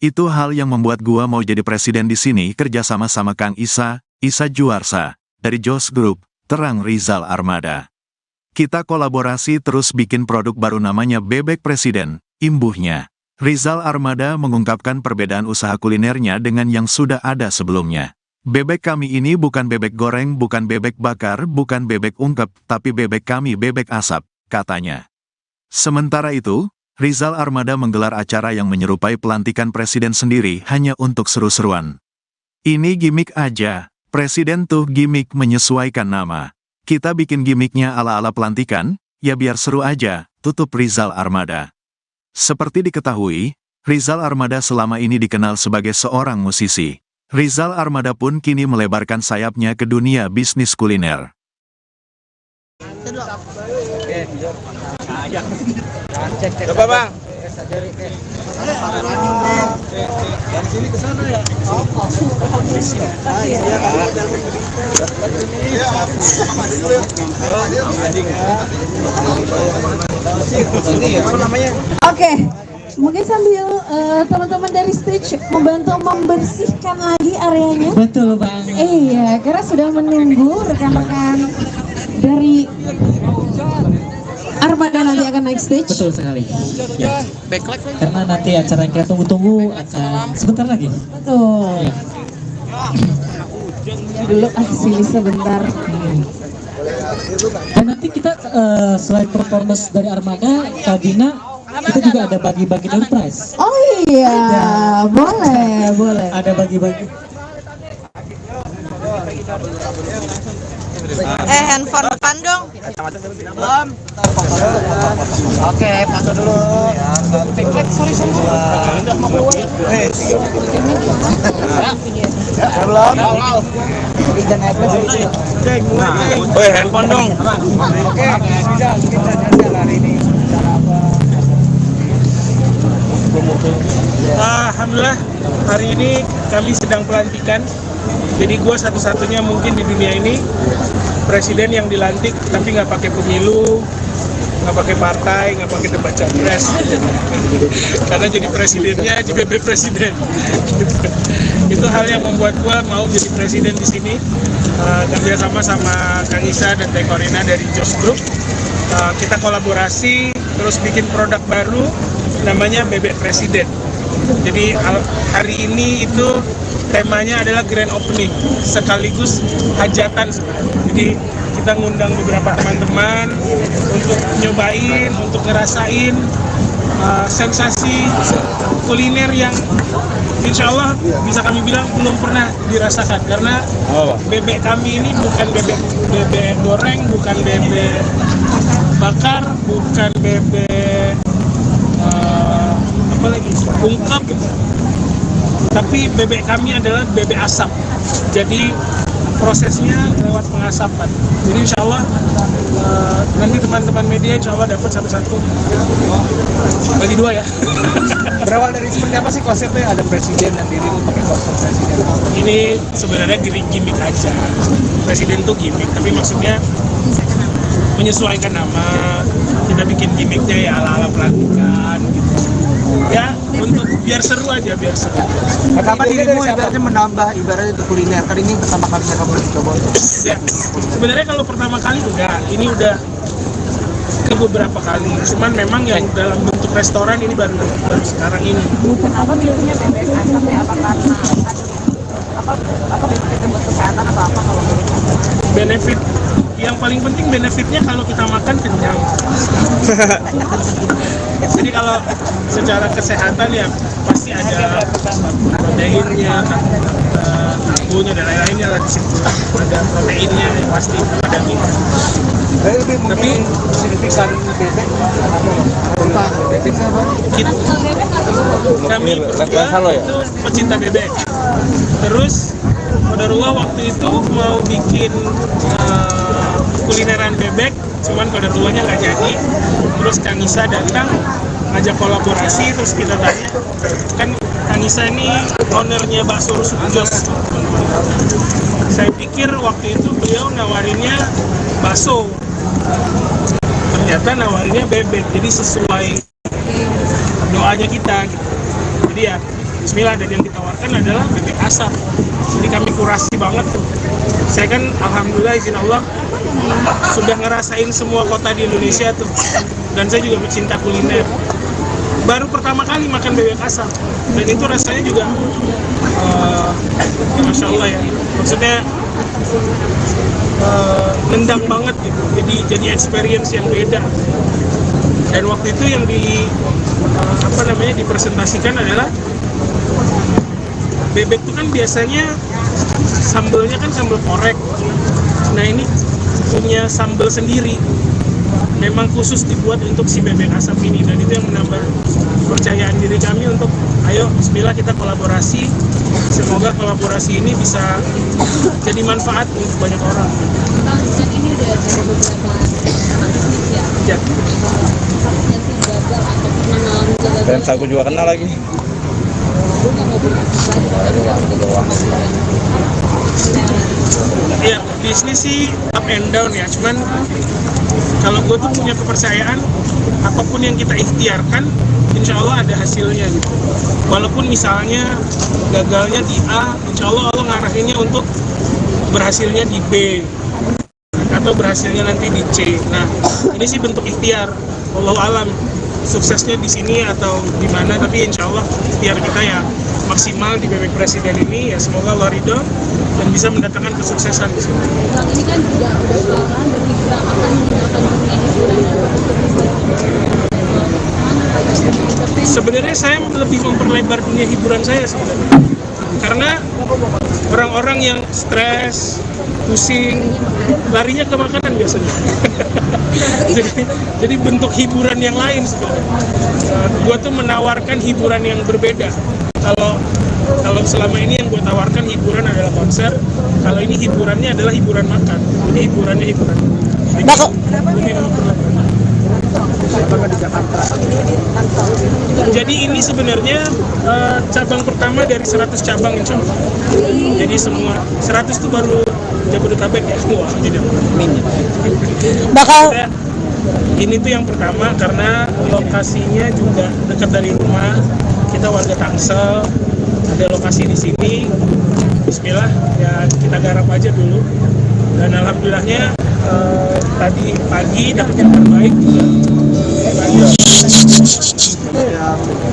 Itu hal yang membuat gua mau jadi presiden di sini kerja sama Kang Isa Juarsa, dari Jos Group, terang Rizal Armada. Kita kolaborasi terus bikin produk baru namanya Bebek Presiden, imbuhnya. Rizal Armada mengungkapkan perbedaan usaha kulinernya dengan yang sudah ada sebelumnya. Bebek kami ini bukan bebek goreng, bukan bebek bakar, bukan bebek ungkep, tapi bebek kami bebek asap, katanya. Sementara itu, Rizal Armada menggelar acara yang menyerupai pelantikan presiden sendiri hanya untuk seru-seruan. Ini gimmick aja, presiden tuh gimmick menyesuaikan nama. Kita bikin gimmicknya ala-ala pelantikan, ya biar seru aja, tutup Rizal Armada. Seperti diketahui, Rizal Armada selama ini dikenal sebagai seorang musisi. Rizal Armada pun kini melebarkan sayapnya ke dunia bisnis kuliner. Coba bang. Oke, mungkin sambil teman-teman dari stage membantu membersihkan lagi areanya. Betul Bang. Iya, karena sudah menunggu rekan-rekan dari Armada nanti akan naik stage. Betul sekali. Ya. Karena nanti acara yang kita tunggu-tunggu akan sebentar lagi. Betul. Dulu sini sebentar. Dan nanti kita selain performance dari Armada, Kabina, kita juga ada bagi-bagi door prize. Oh iya, boleh. Ada bagi-bagi. Handphone depan dong. Belum. Oke, foto dulu. Sorry. Belum. Woi, handphone dong. Oke, bisa hari ini. Alhamdulillah, hari ini kami sedang pelantikan. Jadi gue satu-satunya mungkin di dunia ini presiden yang dilantik tapi nggak pakai pemilu, nggak pakai partai, nggak pakai debat capres. Karena jadi presidennya di bebek presiden. Itu hal yang membuat gue mau jadi presiden di sini. Kerja sama Kang Isa dan Teh Korina dari Jos Group. Kita kolaborasi terus bikin produk baru namanya Bebek Presiden. Jadi hari ini itu temanya adalah grand opening sekaligus hajatan sebenarnya. Jadi kita ngundang beberapa teman-teman untuk nyobain, untuk ngerasain sensasi kuliner yang insya Allah bisa kami bilang belum pernah dirasakan, karena bebek kami ini bukan bebek goreng, bukan bebek bakar, bukan bebek ungkep, tapi bebek kami adalah bebek asap. Jadi prosesnya lewat pengasapan. Jadi insya Allah nanti teman-teman media insya Allah dapat satu-satu, bagi dua ya. Berawal dari seperti apa sih konsepnya? Ada presiden dan diri pakai konsep presiden. Ini sebenarnya gimmick aja. Presiden tuh gimmick, tapi maksudnya menyesuaikan nama. Kita bikin gimmicknya ya ala-ala pelantikan gitu. Ya, untuk biar seru aja, biar seru. Kapan dirimu ibaratnya menambah ibaratnya itu kuliner? Kan ini pertama kali mereka mencoba untuk Ya, sebenarnya kalau pertama kali enggak, ini udah ke beberapa kali. Cuman memang yang dalam bentuk restoran ini baru sekarang ini. Apa biasanya bebek asap ya? Apa karena apa benefit buat kesehatan atau apa kalau Benefit yang paling penting benefitnya kalau kita makan kenyang. Jadi kalau secara kesehatan ya pasti ada proteinnya, karbonya dan lain-lainnya lah di situ. Ada proteinnya yang pasti ada gitu. lebih mungkin signifikan bebek apa bebek apa? Kami berdua itu pecinta bebek. Terus Qadarullah waktu itu mau bikin kulineran bebek, cuman Qadarullahnya nggak jadi. Terus Kang Isa datang ngajak kolaborasi, terus kita tanya, kan Kang Isa ini ownernya bakso rusuk jos. Saya pikir waktu itu beliau nawarinnya bakso, ternyata nawarinnya bebek, jadi sesuai doanya kita gitu. Jadi ya bismillah, dan yang ditawarkan adalah bebek asap. Jadi kami kurasi banget tuh. Saya kan alhamdulillah izin Allah sudah ngerasain semua kota di Indonesia tuh, dan saya juga pecinta kuliner. Baru pertama kali makan bebek asap, dan itu rasanya juga ya Masya Allah ya, maksudnya nendang banget gitu. Jadi experience yang beda. Dan waktu itu yang dipresentasikan adalah bebek itu kan biasanya sambelnya kan sambal korek. Nah ini punya sambal sendiri, memang khusus dibuat untuk si bebek asap ini, dan itu yang menambah kepercayaan diri kami untuk ayo bismillah kita kolaborasi. Semoga kolaborasi ini bisa jadi manfaat untuk banyak orang. Bang, kan ini udah ada beberapa bisnis ya. Ya. Takutnya sih gagal atau pernah ngalamin gagal. Dan aku juga kenal lagi. Lu nggak mau berbisnis lagi, tapi nggak mau Ya, bisnis sih up and down ya, cuman kalau gue tuh punya kepercayaan apapun yang kita ikhtiarkan insya Allah ada hasilnya gitu. Walaupun misalnya gagalnya di A, insya Allah Allah ngarahinnya untuk berhasilnya di B atau berhasilnya nanti di C. Nah ini sih bentuk ikhtiar, wallahu alam suksesnya di sini atau di mana, tapi insya Allah ikhtiar kita ya maksimal di bebek presiden ini, ya semoga Allah ridho dan bisa mendatangkan kesuksesan di sini. Bang, ini kan juga udah sekarang berpikiran akan menggunakan dunia hiburan. Sebenarnya saya lebih memperlebar dunia hiburan saya sebenarnya, karena orang-orang yang stres, pusing, larinya ke makanan biasanya. jadi bentuk hiburan yang lain sebenarnya. Gua tuh menawarkan hiburan yang berbeda. Kalau selama ini yang gue tawarkan hiburan adalah konser, kalau ini hiburannya adalah hiburan makan. Jadi hiburannya hiburan. Jadi ini sebenarnya cabang pertama dari 100 cabang insya Allah. Jadi semua 100 itu baru Jabodetabek ya semua. Jadi Bakal ini tuh yang pertama karena lokasinya juga dekat dari rumah. Kita warga Tangsel, ada lokasi di sini. Bismillah ya kita garap aja dulu. Dan alhamdulillahnya tadi pagi dapat yang terbaik juga.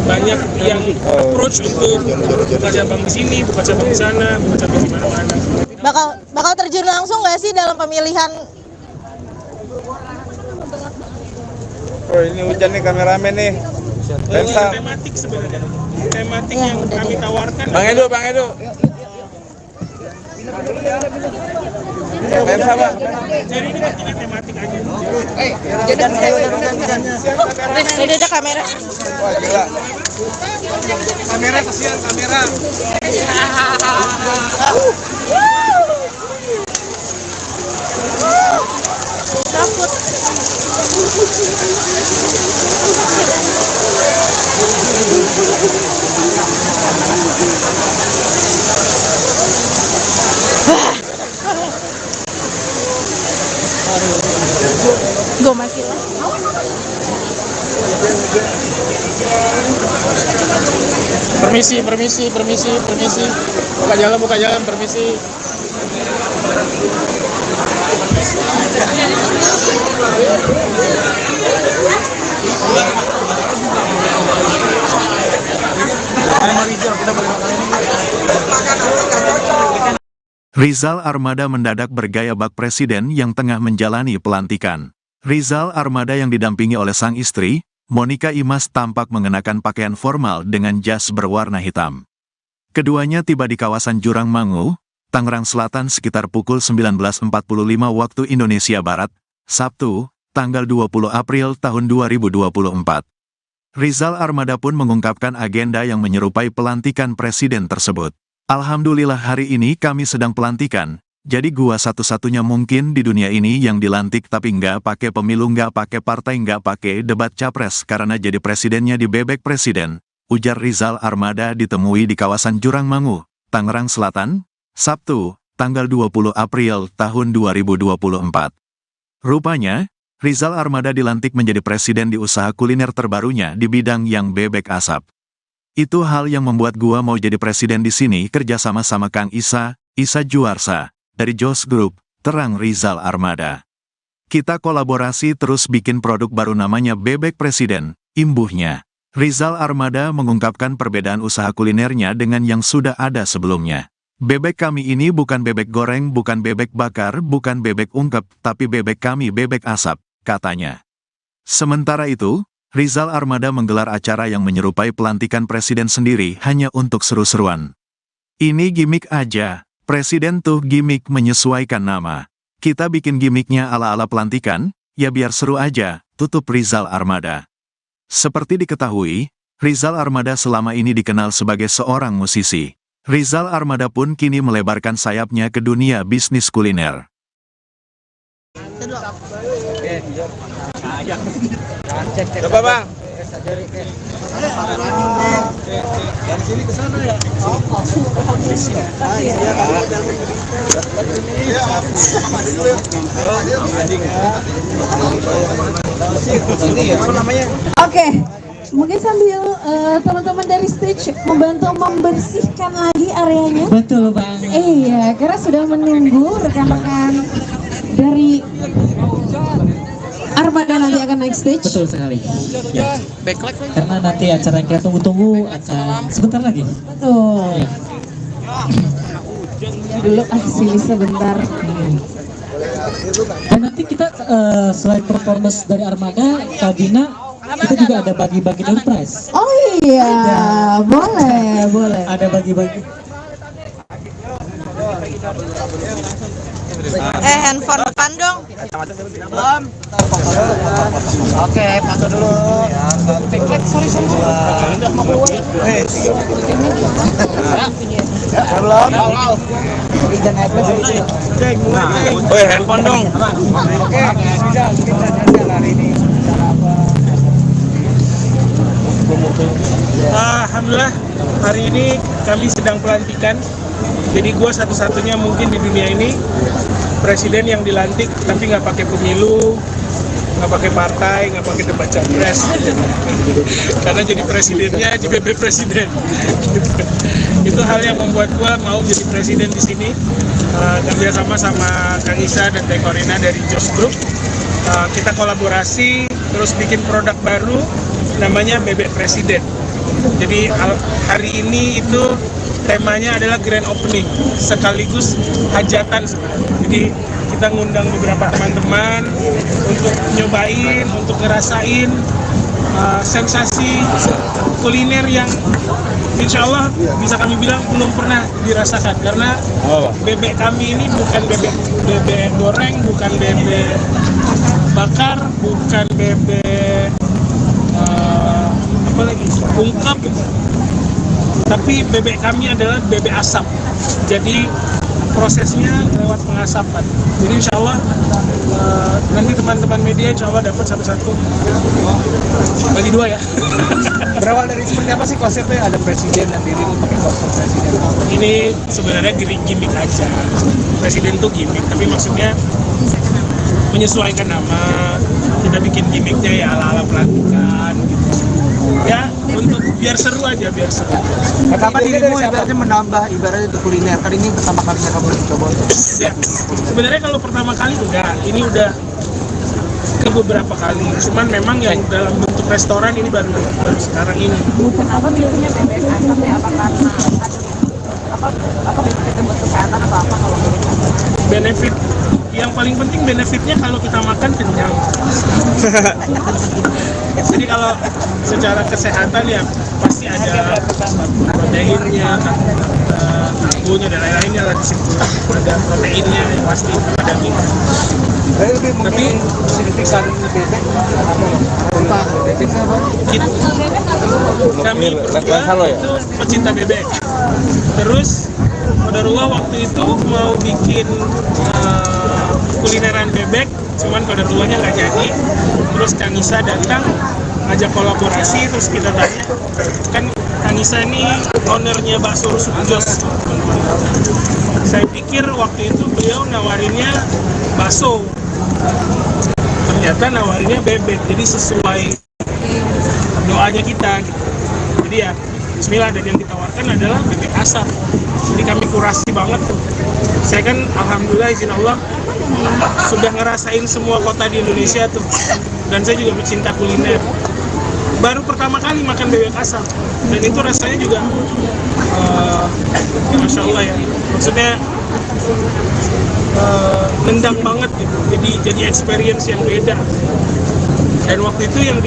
Banyak yang approach untuk buka cabang di sini, buka cabang di sana, buka cabang di mana-mana. bakal terjun langsung nggak sih dalam pemilihan? Oh ini hujan nih kameramen nih. Lensa. Tematik sebenarnya, tematik yang kami tawarkan. Bang Edo. Lensa bang. Jadi ini bentuknya tematik aja. Ini ada kamera. Wah gila. Kamera kasihan kamera. Takut. Gue masih lah. Permisi. Buka jalan, permisi. Rizal Armada mendadak bergaya bak presiden yang tengah menjalani pelantikan. Rizal Armada yang didampingi oleh sang istri, Monica Imas, tampak mengenakan pakaian formal dengan jas berwarna hitam. Keduanya tiba di kawasan Jurang Mangu, Tangerang Selatan sekitar pukul 19.45 waktu Indonesia Barat, Sabtu, tanggal 20 April tahun 2024. Rizal Armada pun mengungkapkan agenda yang menyerupai pelantikan presiden tersebut. Alhamdulillah hari ini kami sedang pelantikan, jadi gua satu-satunya mungkin di dunia ini yang dilantik tapi nggak pakai pemilu, nggak pakai partai, nggak pakai debat capres karena jadi presidennya di bebek presiden, ujar Rizal Armada ditemui di kawasan Jurang Mangu, Tangerang Selatan, Sabtu, tanggal 20 April tahun 2024. Rupanya, Rizal Armada dilantik menjadi presiden di usaha kuliner terbarunya di bidang yang bebek asap. Itu hal yang membuat gua mau jadi presiden di sini kerja sama Kang Isa Juarsa, dari Jos Group, terang Rizal Armada. Kita kolaborasi terus bikin produk baru namanya Bebek Presiden, imbuhnya. Rizal Armada mengungkapkan perbedaan usaha kulinernya dengan yang sudah ada sebelumnya. Bebek kami ini bukan bebek goreng, bukan bebek bakar, bukan bebek ungkep, tapi bebek kami bebek asap, katanya. Sementara itu, Rizal Armada menggelar acara yang menyerupai pelantikan presiden sendiri hanya untuk seru-seruan. Ini gimmick aja, presiden tuh gimmick menyesuaikan nama. Kita bikin gimmicknya ala-ala pelantikan, ya biar seru aja, tutup Rizal Armada. Seperti diketahui, Rizal Armada selama ini dikenal sebagai seorang musisi. Rizal Armada pun kini melebarkan sayapnya ke dunia bisnis kuliner. Coba bang. Oke, mungkin sambil teman-teman dari stage membantu membersihkan lagi areanya. Betul Bang. Iya, karena sudah menunggu rekan-rekan dari Armada nanti akan naik stage. Betul sekali. Ya. Karena nanti acara yang kita tunggu-tunggu akan sebentar lagi. Betul. Dulu sini sebentar. Dan nanti kita selain performance dari Armada, Kabina, kita juga ada bagi-bagi door prize. Oh iya, boleh. Ada bagi-bagi. Handphone depan dong. Belum. Oke, foto dulu. Sorry. Udah mau keluar. Belum. Izin naik dulu. Woi, handphone dong. Oke, bisa hari ini. Alhamdulillah, hari ini kami sedang pelantikan. Jadi gue satu-satunya mungkin di dunia ini presiden yang dilantik tapi nggak pakai pemilu, nggak pakai partai, nggak pakai debat capres. Karena jadi presidennya di bebek presiden. Itu hal yang membuat gue mau jadi presiden di sini. Kerja sama Kang Isa dan Teh Korina dari Jos Group. Kita kolaborasi terus bikin produk baru namanya Bebek Presiden. Jadi hari ini itu temanya adalah grand opening sekaligus hajatan. Jadi kita ngundang beberapa teman-teman untuk nyobain, untuk ngerasain sensasi kuliner yang insya Allah bisa kami bilang belum pernah dirasakan. Karena bebek kami ini bukan bebek goreng, bukan bebek bakar, bukan bebek ungkep, tapi bebek kami adalah bebek asap. Jadi prosesnya lewat pengasapan. Jadi insya Allah nanti teman-teman media insya Allah dapat satu-satu. Bagi dua ya. Berawal dari seperti apa sih konsepnya? Ada presiden dan diri pakai kostum presiden. Ini sebenarnya gimmick aja. Presiden tuh gimmick, tapi maksudnya menyesuaikan nama. Kita bikin gimmicknya ya ala-ala pelantikan gitu. Ya, untuk biar seru aja, biar seru. Kapan dirimu ibaratnya menambah ibaratnya itu kuliner? Kali ini pertama kalinya kamu coba untuk Ya, sebenarnya kalau pertama kali enggak, ini udah ke beberapa kali. Cuman memang yang dalam bentuk restoran ini baru sekarang ini. Apa biasanya bebek asap ya? Apa karena apa benefitnya buat kesehatan atau apa kalau Benefit yang paling penting benefitnya kalau kita makan kenyang. Jadi kalau secara kesehatan ya pasti ada proteinnya, karbonya dan lain-lainnya lah di situ. Ada proteinnya yang pasti ada gitu. lebih mungkin signifikan bebek apa bebek apa? Kami berdua itu pecinta bebek. Terus Qadarullah waktu itu mau bikin kulineran bebek, cuman Qadarullahnya nggak jadi. Terus Kang Isa datang ngajak kolaborasi, terus kita tanya, kan Kang Isa ini ownernya bakso rusuk jos. Saya pikir waktu itu beliau nawarinnya bakso, ternyata nawarinnya bebek, jadi sesuai doanya kita gitu. Jadi ya bismillah, dan yang ditawarkan adalah bebek asap. Jadi kami kurasi banget tuh. Saya kan alhamdulillah izin Allah sudah ngerasain semua kota di Indonesia tuh, dan saya juga pecinta kuliner. Baru pertama kali makan bebek asap, dan itu rasanya juga Masya Allah ya, maksudnya nendang banget gitu. Jadi experience yang beda. Dan waktu itu yang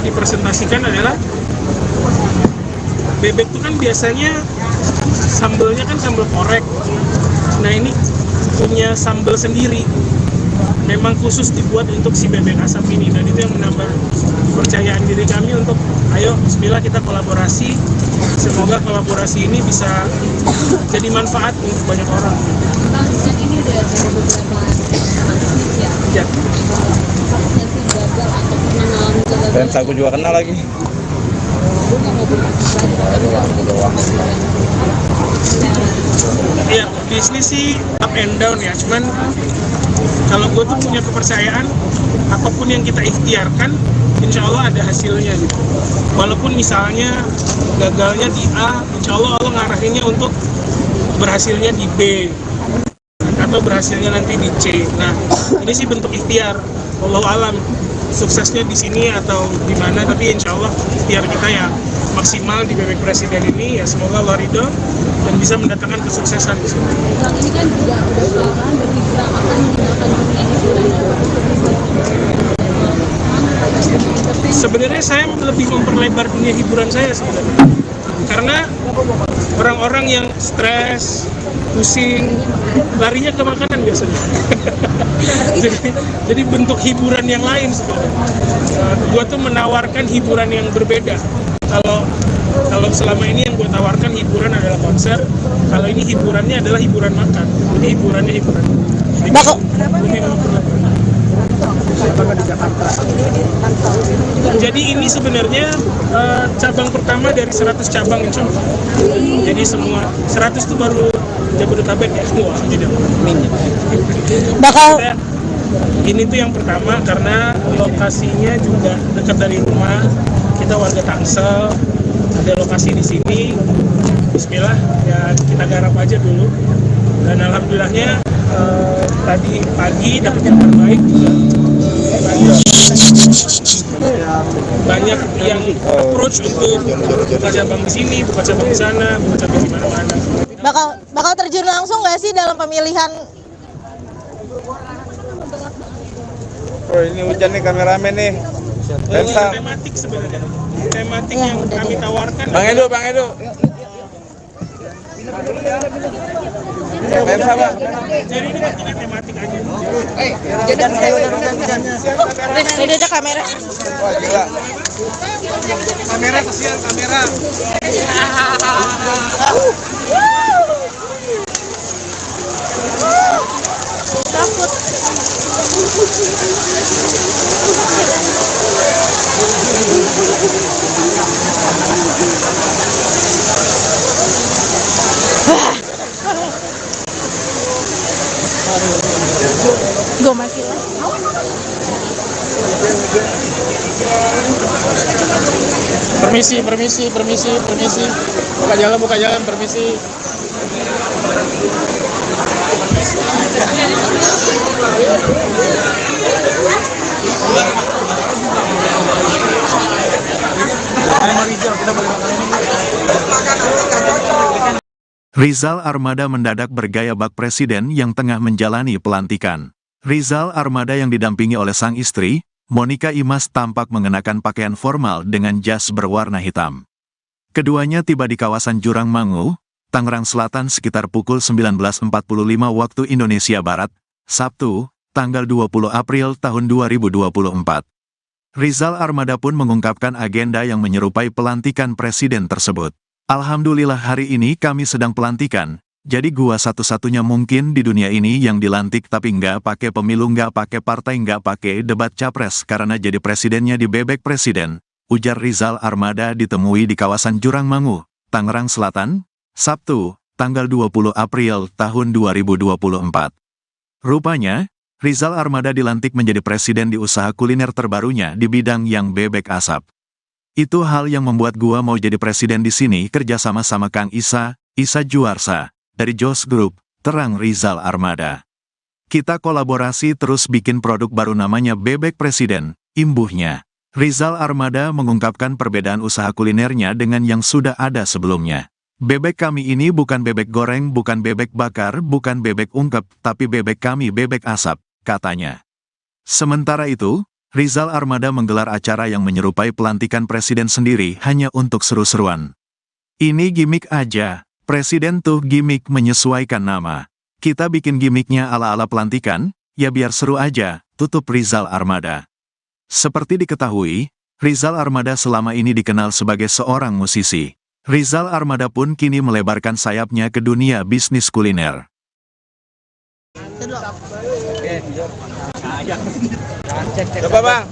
dipresentasikan adalah bebek itu kan biasanya sambelnya kan sambal korek. Nah ini punya sambal sendiri, memang khusus dibuat untuk si bebek asap ini, dan itu yang menambah kepercayaan diri kami untuk ayo bismillah kita kolaborasi. Semoga kolaborasi ini bisa jadi manfaat untuk banyak orang. Bang, kan ini udah ada beberapa bisnis ya. Ya. Apakah sih gagal atau pernah ngalamin kegagalan? Dan aku juga kenal lagi. Gue nggak mau berbisnis lagi. Ya, bisnis sih up and down ya, cuman kalau gue tuh punya kepercayaan apapun yang kita ikhtiarkan insya Allah ada hasilnya gitu. Walaupun misalnya gagalnya di A, insya Allah Allah ngarahinnya untuk berhasilnya di B atau berhasilnya nanti di C. Nah ini sih bentuk ikhtiar, wallahu alam suksesnya di sini atau di mana, tapi insya Allah ikhtiar kita ya maksimal di bebek presiden ini, ya semoga Allah ridho dan bisa mendatangkan kesuksesan di sini. Bang, ini kan juga udah belakangan berhiburan akan menggunakan dunia hiburan. Sebenarnya saya lebih memperlebar dunia hiburan saya sebenarnya, karena orang-orang yang stres, pusing, larinya ke makanan biasanya. jadi bentuk hiburan yang lain sebenarnya. Gua tuh menawarkan hiburan yang berbeda. Kalau selama ini yang gue tawarkan hiburan adalah konser, kalau ini hiburannya adalah hiburan makan. Jadi hiburannya hiburan. Jadi ini sebenarnya cabang pertama dari 100 cabang insya Allah. Jadi semua 100 itu baru Jabodetabek ya semua. Jadi Bakal ini tuh yang pertama karena lokasinya juga dekat dari rumah. Kita warga Tangsel, ada lokasi di sini. Bismillah ya kita garap aja dulu. Dan alhamdulillahnya tadi pagi dapat yang terbaik juga. Banyak yang approach untuk buka cabang di sini, buka cabang di sana, buka cabang di mana-mana. bakal terjun langsung nggak sih dalam pemilihan? Oh ini hujan nih kameramen nih. Lensa. Tematik sebenarnya, tematik yang kami tawarkan. Bang Edo. Lensa bang. Jadi ini bentuknya tematik aja. Ini ada kamera. Wah gila. Kamera kesian kamera. Takut. Gue masih Permisi. Buka jalan, permisi. Rizal Armada mendadak bergaya bak presiden yang tengah menjalani pelantikan. Rizal Armada yang didampingi oleh sang istri, Monica Imas, tampak mengenakan pakaian formal dengan jas berwarna hitam. Keduanya tiba di kawasan Jurang Mangu, Tangerang Selatan sekitar pukul 19.45 waktu Indonesia Barat, Sabtu, tanggal 20 April tahun 2024. Rizal Armada pun mengungkapkan agenda yang menyerupai pelantikan presiden tersebut. Alhamdulillah hari ini kami sedang pelantikan, jadi gua satu-satunya mungkin di dunia ini yang dilantik tapi nggak pakai pemilu, nggak pakai partai, nggak pakai debat capres karena jadi presidennya di Bebek Presiden, ujar Rizal Armada ditemui di kawasan Jurang Mangu, Tangerang Selatan, Sabtu, tanggal 20 April tahun 2024. Rupanya, Rizal Armada dilantik menjadi presiden di usaha kuliner terbarunya di bidang yang bebek asap. Itu hal yang membuat gua mau jadi presiden di sini kerja sama Kang Isa Juarsa, dari Jos Group, terang Rizal Armada. Kita kolaborasi terus bikin produk baru namanya Bebek Presiden, imbuhnya. Rizal Armada mengungkapkan perbedaan usaha kulinernya dengan yang sudah ada sebelumnya. Bebek kami ini bukan bebek goreng, bukan bebek bakar, bukan bebek ungkep, tapi bebek kami bebek asap, katanya. Sementara itu, Rizal Armada menggelar acara yang menyerupai pelantikan presiden sendiri hanya untuk seru-seruan. Ini gimmick aja, presiden tuh gimmick menyesuaikan nama. Kita bikin gimmicknya ala-ala pelantikan, ya biar seru aja, tutup Rizal Armada. Seperti diketahui, Rizal Armada selama ini dikenal sebagai seorang musisi. Rizal Armada pun kini melebarkan sayapnya ke dunia bisnis kuliner. Coba bang.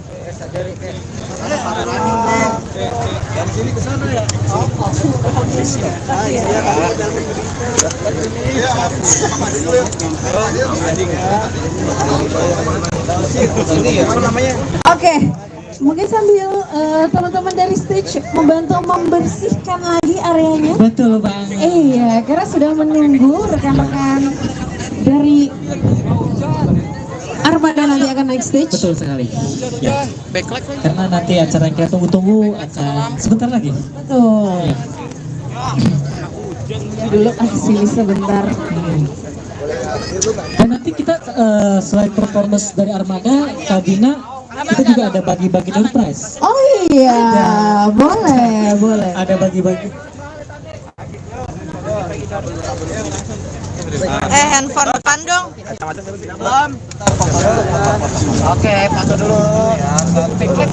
Oke, mungkin sambil teman-teman dari stage membantu membersihkan lagi areanya. Betul Bang. Iya, karena sudah menunggu rekan-rekan dari Armada nanti akan naik stage. Betul sekali. Ya. Karena nanti acara yang kita tunggu-tunggu akan sebentar lagi. Betul. Dulu sini sebentar. Dan nanti kita selain performance dari Armada, Kabina, kita juga ada bagi-bagi door prize. Oh iya, boleh. Ada bagi-bagi. Handphone depan dong. Belum. Oke, foto dulu.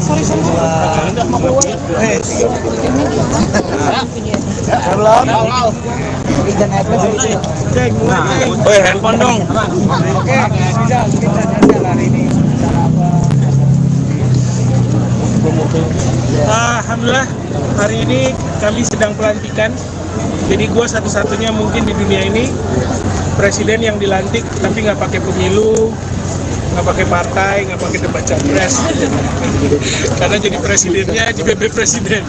Sorry. Belum. Izin Handphone dong. Oke, bisa hari ini. Alhamdulillah, hari ini kami sedang pelantikan. Jadi gue satu-satunya mungkin di dunia ini presiden yang dilantik tapi nggak pakai pemilu, nggak pakai partai, nggak pakai debat capres. Karena jadi presidennya di BB Presiden.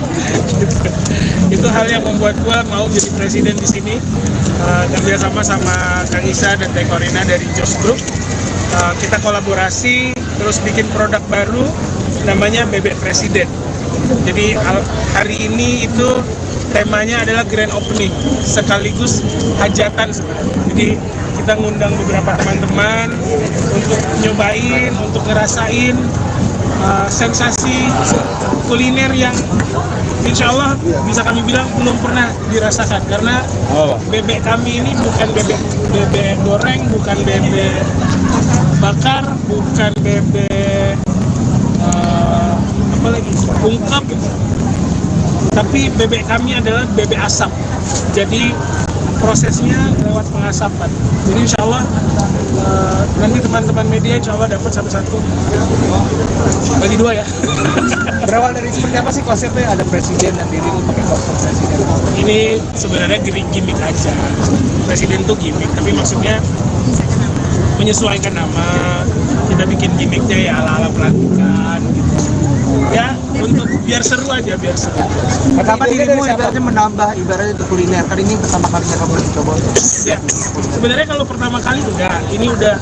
Itu hal yang membuat gue mau jadi presiden di sini. Kerjasama sama Kang Isa dan Teh Korina dari Jos Group. Kita kolaborasi terus bikin produk baru namanya Bebek Presiden. Jadi hari ini itu temanya adalah grand opening sekaligus hajatan. Jadi kita ngundang beberapa teman-teman untuk nyobain, untuk ngerasain sensasi kuliner yang insya Allah bisa kami bilang belum pernah dirasakan, karena bebek kami ini bukan bebek goreng, bukan bebek bakar, bukan bebek ungkep, tapi bebek kami adalah bebek asap. Jadi prosesnya lewat pengasapan. Jadi insya Allah nanti teman-teman media insya Allah dapat satu-satu. Bagi dua ya. Berawal dari seperti apa sih konsepnya? Ada presiden dan diri pakai kostum presiden. Ini sebenarnya gimmick aja. Presiden tuh gimmick, tapi maksudnya menyesuaikan nama. Kita bikin gimmicknya ya ala-ala pelantikan gitu. Ya, untuk biar seru aja, biar seru. Kapan dirimu ibaratnya menambah ibaratnya untuk kuliner? Kan ini pertama kalinya kamu coba. Ya, sebenarnya kalau pertama kali enggak, ini udah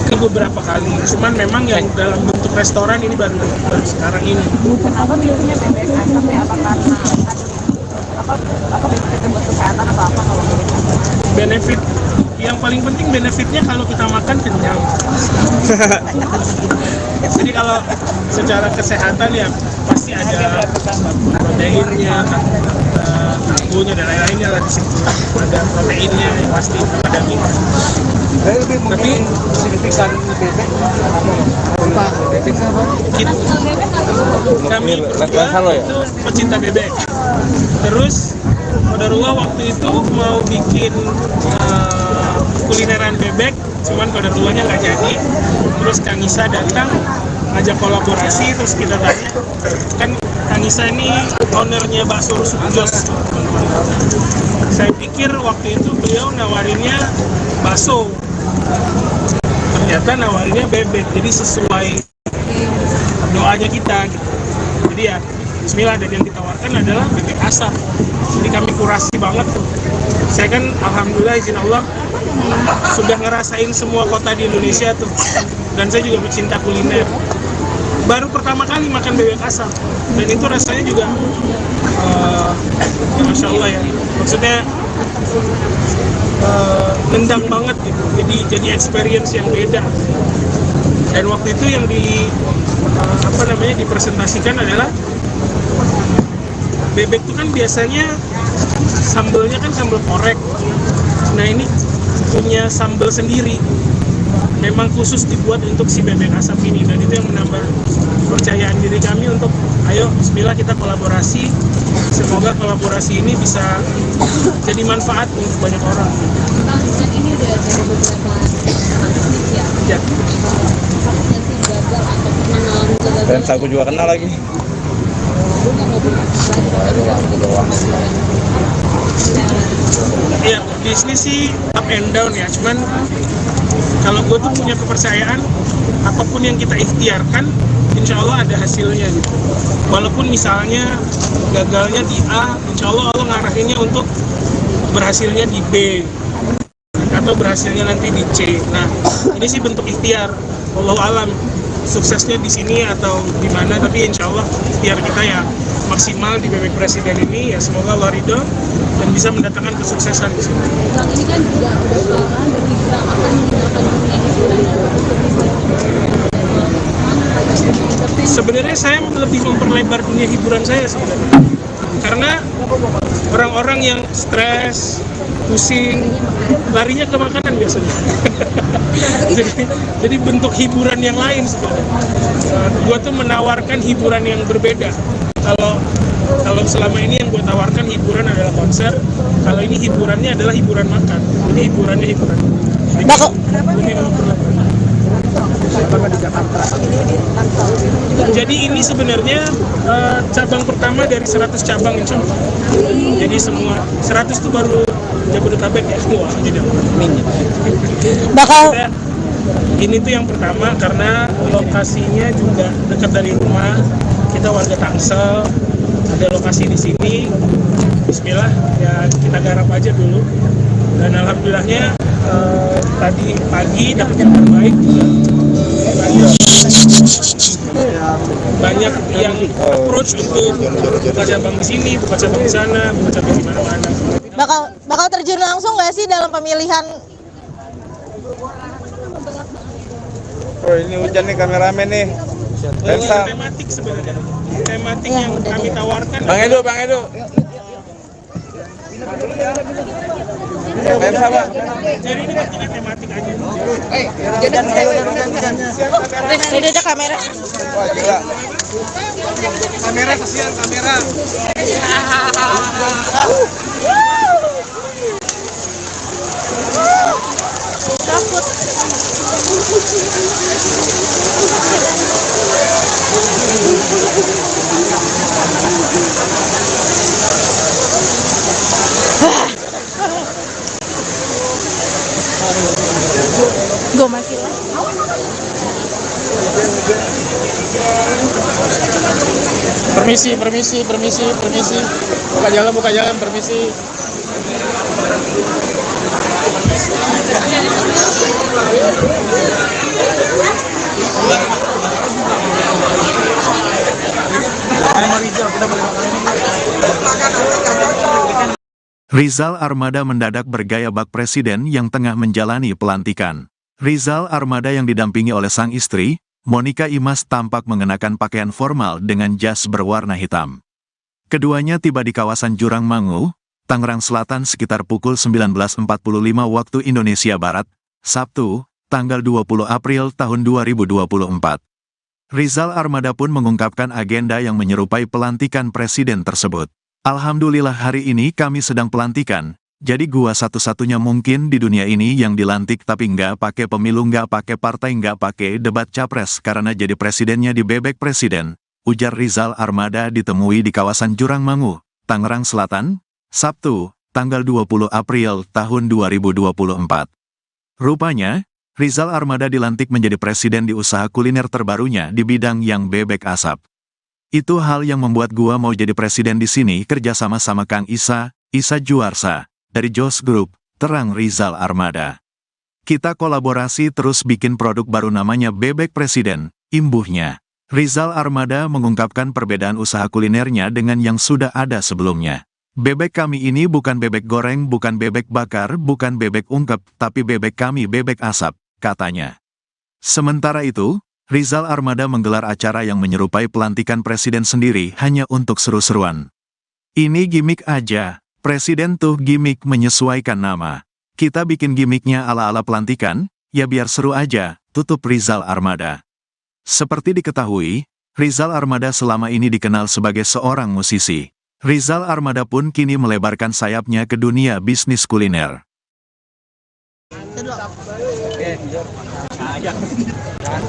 ke beberapa kali. Cuman memang yang dalam bentuk restoran ini baru sekarang ini. Kenapa pilihnya bebek asap ya? Apa karena apa benefitnya buat kesehatan atau apa kalau bebek asap? Benefit yang paling penting benefitnya kalau kita makan kenyang. Jadi kalau secara kesehatan ya pasti ada proteinnya, karbonya dan lain-lainnya lah di situ. Ada proteinnya yang pasti ada daging. Saya lebih mungkin signifikan bebek. Apa? Bebek apa? Kami berdua itu pecinta bebek. Terus Qadarullah waktu itu mau bikin kulineran bebek, cuman Qadarullahnya nggak jadi. Terus Kang Isa datang ngajak kolaborasi, terus kita tanya, kan Kang Isa ini ownernya bakso Rusuk Jos. Saya pikir waktu itu beliau nawarinnya bakso, ternyata nawarinnya bebek, jadi sesuai doanya kita gitu. Jadi ya bismillah, dan yang ditawarkan adalah bebek asap. Jadi kami kurasi banget. Saya kan alhamdulillah izin Allah sudah ngerasain semua kota di Indonesia tuh, dan saya juga pecinta kuliner. Baru pertama kali makan bebek asap, dan itu rasanya juga ya Masya Allah ya, maksudnya nendang banget gitu. Jadi experience yang beda. Dan waktu itu yang dipresentasikan adalah bebek itu kan biasanya sambelnya kan sambal korek. Nah ini punya sambal sendiri, memang khusus dibuat untuk si bebek asap ini, dan itu yang menambah kepercayaan diri kami untuk ayo bismillah kita kolaborasi. Semoga kolaborasi ini bisa jadi manfaat untuk banyak orang. Kan ini udah dari beberapa bisnis ya. Ya. Takutnya sih gagal atau pernah ngalamin kegagalan. Dan aku juga kenal lagi. Lu nggak mau beli Ya, bisnis sih up and down ya, cuman kalau gue tuh punya kepercayaan apapun yang kita ikhtiarkan insya Allah ada hasilnya gitu. Walaupun misalnya gagalnya di A, insya Allah Allah ngarahinnya untuk berhasilnya di B atau berhasilnya nanti di C. Nah ini sih bentuk ikhtiar, wallahu alam suksesnya di sini atau di mana, tapi insya Allah ikhtiar kita ya maksimal di bebek presiden ini, ya semoga Allah ridho dan bisa mendatangkan kesuksesan di sini. Bang, ini kan juga berjualan berhiburan akan menggunakan dunia hiburan. Sebenarnya saya lebih memperlebar dunia hiburan saya sebenarnya, karena orang-orang yang stres, pusing, larinya ke makanan biasanya. jadi bentuk hiburan yang lain sebenarnya. Gua tuh menawarkan hiburan yang berbeda. Kalau selama ini yang gue tawarkan hiburan adalah konser, kalau ini hiburannya adalah hiburan makan. Ini hiburannya hiburan. Jadi ini sebenarnya cabang pertama dari 100 cabang insya Allah. Jadi semua 100 itu baru Jabodetabek ya semua. Jadi Bakal ini tuh yang pertama karena lokasinya juga dekat dari rumah. Kita warga Tangsel, ada lokasi di sini. Bismillah ya kita garap aja dulu. Dan alhamdulillahnya tadi pagi dapat kabar baik juga. Banyak yang approach untuk buka cabang di sini, buka cabang di sana, buka cabang di mana-mana. bakal terjun langsung nggak sih dalam pemilihan? Oh ini hujan nih kameramen nih. Lensa. Tematik sebenarnya, tematik yang kami tawarkan. Bang Edo. Lensa Bang. Jadi ini tingkat tematik aja. Ini ada kamera. Wah gila. Kamera kasihan kamera. Gue masih Permisi. Buka jalan, permisi. Rizal Armada mendadak bergaya bak presiden yang tengah menjalani pelantikan. Rizal Armada yang didampingi oleh sang istri, Monica Imas, tampak mengenakan pakaian formal dengan jas berwarna hitam. Keduanya tiba di kawasan Jurang Mangu, Tangerang Selatan sekitar pukul 19.45 waktu Indonesia Barat, Sabtu, tanggal 20 April tahun 2024. Rizal Armada pun mengungkapkan agenda yang menyerupai pelantikan presiden tersebut. Alhamdulillah hari ini kami sedang pelantikan, jadi gua satu-satunya mungkin di dunia ini yang dilantik tapi nggak pakai pemilu, nggak pakai partai, nggak pakai debat capres karena jadi presidennya di Bebek Presiden, ujar Rizal Armada ditemui di kawasan Jurang Mangu, Tangerang Selatan, Sabtu, tanggal 20 April tahun 2024. Rupanya, Rizal Armada dilantik menjadi presiden di usaha kuliner terbarunya di bidang yang bebek asap. Itu hal yang membuat gua mau jadi presiden di sini kerja sama Kang Isa Juarsa, dari Jos Group, terang Rizal Armada. Kita kolaborasi terus bikin produk baru namanya Bebek Presiden, imbuhnya. Rizal Armada mengungkapkan perbedaan usaha kulinernya dengan yang sudah ada sebelumnya. Bebek kami ini bukan bebek goreng, bukan bebek bakar, bukan bebek ungkep, tapi bebek kami bebek asap, katanya. Sementara itu, Rizal Armada menggelar acara yang menyerupai pelantikan presiden sendiri hanya untuk seru-seruan. Ini gimmick aja, presiden tuh gimmick menyesuaikan nama. Kita bikin gimmicknya ala-ala pelantikan, ya biar seru aja, tutup Rizal Armada. Seperti diketahui, Rizal Armada selama ini dikenal sebagai seorang musisi. Rizal Armada pun kini melebarkan sayapnya ke dunia bisnis kuliner.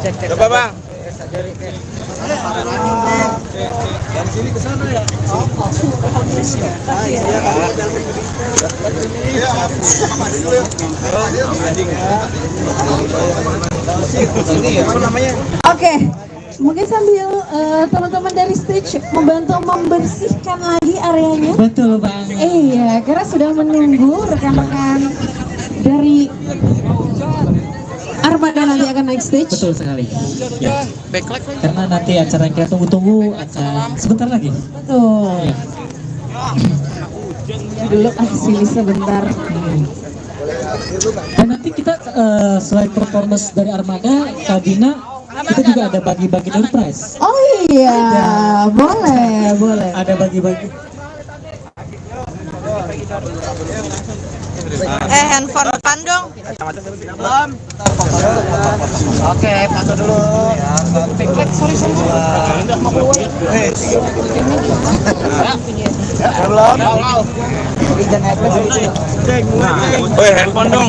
Coba bang. Oke, mungkin sambil teman-teman dari stage membantu membersihkan lagi areanya. Betul Bang. Iya, karena sudah menunggu rekan-rekan dari Armada nanti akan naik stage. Betul sekali. Ya. Karena nanti acara yang kita tunggu-tunggu akan sebentar lagi. Betul. Ya. Dulu sini sebentar. Dan nanti kita selain performance dari Armada, Kabina, kita juga ada bagi-bagi door prize. Oh iya, boleh. Ada bagi-bagi. Handphone depan dong. Belum. Oke, foto dulu. Sorry. Belum. Woi, handphone dong.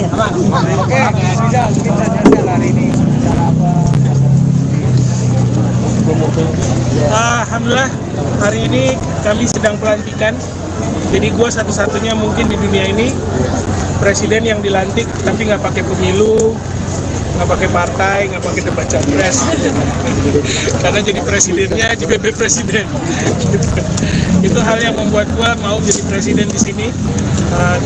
Oke, bisa hari ini. Alhamdulillah, hari ini kami sedang pelantikan. Jadi gue satu-satunya mungkin di dunia ini presiden yang dilantik tapi nggak pakai pemilu, nggak pakai partai, nggak pakai debat capres. Karena jadi presidennya di BB Presiden. Itu hal yang membuat gue mau jadi presiden di sini.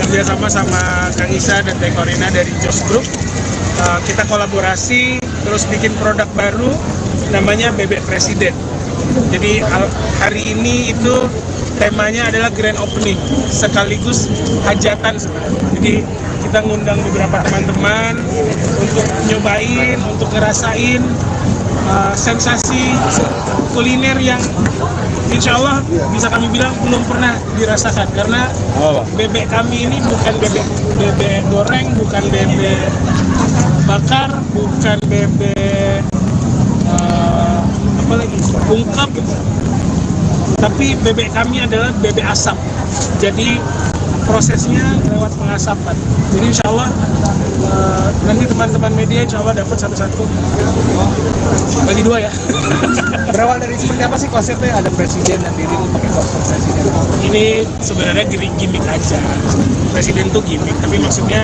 Kerjasama sama Kang Isa dan Teh Korina dari Jos Group. Kita kolaborasi terus bikin produk baru namanya Bebek Presiden. Jadi hari ini itu temanya adalah grand opening sekaligus hajatan sebenarnya. Jadi kita ngundang beberapa teman-teman untuk nyobain, untuk ngerasain sensasi kuliner yang insya Allah bisa kami bilang belum pernah dirasakan, karena bebek kami ini bukan bebek goreng, bukan bebek bakar, bukan bebek ungkap, tapi bebek kami adalah bebek asap. Jadi prosesnya lewat pengasapan. Jadi insya Allah nanti teman-teman media insya Allah dapat satu-satu. Bagi dua ya. Berawal dari seperti apa sih konsepnya? Ada presiden dan diri pakai konsep presiden. Ini sebenarnya gimmick aja. Presiden tuh gimmick, tapi maksudnya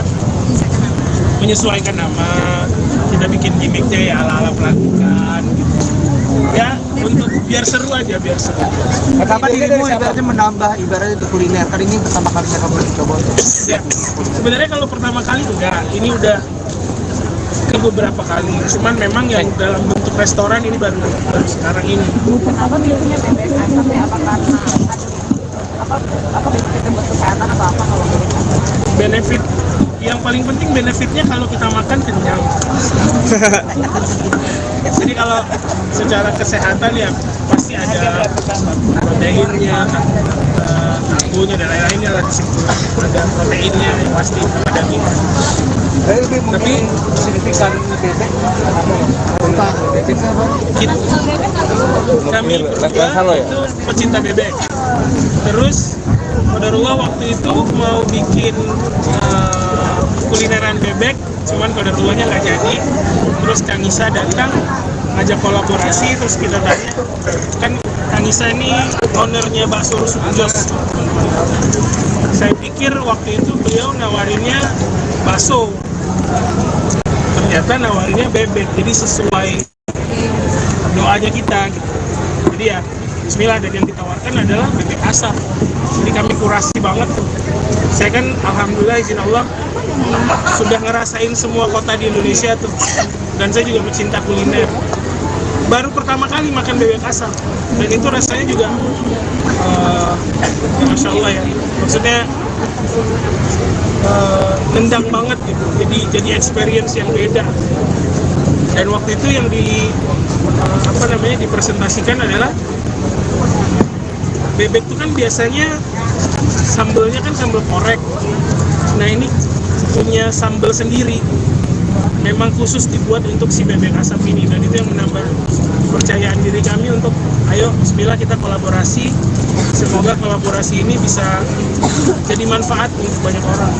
menyesuaikan nama. Kita bikin gimmicknya ya ala-ala pelantikan gitu. Ya untuk biar seru aja, biar seru. Kapan dirimu ibaratnya menambah ibaratnya itu kuliner? Kan ini pertama kalinya kamu coba. Ya, sebenarnya kalau pertama kali enggak, ini udah ke beberapa kali. Cuman memang yang dalam bentuk restoran ini baru sekarang ini. Kenapa pilihnya bebek asap ya? Apa karena apa benefitnya buat kesehatan atau apa kalau bebek asap? Benefit yang paling penting benefitnya kalau kita makan kenyang. Jadi kalau secara kesehatan ya pasti ada proteinnya, karbonya dan lain-lainnya lah di situ. Ada proteinnya yang pasti ada daging. Tapi signifikan bebek apa? Bebek apa? Kami berdua itu pecinta bebek. Terus Qadarullah waktu itu mau bikin kulineran bebek, cuman Qadarullahnya nggak jadi. Terus Kang Isa datang ngajak kolaborasi, terus kita tanya, kan Kang Isa ini ownernya bakso rusuk Jos. Saya pikir waktu itu beliau nawarinnya bakso, ternyata nawarinnya bebek, jadi sesuai doanya kita gitu. Jadi ya bismillah, dan yang ditawarkan adalah bebek asap. Jadi kami kurasi banget. Saya kan alhamdulillah izin Allah sudah ngerasain semua kota di Indonesia tuh, dan saya juga pecinta kuliner. Baru pertama kali makan bebek asap, dan itu rasanya juga masya Allah ya, maksudnya nendang banget gitu. Jadi experience yang beda. Dan waktu itu yang dipresentasikan adalah bebek itu kan biasanya sambelnya kan sambal korek. Nah ini punya sambal sendiri, memang khusus dibuat untuk si bebek asap ini, dan itu yang menambah kepercayaan diri kami untuk ayo bismillah kita kolaborasi. Semoga kolaborasi ini bisa jadi manfaat untuk banyak orang.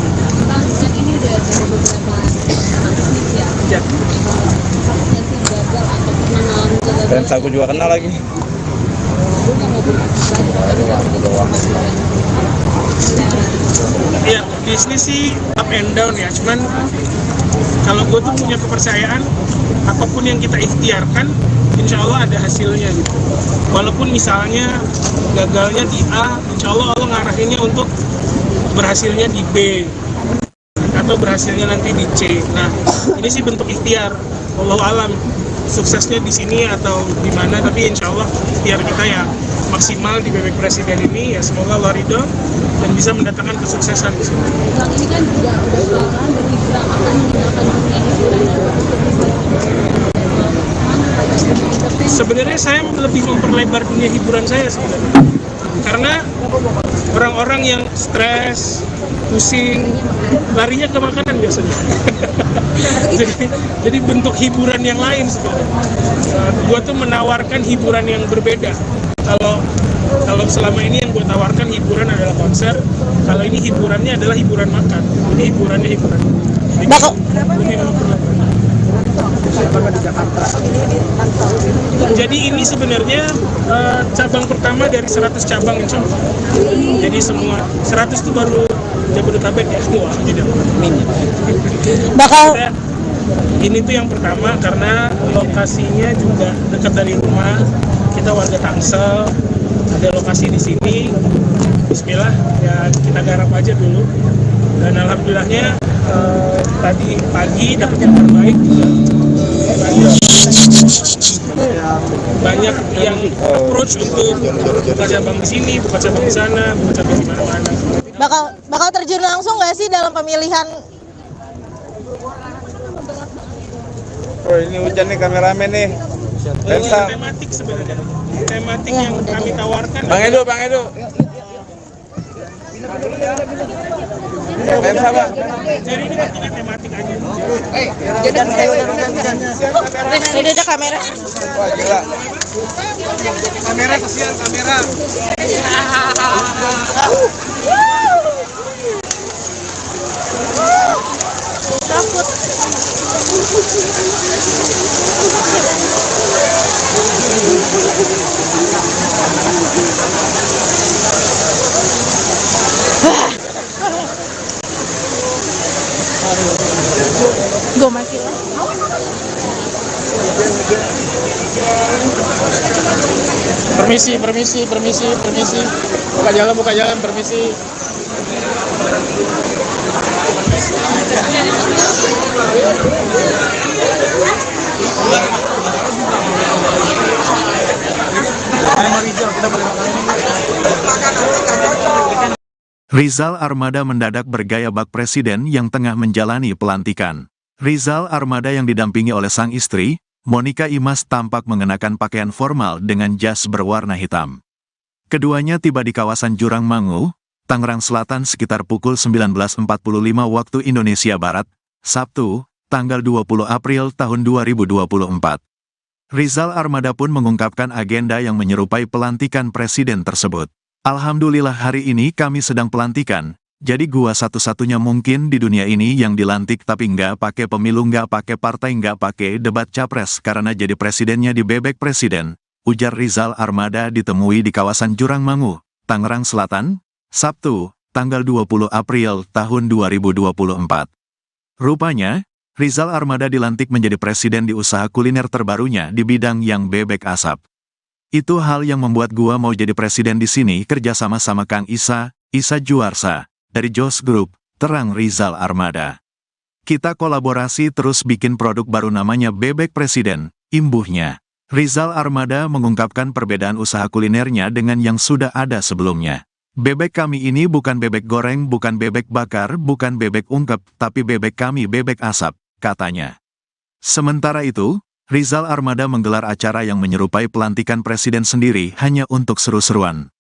Bang, kan ini udah ada beberapa bisnis ya. Ya. Pernah sih gagal atau pernah ngalamin kegagalan? Dan aku juga kenal lagi. Gue nggak mau berbisnis lagi, tapi Ya, bisnis sih up and down ya, cuman kalau gue tuh punya kepercayaan apapun yang kita ikhtiarkan insya Allah ada hasilnya gitu. Walaupun misalnya gagalnya di A, insya Allah Allah ngarahinnya untuk berhasilnya di B atau berhasilnya nanti di C. Nah ini sih bentuk ikhtiar, wallahu alam suksesnya di sini atau di mana, tapi insya Allah ikhtiar kita ya maksimal di bebek presiden ini, ya semoga Allah ridho dan bisa mendatangkan kesuksesan di sini. Bang, ini kan juga udah belakangan dari hiburan akan menggunakan dunia hiburan. Sebenarnya saya lebih memperlebar dunia hiburan saya sebenarnya, karena orang-orang yang stres, pusing, larinya ke makanan biasanya. jadi bentuk hiburan yang lain sebenarnya. Gua tuh menawarkan hiburan yang berbeda. Kalau selama ini yang gue tawarkan hiburan adalah konser, kalau ini hiburannya adalah hiburan makan. Ini hiburannya hiburan. Jadi ini sebenarnya cabang pertama dari 100 cabang insya Allah. Jadi semua 100 itu baru Jabodetabek ya, semua. Jadi Bakal ini tuh yang pertama karena lokasinya juga dekat dari rumah. Kita warga Tangsel, ada lokasi di sini. Bismillah ya kita garap aja dulu. Dan alhamdulillahnya tadi pagi dapat yang terbaik juga. Banyak yang approach untuk buka cabang di sini, buka cabang di sana, buka cabang di mana-mana. bakal terjun langsung nggak sih dalam pemilihan? Oh ini hujan nih kameramen nih. Lensa. Tematik sebenarnya, tematik yang kami tawarkan. Bang Edo. Lensa bang. Jadi ini bentuknya tematik aja. Ini ada kamera. Wah gila. Kamera kasihan kamera. Takut. Gue masih Permisi. Buka jalan, permisi. Rizal Armada mendadak bergaya bak presiden yang tengah menjalani pelantikan. Rizal Armada yang didampingi oleh sang istri, Monica Imas, tampak mengenakan pakaian formal dengan jas berwarna hitam. Keduanya tiba di kawasan Jurang Mangu, Tangerang Selatan sekitar pukul 19.45 waktu Indonesia Barat, Sabtu, tanggal 20 April tahun 2024. Rizal Armada pun mengungkapkan agenda yang menyerupai pelantikan presiden tersebut. Alhamdulillah hari ini kami sedang pelantikan, jadi gua satu-satunya mungkin di dunia ini yang dilantik tapi nggak pakai pemilu, nggak pakai partai, nggak pakai debat capres karena jadi presidennya di Bebek Presiden, ujar Rizal Armada ditemui di kawasan Jurang Mangu, Tangerang Selatan, Sabtu, tanggal 20 April tahun 2024. Rupanya, Rizal Armada dilantik menjadi presiden di usaha kuliner terbarunya di bidang yang bebek asap. Itu hal yang membuat gua mau jadi presiden di sini kerjasama sama Kang Isa Juarsa, dari Jos Group, terang Rizal Armada. Kita kolaborasi terus bikin produk baru namanya Bebek Presiden, imbuhnya. Rizal Armada mengungkapkan perbedaan usaha kulinernya dengan yang sudah ada sebelumnya. Bebek kami ini bukan bebek goreng, bukan bebek bakar, bukan bebek ungkep, tapi bebek kami bebek asap, katanya. Sementara itu, Rizal Armada menggelar acara yang menyerupai pelantikan presiden sendiri hanya untuk seru-seruan.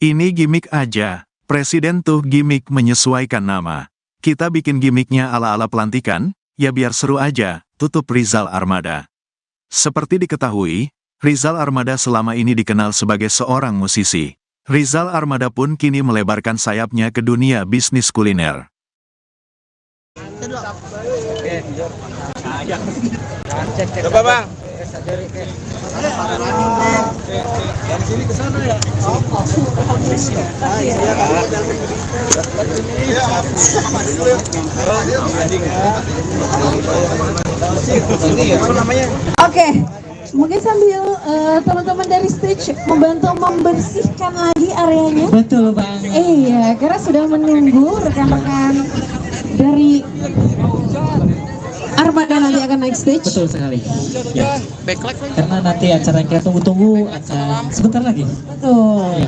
Ini gimmick aja, presiden tuh gimmick menyesuaikan nama. Kita bikin gimmicknya ala-ala pelantikan, ya biar seru aja, tutup Rizal Armada. Seperti diketahui, Rizal Armada selama ini dikenal sebagai seorang musisi. Rizal Armada pun kini melebarkan sayapnya ke dunia bisnis kuliner. Coba bang. Dari sini ke sana ya. Oke, mungkin sambil teman-teman dari stage membantu membersihkan lagi areanya. Betul Bang. Iya, karena sudah menunggu rekan-rekan dari Armada nanti akan naik stage. Betul sekali. Ya. Karena nanti acara yang kita tunggu-tunggu akan sebentar lagi. Betul.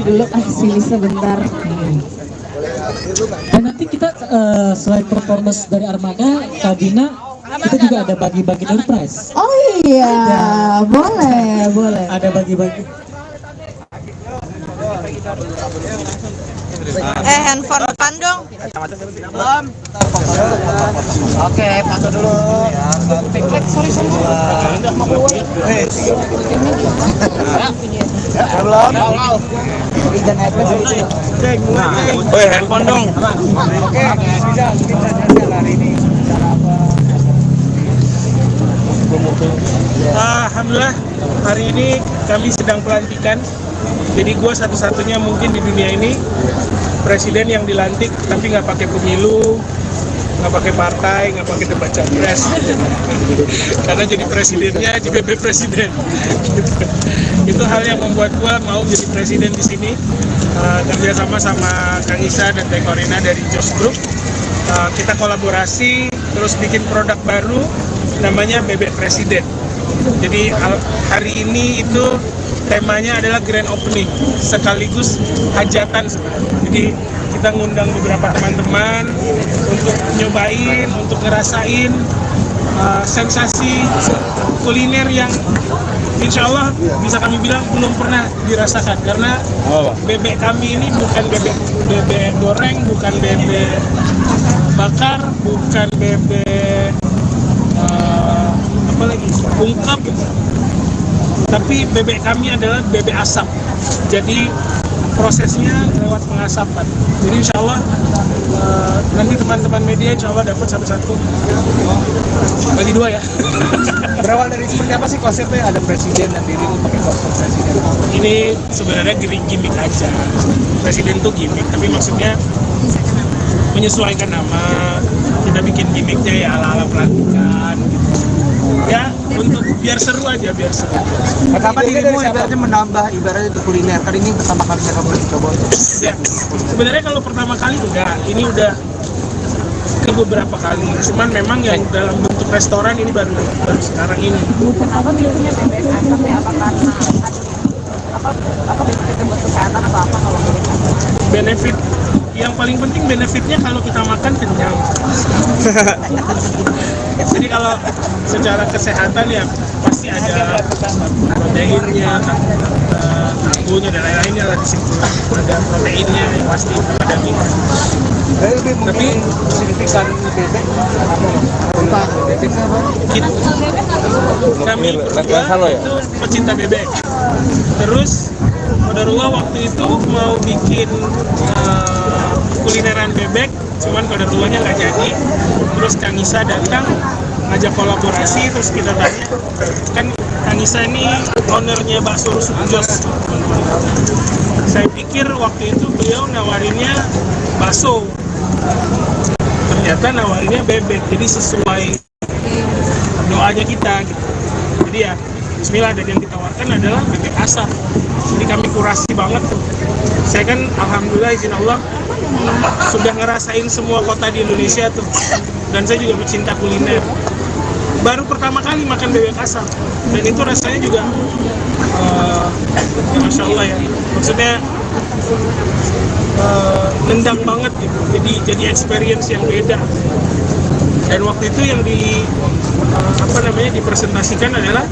Dulu sini sebentar. Dan nanti kita selain performance dari Armada, Kabina, kita juga ada bagi-bagi door prize. Oh iya, boleh. Ada bagi-bagi. Handphone depan dong. Belum. Oke, foto dulu. Sorry. Udah mau keluar. Belum. Dan Woi, handphone dong. Oke, bisa kita jajal hari ini. Alhamdulillah, hari ini kami sedang pelantikan. Jadi gue satu-satunya mungkin di dunia ini presiden yang dilantik tapi nggak pakai pemilu, nggak pakai partai, nggak pakai debat capres. Karena jadi presidennya di BB Presiden. Itu hal yang membuat gue mau jadi presiden di sini. Kerjasama sama Kang Isa dan Teh Korina dari Jos Group. Kita kolaborasi terus bikin produk baru namanya Bebek Presiden. Jadi hari ini itu temanya adalah grand opening sekaligus hajatan. Jadi kita ngundang beberapa teman-teman untuk nyobain, untuk ngerasain sensasi kuliner yang insya Allah bisa kami bilang belum pernah dirasakan, karena bebek kami ini bukan bebek goreng, bukan bebek bakar, bukan bebek ungkap, tapi bebek kami adalah bebek asap. Jadi prosesnya lewat pengasapan. Jadi insya Allah nanti teman-teman media insya Allah dapat satu-satu, bagi dua ya. berawal dari seperti apa sih konsepnya? Ada presiden dan diri pakai kostum presiden. Ini sebenarnya gimmick aja. Presiden tuh gimmick, tapi maksudnya menyesuaikan nama. kita bikin gimmicknya ya ala-ala pelantikan gitu. Ya untuk biar seru aja, biar seru. Kapan dirimu ibaratnya menambah ibaratnya itu kuliner? Kan ini pertama kalinya kamu mencoba untuk Ya, sebenarnya kalau pertama kali enggak, ini udah ke beberapa kali. Cuman memang yang dalam bentuk restoran ini baru sekarang ini. Kenapa milihnya bebek asap ya? Apa karena apa benefitnya buat kesehatan atau apa kalau bebek asap? Benefit yang paling penting benefitnya kalau kita makan kenyang. Jadi kalau secara kesehatan ya pasti ada proteinnya, karbonya dan lain-lainnya lah di situ. Ada proteinnya yang pasti ada minyak. tapi signifikan bebek apa bebek apa? Kami berdua itu pecinta bebek. Terus Qadarullah waktu itu mau bikin kulineran bebek, cuman Qadarullahnya nggak jadi. Terus Kang Isa datang ngajak kolaborasi, terus kita tanya, kan Kang Isa ini ownernya bakso rusuk Jos. Saya pikir waktu itu beliau nawarinnya bakso, ternyata nawarinnya bebek, jadi sesuai doanya kita gitu. Jadi ya bismillah, dan yang ditawarkan adalah bebek asap. Jadi kami kurasi banget tuh. Saya kan alhamdulillah izin Allah sudah ngerasain semua kota di Indonesia tuh, dan saya juga pecinta kuliner. Baru pertama kali makan bebek asap, dan itu rasanya juga ya Masya Allah ya, maksudnya nendang banget gitu. Jadi experience yang beda. Dan waktu itu yang dipresentasikan adalah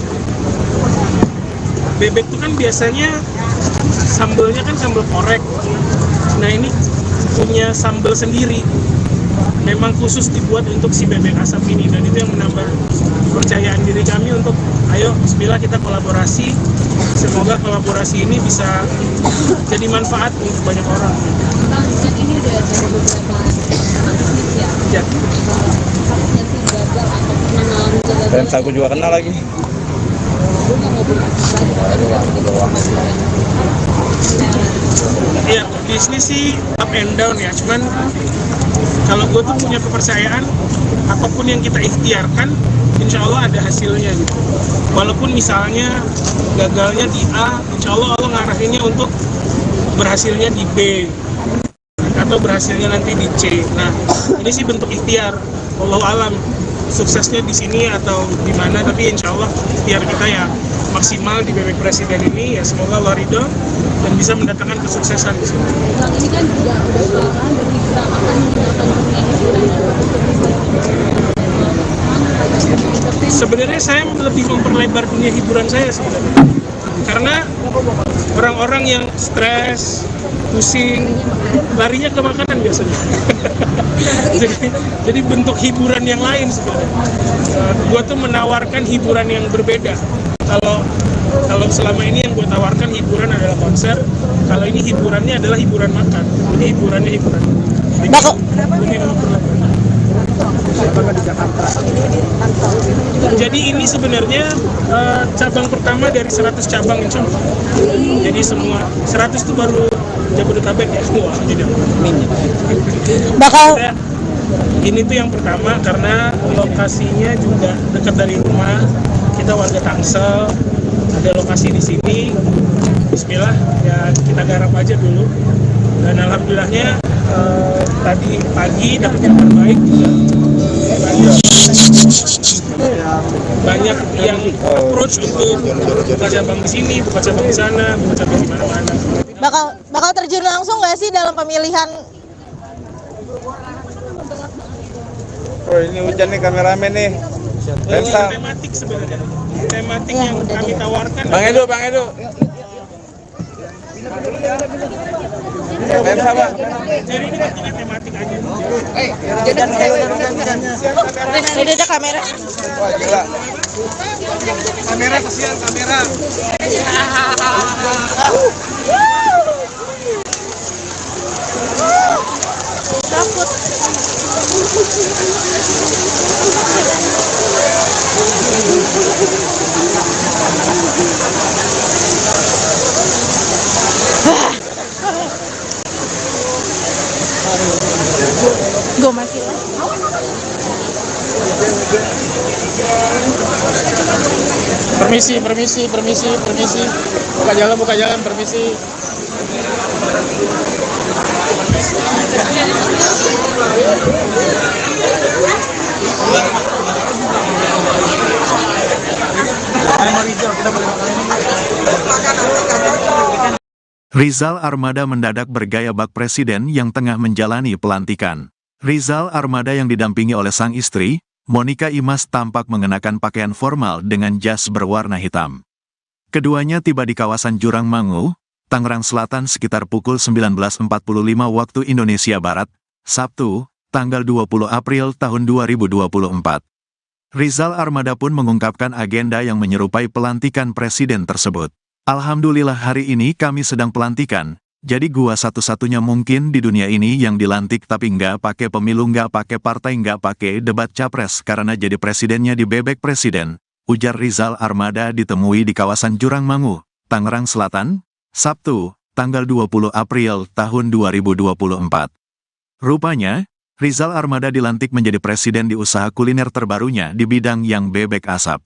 bebek itu kan biasanya sambelnya kan sambal korek. Nah ini punya sambal sendiri, memang khusus dibuat untuk si bebek asap ini, dan itu yang menambah kepercayaan diri kami untuk ayo bismillah kita kolaborasi. Semoga kolaborasi ini bisa jadi manfaat untuk banyak orang. Bang, kan ini udah ada beberapa bisnis ya. Ya. Takutnya sih gagal atau pernah ngalamin gagal. Dan aku juga kenal lagi. Gue nggak mau berbisnis lagi. Ya, bisnis sih up and down ya, cuman kalau gue tuh punya kepercayaan apapun yang kita ikhtiarkan insya Allah ada hasilnya gitu. Walaupun misalnya gagalnya di A, insya Allah Allah ngarahinnya untuk berhasilnya di B atau berhasilnya nanti di C. Nah ini sih bentuk ikhtiar, wallahu alam suksesnya di sini atau di mana, tapi insya Allah ikhtiar kita ya maksimal di bebek presiden ini, ya semoga Allah ridho dan bisa mendatangkan kesuksesan di sini. Bang, ini kan juga udah lama berhiburan, akan menggunakan dunia hiburan. Sebenarnya saya lebih memperlebar dunia hiburan saya sebenarnya, karena orang-orang yang stres, pusing, larinya ke makanan biasanya. jadi bentuk hiburan yang lain sebenarnya. Gue tuh menawarkan hiburan yang berbeda. Kalau selama ini yang gue tawarkan hiburan adalah konser, kalau ini hiburannya adalah hiburan makan. Jadi hiburannya hiburan. Jadi ini sebenarnya cabang pertama dari 100 cabang insya Allah. Jadi semua 100 itu baru Jabodetabek ya semua. Jadi Bakal ini tuh yang pertama karena lokasinya juga dekat dari rumah. Kita warga Tangsel, ada lokasi di sini. Bismillah ya kita garap aja dulu. Dan alhamdulillahnya tadi pagi dapat kabar baik juga. Banyak yang approach untuk buka cabang di sini, buka cabang di sana, buka cabang di mana-mana. bakal terjun langsung nggak sih dalam pemilihan? Oh ini hujan nih kameramen nih. Lensa. Tematik sebenarnya, tematik yang kami tawarkan. Bang Edo, Bang Edo. Lensa Bang. Jadi ini tiga tematik aja. Ini ada kamera. Wah gila. Kamera kasihan kamera. Gue masih Permisi. Buka jalan, permisi. Rizal Armada mendadak bergaya bak presiden yang tengah menjalani pelantikan. Rizal Armada yang didampingi oleh sang istri, Monica Imas, tampak mengenakan pakaian formal dengan jas berwarna hitam. Keduanya tiba di kawasan Jurang Mangu, Tangerang Selatan sekitar pukul 19.45 waktu Indonesia Barat, Sabtu, tanggal 20 April tahun 2024. Rizal Armada pun mengungkapkan agenda yang menyerupai pelantikan presiden tersebut. Alhamdulillah hari ini kami sedang pelantikan, jadi gua satu-satunya mungkin di dunia ini yang dilantik tapi nggak pakai pemilu, nggak pakai partai, nggak pakai debat capres karena jadi presidennya di bebek presiden, ujar Rizal Armada ditemui di kawasan Jurang Mangu, Tangerang Selatan, Sabtu, tanggal 20 April tahun 2024. Rupanya, Rizal Armada dilantik menjadi presiden di usaha kuliner terbarunya di bidang yang bebek asap.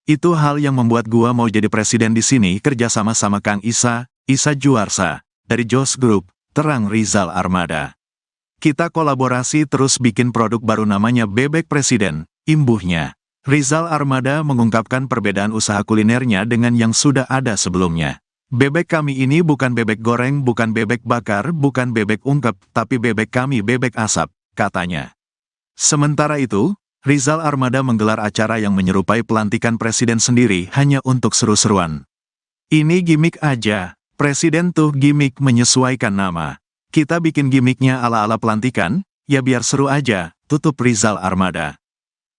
Itu hal yang membuat gua mau jadi presiden di sini kerja sama Kang Isa Juarsa, dari Jos Group, terang Rizal Armada. Kita kolaborasi terus bikin produk baru namanya Bebek Presiden, imbuhnya. Rizal Armada mengungkapkan perbedaan usaha kulinernya dengan yang sudah ada sebelumnya. Bebek kami ini bukan bebek goreng, bukan bebek bakar, bukan bebek ungkep, tapi bebek kami bebek asap, katanya. Sementara itu, Rizal Armada menggelar acara yang menyerupai pelantikan presiden sendiri hanya untuk seru-seruan. Ini gimmick aja, presiden tuh gimmick menyesuaikan nama. Kita bikin gimmicknya ala-ala pelantikan, ya biar seru aja, tutup Rizal Armada.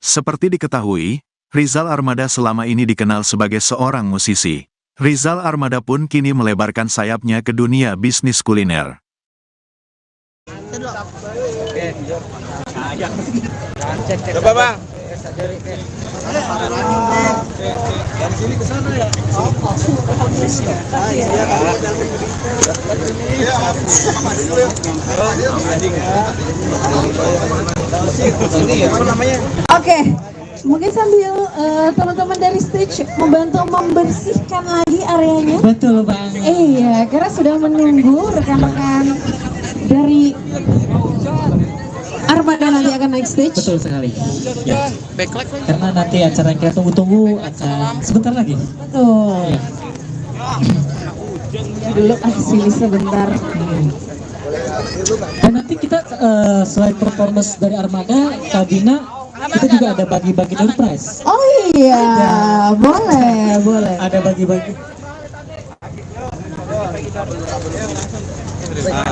Seperti diketahui, Rizal Armada selama ini dikenal sebagai seorang musisi. Rizal Armada pun kini melebarkan sayapnya ke dunia bisnis kuliner. Coba bang. Dari sini ke sana ya. Oke, mungkin sambil teman-teman dari stage membantu membersihkan lagi areanya. Betul Bang. Iya, karena sudah menunggu rekan-rekan dari Armada nanti akan naik stage. Betul sekali. Ya. Karena nanti acara yang kita tunggu-tunggu akan sebentar lagi. Betul. Ya. Dulu sini sebentar. Dan nanti kita selain performance dari Armada, Kabina, kita juga ada bagi-bagi door prize. Oh iya, boleh. Ada bagi-bagi.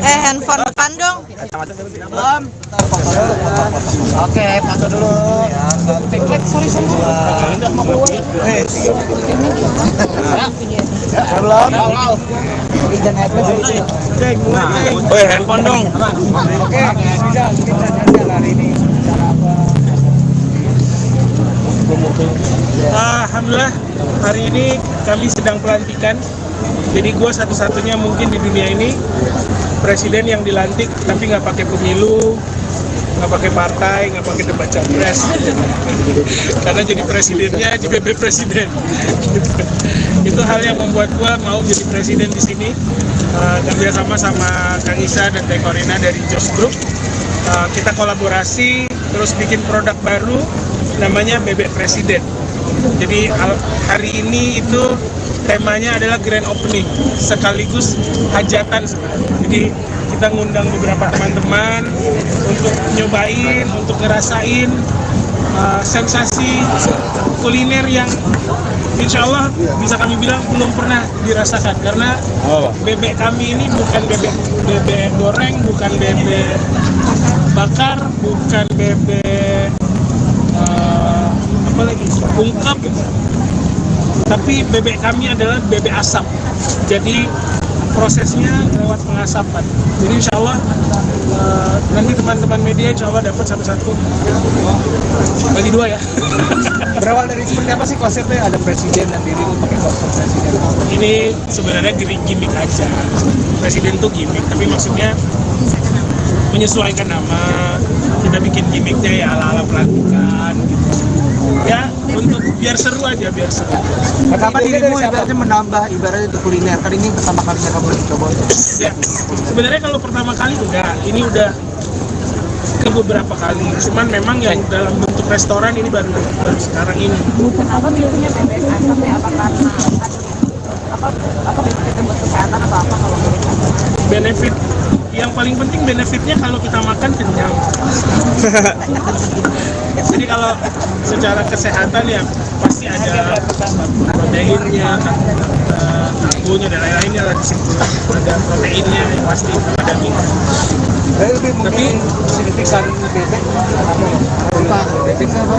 Handphone depan dong. Oke, foto dulu. Sorry. Belum. Handphone dong. Oke, hari ini bicara apa? Alhamdulillah, hari ini kami sedang pelantikan. Jadi gue satu-satunya mungkin di dunia ini presiden yang dilantik tapi nggak pakai pemilu, nggak pakai partai, nggak pakai debat capres. Karena jadi presidennya di bebek presiden. Itu hal yang membuat gue mau jadi presiden di sini. Kerja sama Kang Isa dan Teh Korina dari Jos Group. Kita kolaborasi terus bikin produk baru namanya Bebek Presiden. Jadi hari ini itu temanya adalah grand opening sekaligus hajatan. Jadi kita ngundang beberapa teman-teman untuk nyobain, untuk ngerasain sensasi kuliner yang insya Allah bisa kami bilang belum pernah dirasakan, karena bebek kami ini bukan bebek goreng, bukan bebek bakar, bukan bebek ungkap, tapi bebek kami adalah bebek asap. Jadi prosesnya lewat pengasapan. Jadi insya Allah nanti teman-teman media insya Allah dapat satu-satu, bagi dua ya. Berawal dari seperti apa sih konsepnya? Ada presiden dan diri pakai konsep presiden. Ini sebenarnya gimmick aja. Presiden tuh gimmick, tapi maksudnya menyesuaikan nama, kita bikin gimmicknya ya ala-ala pelantikan gitu. Ya untuk biar seru aja, biar seru. Kapan dirimu ibaratnya menambah ibaratnya itu kuliner? Kan ini pertama kalinya kamu coba. Ya, sebenarnya kalau pertama kali enggak, ini udah ke beberapa kali. Cuman memang yang dalam bentuk restoran ini baru sekarang ini. Apa biasanya bebek sampai apa karena apa bentuk kesehatan atau apa kalau Benefit yang paling penting benefitnya kalau kita makan kenyang. Jadi kalau secara kesehatan ya pasti ada proteinnya, karbonya dan lain-lainnya lah di situ. Ada proteinnya yang pasti ada minyak. Tapi signifikan bebek apa? Bebek apa?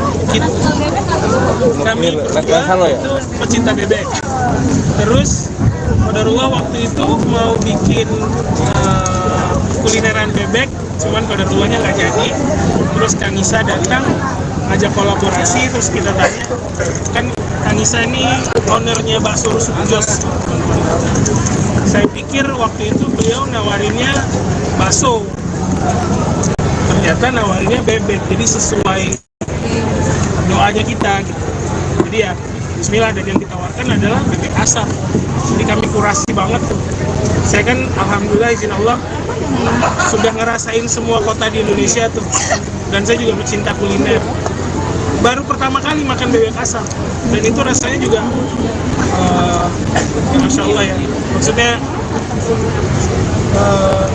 Kami berdua itu pecinta bebek. Terus Qadarullah waktu itu mau bikin kulineran bebek, cuman Qadarullah-nya nggak jadi. Terus Kang Isa datang ngajak kolaborasi, terus kita tanya, kan Kang Isa ini ownernya bakso Rusuk Jos. Saya pikir waktu itu beliau nawarinnya bakso, ternyata nawarinnya bebek, jadi sesuai doanya kita gitu. Jadi ya bismillah, dan yang ditawarkan adalah bebek asap. Jadi kami kurasi banget tuh. Saya kan alhamdulillah izin Allah sudah ngerasain semua kota di Indonesia tuh, dan saya juga pecinta kuliner. Baru pertama kali makan bebek asap, dan itu rasanya juga ya Masya Allah ya, maksudnya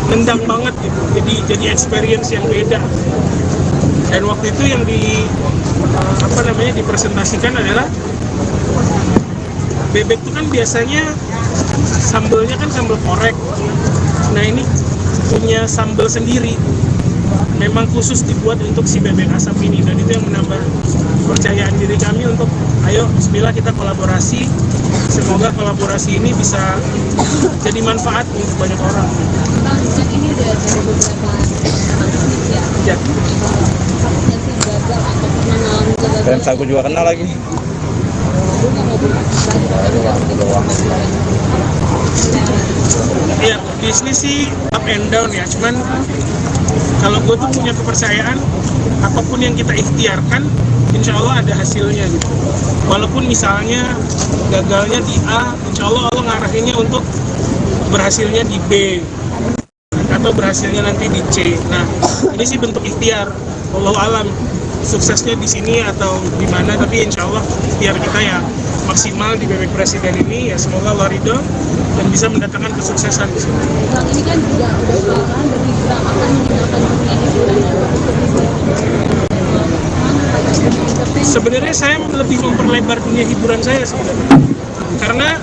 nendang banget gitu. Jadi experience yang beda. Dan waktu itu yang dipresentasikan adalah bebek itu kan biasanya sambelnya kan sambal korek. Nah ini punya sambal sendiri, memang khusus dibuat untuk si bebek asap ini, dan itu yang menambah kepercayaan diri kami untuk ayo bismillah kita kolaborasi. Semoga kolaborasi ini bisa jadi manfaat untuk banyak orang. Bang, kan ini udah ada beberapa bisnis ya. Ya. Takut nggak sih gagal atau pernah ngalamin gagal? Dan aku juga kenal lagi. Gue nggak mau buka Ya, bisnis sih up and down ya, cuman kalau gue tuh punya kepercayaan apapun yang kita ikhtiarkan insya Allah ada hasilnya gitu. Walaupun misalnya gagalnya di A, insya Allah Allah ngarahinnya untuk berhasilnya di B atau berhasilnya nanti di C. Nah ini sih bentuk ikhtiar, wallahu alam suksesnya di sini atau di mana, tapi insya Allah ikhtiar kita ya maksimal di bebek presiden ini, ya semoga Allah ridho dan bisa mendatangkan kesuksesan di sini. Bang, ini kan juga udah kelihatan dari gerakan meninggalkan dunia hiburan. Sebenarnya saya lebih memperlebar dunia hiburan saya sebenarnya, karena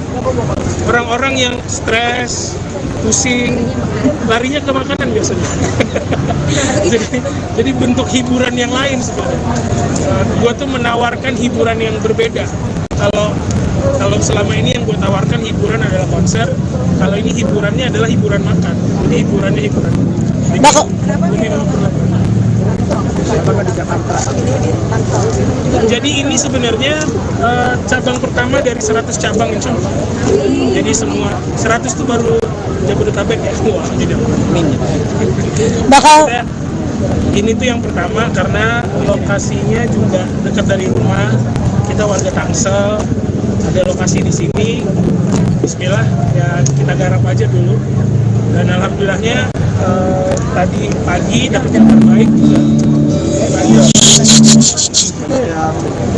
orang-orang yang stres, pusing, larinya ke makanan biasanya. jadi bentuk hiburan yang lain sebenarnya. Gua tuh menawarkan hiburan yang berbeda. Kalau selama ini yang gue tawarkan hiburan adalah konser, kalau ini hiburannya adalah hiburan makan. Jadi hiburannya hiburan. Jadi ini sebenarnya cabang pertama dari 100 cabang insya Allah. Jadi semua 100 itu baru Jabodetabek ya. Wah, tidak. Ini tuh yang pertama karena lokasinya juga dekat dari rumah. Kita warga Tangsel, ada lokasi di sini. Bismillah ya kita garap aja dulu. Dan alhamdulillahnya tadi pagi dapat yang terbaik juga.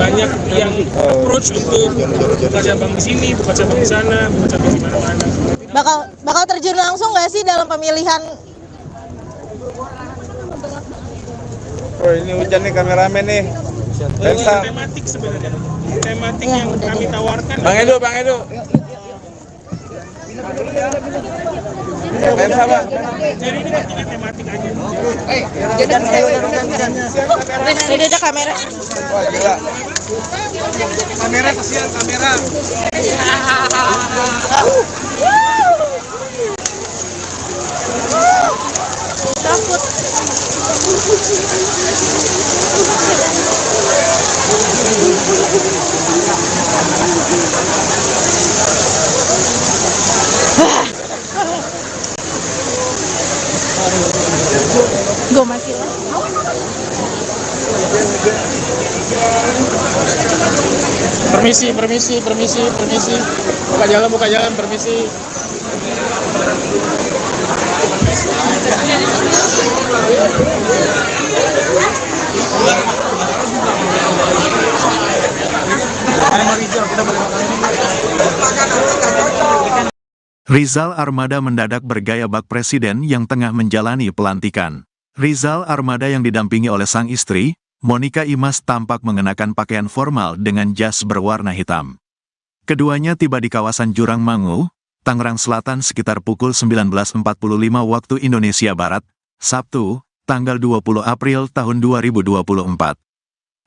Banyak yang approach untuk buka cabang di sini, buka cabang di sana, buka cabang di mana-mana. Bakal terjun langsung nggak sih dalam pemilihan? Oh ini hujan nih kameramen nih. Lensa. Tematik sebenarnya, tematik yang kami tawarkan. Bang Edo. Lensa bang. Jadi ini bentuknya tematik aja. Ini ada kamera. Wah gila. Kamera kasihan kamera. Takut. Gue mati lah. Permisi. Buka jalan, permisi. Rizal Armada mendadak bergaya bak presiden yang tengah menjalani pelantikan. Rizal Armada yang didampingi oleh sang istri, Monica Imas, tampak mengenakan pakaian formal dengan jas berwarna hitam. Keduanya tiba di kawasan Jurang Mangu, Tangerang Selatan sekitar pukul 19.45 waktu Indonesia Barat, Sabtu, tanggal 20 April tahun 2024.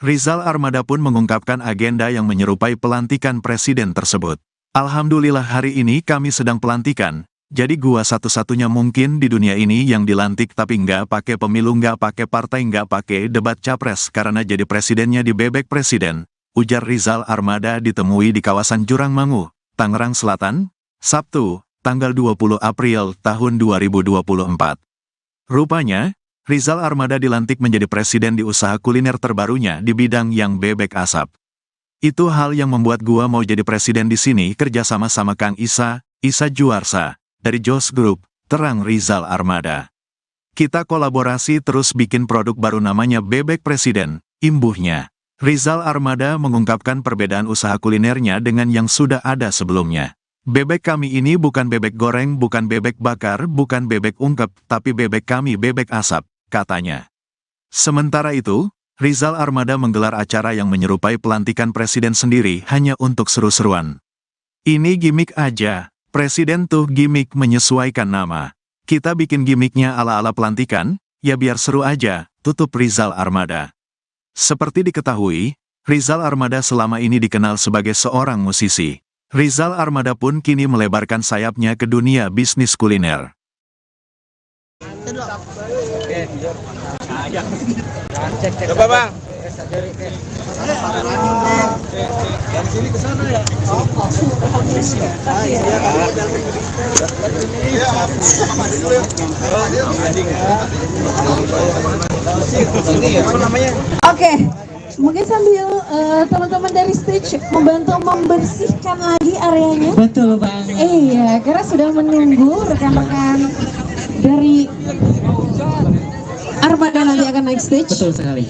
Rizal Armada pun mengungkapkan agenda yang menyerupai pelantikan presiden tersebut. Alhamdulillah hari ini kami sedang pelantikan, jadi gua satu-satunya mungkin di dunia ini yang dilantik tapi nggak pakai pemilu, nggak pakai partai, nggak pakai debat capres karena jadi presidennya di bebek presiden, ujar Rizal Armada ditemui di kawasan Jurang Mangu, Tangerang Selatan, Sabtu, tanggal 20 April tahun 2024. Rupanya, Rizal Armada dilantik menjadi presiden di usaha kuliner terbarunya di bidang yang bebek asap. Itu hal yang membuat gua mau jadi presiden di sini kerja sama Kang Isa Juarsa, dari Jos Group, terang Rizal Armada. Kita kolaborasi terus bikin produk baru namanya Bebek Presiden, imbuhnya. Rizal Armada mengungkapkan perbedaan usaha kulinernya dengan yang sudah ada sebelumnya. Bebek kami ini bukan bebek goreng, bukan bebek bakar, bukan bebek ungkep, tapi bebek kami bebek asap, katanya. Sementara itu, Rizal Armada menggelar acara yang menyerupai pelantikan presiden sendiri hanya untuk seru-seruan. Ini gimmick aja, presiden tuh gimmick menyesuaikan nama. Kita bikin gimmicknya ala-ala pelantikan, ya biar seru aja, tutup Rizal Armada. Seperti diketahui, Rizal Armada selama ini dikenal sebagai seorang musisi. Rizal Armada pun kini melebarkan sayapnya ke dunia bisnis kuliner. Coba bang. Dari sini ke sana ya. Oke, mungkin sambil teman-teman dari stage membantu membersihkan lagi areanya. Betul Bang. Iya, karena sudah menunggu rekan-rekan dari Armada nanti akan naik stage. Betul sekali.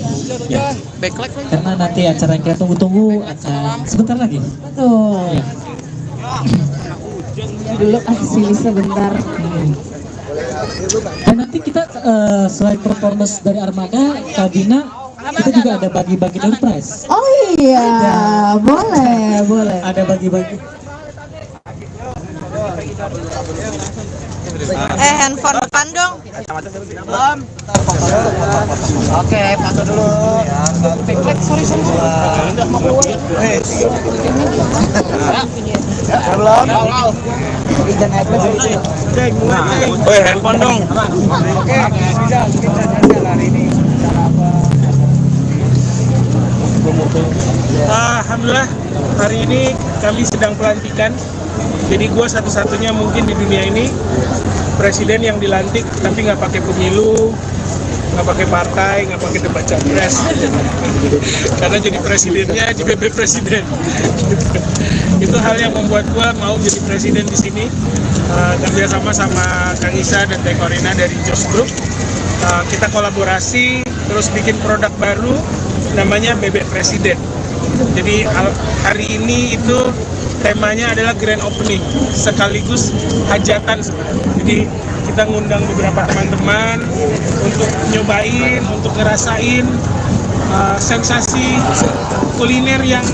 Ya. Karena nanti acara yang kita tunggu-tunggu akan sebentar lagi. Betul. Ya. Dulu sini sebentar. Dan nanti kita selain performance dari Armada, Kabina, kita juga ada bagi-bagi door prize. Oh iya, boleh. Ada bagi-bagi. Handphone depan dong. Belum. Oke, foto dulu. Sorry. Udah mau keluar. Belum. Woi, handphone dong. Oke, bisa hari ini. Alhamdulillah, hari ini kami sedang pelantikan. Jadi gue satu-satunya mungkin di dunia ini presiden yang dilantik tapi nggak pakai pemilu, nggak pakai partai, nggak pakai debat capres. Karena jadi presidennya di bebek presiden. Itu hal yang membuat gue mau jadi presiden di sini. Kerja sama Kang Isa dan Teh Korina dari Jos Group. Kita kolaborasi terus bikin produk baru namanya Bebek Presiden. Jadi hari ini itu temanya adalah grand opening sekaligus hajatan sebenarnya. Jadi kita ngundang beberapa teman-teman untuk nyobain, untuk ngerasain sensasi kuliner yang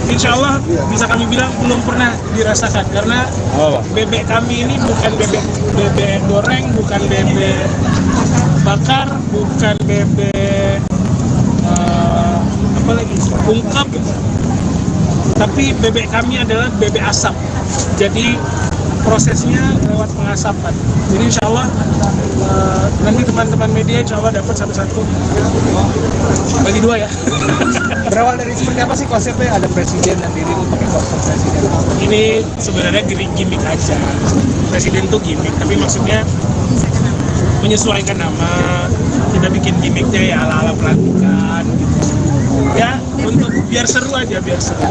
insya Allah bisa kami bilang belum pernah dirasakan, karena bebek kami ini bukan bebek goreng, bukan bebek bakar, bukan bebek ungkep, tapi bebek kami adalah bebek asap. Jadi prosesnya lewat pengasapan. Jadi insya Allah nanti teman-teman media insya Allah dapat satu-satu. Bagi dua ya. Berawal dari seperti apa sih konsepnya? Ada presiden dan diri pakai kostum presiden. Ini sebenarnya gimmick aja. Presiden tuh gimmick, tapi maksudnya menyesuaikan nama. Kita bikin gimmicknya ya ala-ala pelantikan gitu. Ya, untuk biar seru aja, biar seru.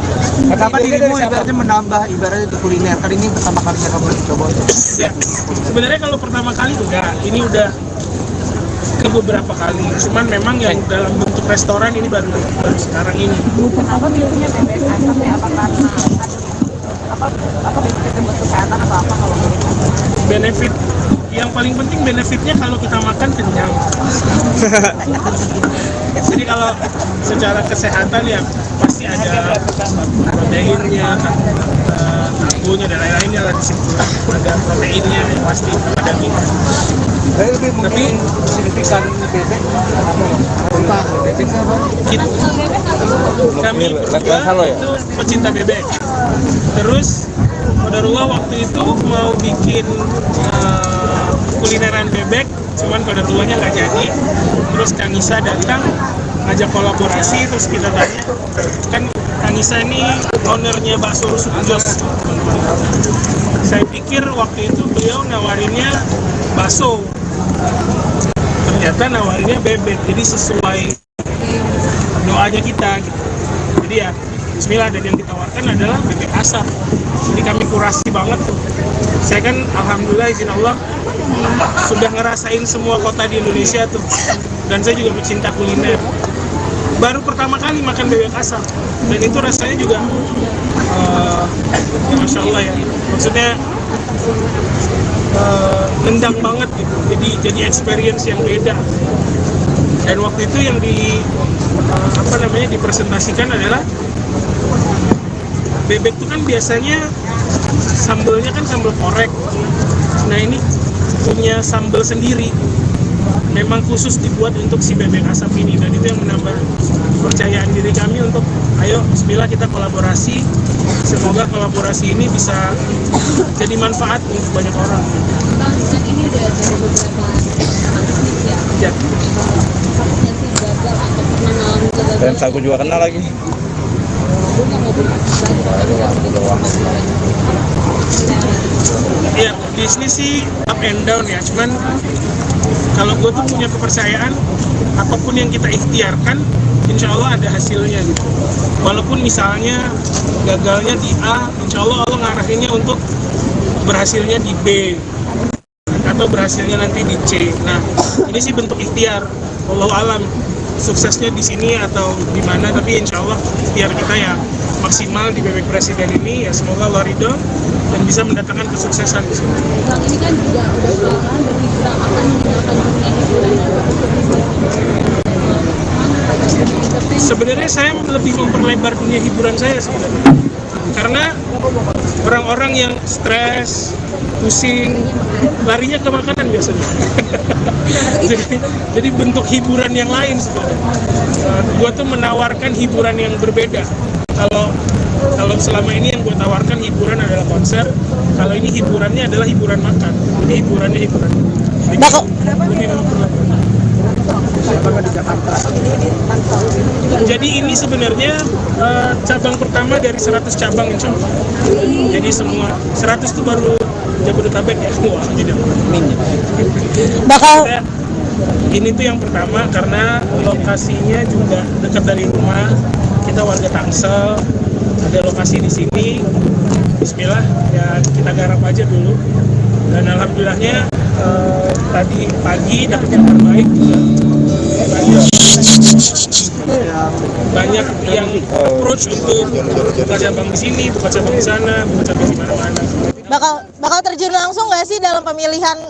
Kenapa dirimu ibaratnya menambah ibaratnya di kuliner? Kali ini pertama kalinya kamu coba itu. Ya, sebenarnya kalau pertama kali enggak, ini udah ke beberapa kali. Cuman memang yang dalam bentuk restoran ini baru sekarang ini. Apa biasanya bebek asap ya? Apa karena apa benefit buat kesehatan atau apa kalau Benefit yang paling penting benefitnya kalau kita makan kenyang. Jadi kalau secara kesehatan ya pasti ada proteinnya, karbonya dan lain-lainnya lah di situ. Ada proteinnya yang pasti ada gitu. Lebih mungkin signifikan bebek apa? Bebek apa? Gitu. Kami berdua itu pecinta bebek. Terus Qadarullah waktu itu mau bikin kulineran bebek, cuman Qadarullahnya nggak jadi. Terus Kang Isa datang ngajak kolaborasi, terus kita tanya, kan Kang Isa ini ownernya bakso rusuk Jos. Saya pikir waktu itu beliau nawarinnya bakso, ternyata nawarinnya bebek, jadi sesuai doanya kita gitu. Jadi ya bismillah, dan yang ditawarkan adalah bebek asap. Jadi kami kurasi banget tuh. Saya kan alhamdulillah izin Allah sudah ngerasain semua kota di Indonesia tuh, dan saya juga pecinta kuliner. Baru pertama kali makan bebek asap, dan itu rasanya juga ya Masya Allah ya, maksudnya nendang banget gitu. Jadi experience yang beda. Dan waktu itu yang dipresentasikan adalah bebek itu kan biasanya sambelnya kan sambal korek. Nah ini punya sambal sendiri, memang khusus dibuat untuk si bebek asap ini, dan itu yang menambah kepercayaan diri kami untuk ayo bismillah kita kolaborasi. Semoga kolaborasi ini bisa jadi manfaat untuk banyak orang. Bang, kan ini udah ada beberapa bisnis ya. Ya. Takutnya sih gagal atau pernah ngalamin kegagalan. Dan aku juga kenal lagi. Gue nggak mau berbisnis lagi, tapi Ya, bisnis sih up and down ya, cuman kalau gue tuh punya kepercayaan apapun yang kita ikhtiarkan insya Allah ada hasilnya gitu. Walaupun misalnya gagalnya di A, insya Allah Allah ngarahinnya untuk berhasilnya di B atau berhasilnya nanti di C. Nah ini sih bentuk ikhtiar, wallahu alam suksesnya di sini atau di mana, tapi insya Allah ikhtiar kita ya maksimal di bebek presiden ini, ya semoga Allah ridho dan bisa mendatangkan kesuksesan di sini. Bang, ini kan juga udah belakangan berbicara akan meninggalkan dunia hiburan. Sebenarnya saya lebih memperlebar dunia hiburan saya sebenarnya, karena orang-orang yang stres, pusing, larinya ke makanan biasanya. jadi bentuk hiburan yang lain sebenarnya. Gua tuh menawarkan hiburan yang berbeda. Kalau selama ini yang gue tawarkan hiburan adalah konser, kalau ini hiburannya adalah hiburan makan. Jadi hiburannya hiburan. Jadi ini sebenarnya cabang pertama dari 100 cabang insya Allah. Jadi semua 100 itu baru Jabodetabek ya. Wah, tidak. Ini tuh yang pertama karena lokasinya juga dekat dari rumah. Kita warga Tangsel, ada lokasi di sini. Bismillah ya kita garap aja dulu. Dan alhamdulillahnya tadi pagi dapat kabar baik juga. Banyak yang approach untuk buka cabang di sini, buka cabang di sana, buka cabang di mana-mana. Bakal terjun langsung nggak sih dalam pemilihan?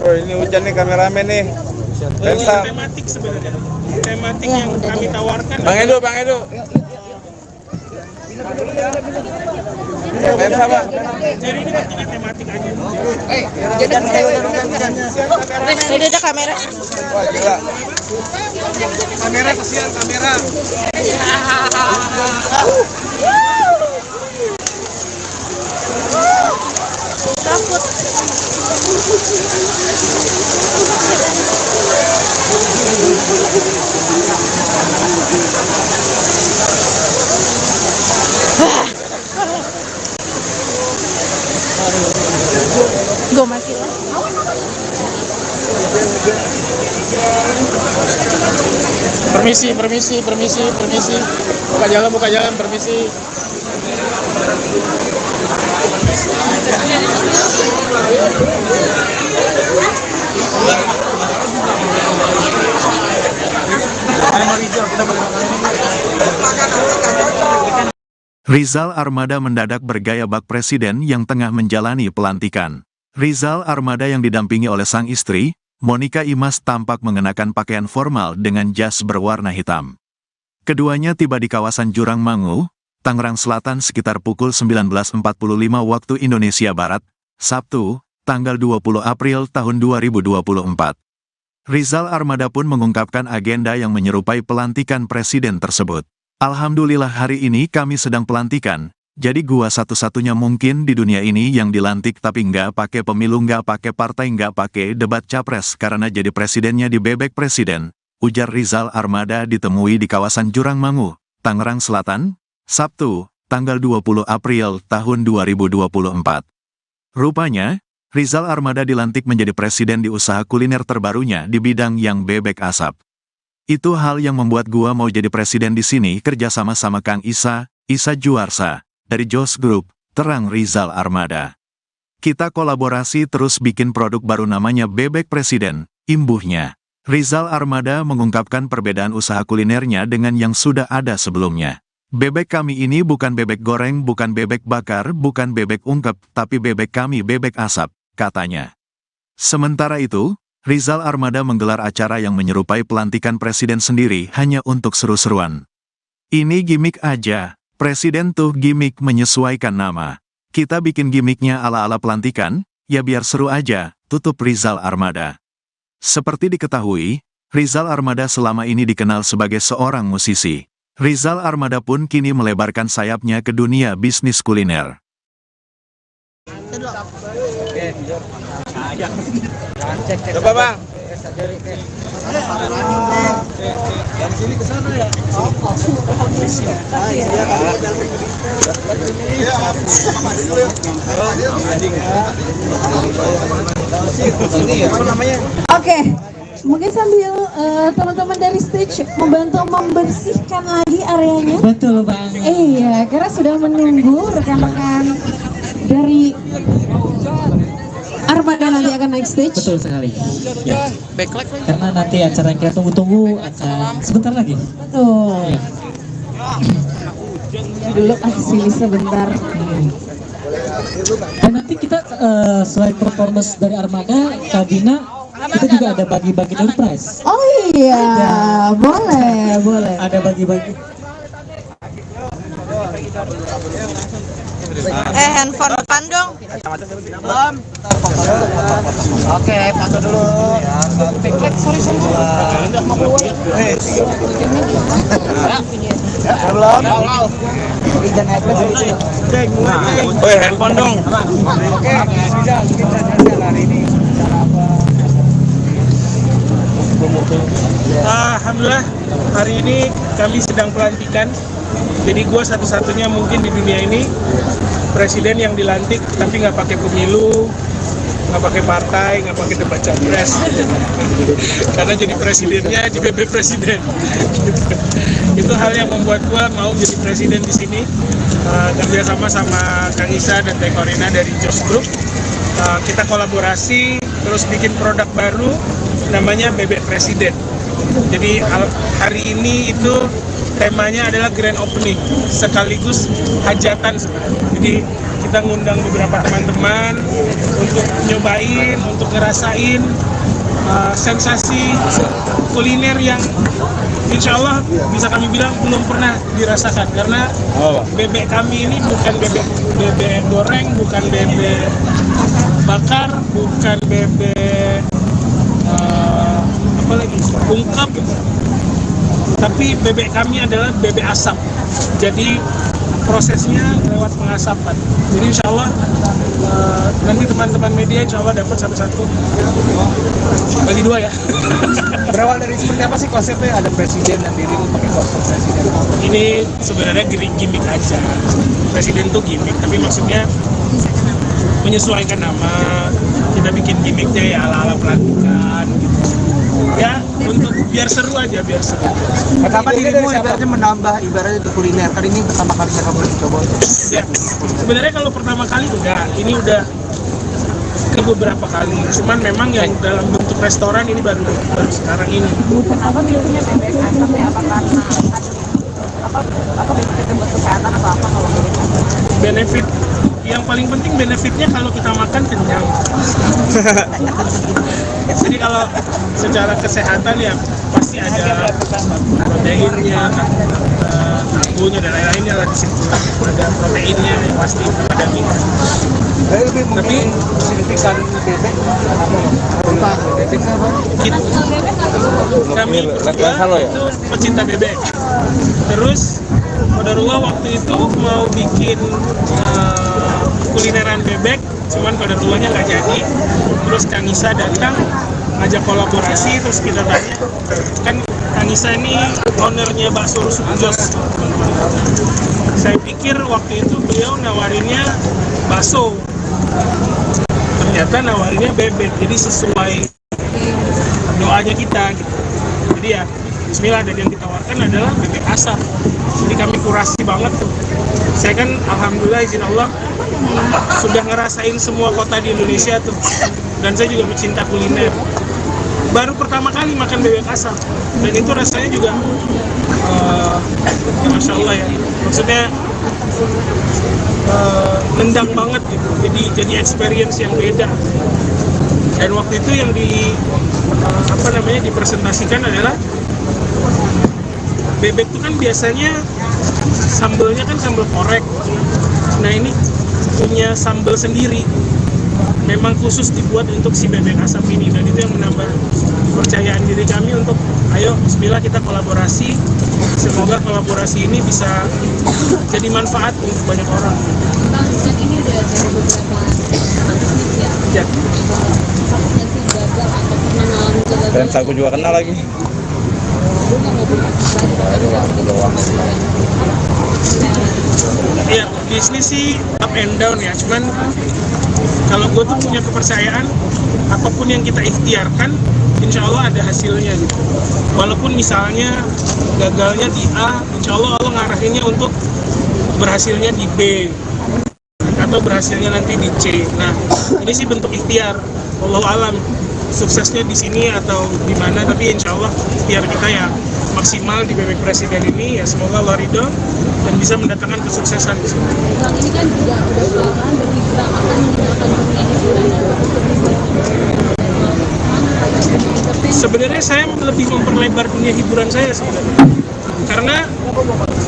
Oh ini hujan nih kameramen nih. Lensa. Tematik sebenarnya, tematik yang kami tawarkan. Bang Edo. Lensa bang. Jadi ini bentuknya tematik aja. Ini ada kamera. Wah gila. Kamera kesian kamera. Takut. Gue mati lah. Permisi. Buka jalan, permisi. Rizal Armada mendadak bergaya bak presiden yang tengah menjalani pelantikan. Rizal Armada yang didampingi oleh sang istri, Monica Imas, tampak mengenakan pakaian formal dengan jas berwarna hitam. Keduanya tiba di kawasan Jurang Mangu, Tangerang Selatan sekitar pukul 19.45 waktu Indonesia Barat, Sabtu, tanggal 20 April tahun 2024. Rizal Armada pun mengungkapkan agenda yang menyerupai pelantikan presiden tersebut. Alhamdulillah hari ini kami sedang pelantikan, jadi gua satu-satunya mungkin di dunia ini yang dilantik tapi nggak pakai pemilu, nggak pakai partai, nggak pakai debat capres karena jadi presidennya di bebek presiden, ujar Rizal Armada ditemui di kawasan Jurang Mangu, Tangerang Selatan, Sabtu, tanggal 20 April tahun 2024. Rupanya, Rizal Armada dilantik menjadi presiden di usaha kuliner terbarunya di bidang yang bebek asap. Itu hal yang membuat gua mau jadi presiden di sini kerjasama sama Kang Isa Juarsa, dari Jos Group, terang Rizal Armada. Kita kolaborasi terus bikin produk baru namanya Bebek Presiden, imbuhnya. Rizal Armada mengungkapkan perbedaan usaha kulinernya dengan yang sudah ada sebelumnya. Bebek kami ini bukan bebek goreng, bukan bebek bakar, bukan bebek ungkep, tapi bebek kami bebek asap, katanya. Sementara itu, Rizal Armada menggelar acara yang menyerupai pelantikan presiden sendiri hanya untuk seru-seruan. Ini gimmick aja, presiden tuh gimmick menyesuaikan nama. Kita bikin gimmicknya ala-ala pelantikan, ya biar seru aja, tutup Rizal Armada. Seperti diketahui, Rizal Armada selama ini dikenal sebagai seorang musisi. Rizal Armada pun kini melebarkan sayapnya ke dunia bisnis kuliner. Coba bang. Oke, mungkin sambil teman-teman dari stage membantu membersihkan lagi areanya. Betul Bang. Iya, karena sudah menunggu rekan-rekan dari Armada nanti akan naik stage. Betul sekali. Ya. Karena nanti acara yang kita tunggu-tunggu akan sebentar lagi. Betul. Dulu sini sebentar. Dan nanti kita selain performance dari Armada, Kabina, kita juga ada bagi-bagi door prize. Oh iya, boleh. Ada bagi-bagi. Handphone depan dong. Belum. Oke, foto dulu. Sorry. Belum. Izin Handphone dong. Oke, bisa hari ini. Alhamdulillah, hari ini kami sedang pelantikan. Jadi gue satu-satunya mungkin di dunia ini presiden yang dilantik tapi nggak pakai pemilu, nggak pakai partai, nggak pakai debat capres. Karena jadi presidennya di BB Presiden. Itu hal yang membuat gue mau jadi presiden di sini. Kerjasama sama Kang Isa dan Teh Korina dari Jos Group. Kita kolaborasi terus bikin produk baru namanya Bebek Presiden. Jadi hari ini itu temanya adalah grand opening sekaligus hajatan sebenarnya. Jadi kita ngundang beberapa teman-teman untuk nyobain, untuk ngerasain sensasi kuliner yang insya Allah bisa kami bilang belum pernah dirasakan. Karena bebek kami ini bukan bebek goreng, bukan bebek bakar, bukan bebek ungkep, tapi bebek kami adalah bebek asap. Jadi prosesnya lewat pengasapan. Jadi insya Allah nanti teman-teman media insya Allah dapat satu-satu. Bagi dua ya. Berawal dari seperti apa sih konsepnya? Ada presiden dan diri pakai kostum presiden. Ini sebenarnya gimmick aja. Presiden tuh gimmick, tapi maksudnya menyesuaikan nama. Kita bikin gimmicknya ya ala-ala pelantikan gitu. Ya, untuk biar seru aja, biar seru. Kenapa dirimu ibaratnya menambah ibaratnya itu kuliner? Kali ini pertama kali saya kamu coba. Ya, sebenarnya kalau pertama kali enggak, ini udah ke beberapa kali. Cuman memang yang dalam bentuk restoran ini baru sekarang ini. Apa biasanya bebek sampai apa karena apa benefit buat kesehatan atau apa kalau Benefit yang paling penting benefitnya kalau kita makan kenyang. Jadi kalau secara kesehatan ya pasti ada proteinnya, karbonya dan lain-lainnya lah di situ. Ada proteinnya yang pasti ada minyak. Lebih mungkin signifikan bebek apa? Bebek apa? Kami berdua itu pecinta bebek. Terus Qadarullah waktu itu mau bikin kulineran bebek, cuman Qadarullahnya nggak jadi. Terus Kang Isa datang ngajak kolaborasi, terus kita tanya, kan Kang Isa ini ownernya bakso rusuk Jos. Saya pikir waktu itu beliau nawarinnya bakso, ternyata nawarinnya bebek, jadi sesuai doanya kita gitu. Jadi ya bismillah, dan yang ditawarkan adalah bebek asap. Jadi kami kurasi banget tuh. Saya kan alhamdulillah izin Allah sudah ngerasain semua kota di Indonesia tuh, dan saya juga pecinta kuliner. Baru pertama kali makan bebek asap, dan itu rasanya juga ya Masya Allah ya, maksudnya nendang banget gitu. Jadi experience yang beda. Dan waktu itu yang dipresentasikan adalah bebek itu kan biasanya sambelnya kan sambal korek. Nah ini punya sambal sendiri, memang khusus dibuat untuk si bebek asap ini, dan itu yang menambah kepercayaan diri kami untuk ayo bismillah kita kolaborasi. Semoga kolaborasi ini bisa jadi manfaat untuk banyak orang. Bang, kan ini udah ada beberapa bisnis ya. Ya. Apakah sih gagal atau pernah ngalamin gagal? Dan aku juga kenal lagi. Lu nggak mau buka Ya, bisnis sih up and down ya, cuman kalau gue tuh punya kepercayaan apapun yang kita ikhtiarkan insya Allah ada hasilnya gitu. Walaupun misalnya gagalnya di A, insya Allah Allah ngarahinnya untuk berhasilnya di B atau berhasilnya nanti di C. Nah ini sih bentuk ikhtiar, wallahu alam suksesnya di sini atau di mana, tapi insya Allah ikhtiar kita ya maksimal di bebek presiden ini, ya semoga Allah ridho dan bisa mendatangkan kesuksesan di sini. Bang, ini kan juga udah belakangan berhiburan akan menggunakan dunia hiburan. Sebenarnya saya lebih memperlebar dunia hiburan saya sebenarnya, karena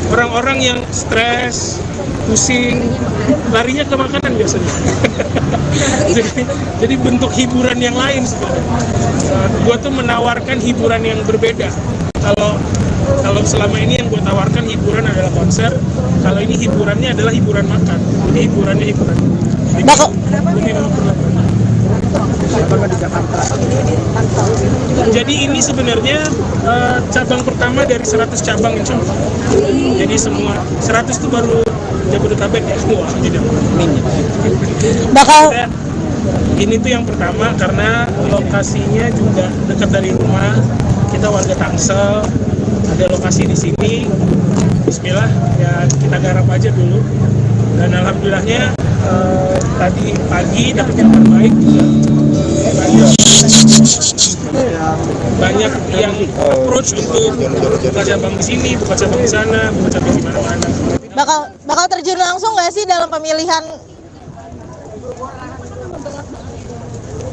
orang-orang yang stres, pusing, larinya ke makanan biasanya. jadi bentuk hiburan yang lain sebenarnya. Gua tuh menawarkan hiburan yang berbeda. Kalau selama ini yang gue tawarkan hiburan adalah konser, kalau ini hiburannya adalah hiburan makan. Jadi hiburannya hiburan. Jadi ini sebenarnya cabang pertama dari 100 cabang insya Allah. Jadi semua 100 itu baru Jabodetabek ya semua. Jadi Bakal ini tuh yang pertama karena lokasinya juga dekat dari rumah. Kita warga Tangsel, ada lokasi di sini. Bismillah ya kita garap aja dulu. Dan alhamdulillahnya tadi pagi dapat kabar baik juga. Banyak yang approach untuk buka cabang di sini, buka cabang di sana, buka cabang di mana-mana. bakal terjun langsung nggak sih dalam pemilihan?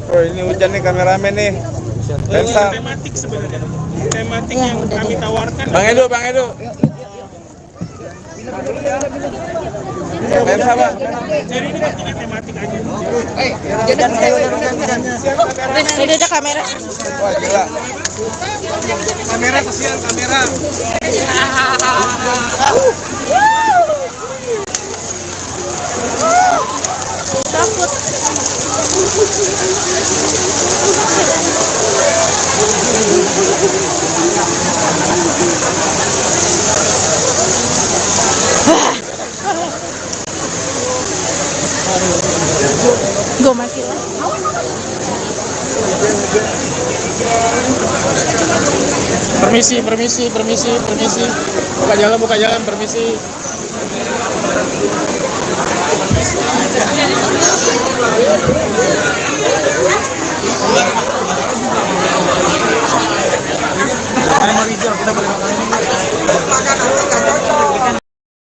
Oh ini hujan nih kameramen nih. Lensa. Tematik sebenarnya, tematik yang kami tawarkan. Bang Edo. Lensa Bang. Jadi ini punya tematik aja. Ini ada kamera. Wah gila. Kamera kesian kamera. Takut. Gue mati lah. Permisi. Buka jalan, permisi.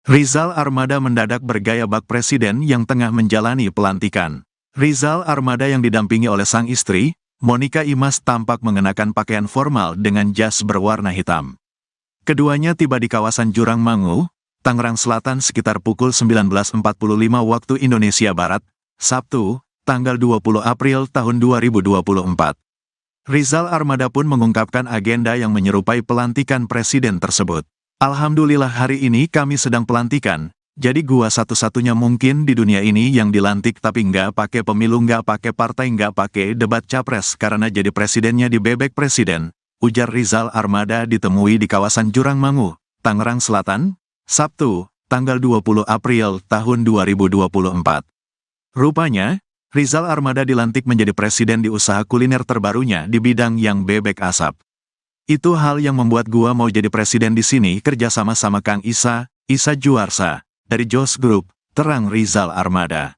Rizal Armada mendadak bergaya bak presiden yang tengah menjalani pelantikan. Rizal Armada yang didampingi oleh sang istri, Monica Imas, tampak mengenakan pakaian formal dengan jas berwarna hitam. Keduanya tiba di kawasan Jurang Mangu, Tangerang Selatan sekitar pukul 19.45 waktu Indonesia Barat, Sabtu, tanggal 20 April tahun 2024. Rizal Armada pun mengungkapkan agenda yang menyerupai pelantikan presiden tersebut. Alhamdulillah hari ini kami sedang pelantikan, jadi gua satu-satunya mungkin di dunia ini yang dilantik tapi nggak pakai pemilu, nggak pakai partai, nggak pakai debat capres karena jadi presidennya di Bebek Presiden, ujar Rizal Armada ditemui di kawasan Jurang Mangu, Tangerang Selatan, Sabtu, tanggal 20 April tahun 2024. Rupanya, Rizal Armada dilantik menjadi presiden di usaha kuliner terbarunya di bidang yang bebek asap. Itu hal yang membuat gua mau jadi presiden di sini kerja sama Kang Isa Juarsa, dari Jos Group, terang Rizal Armada.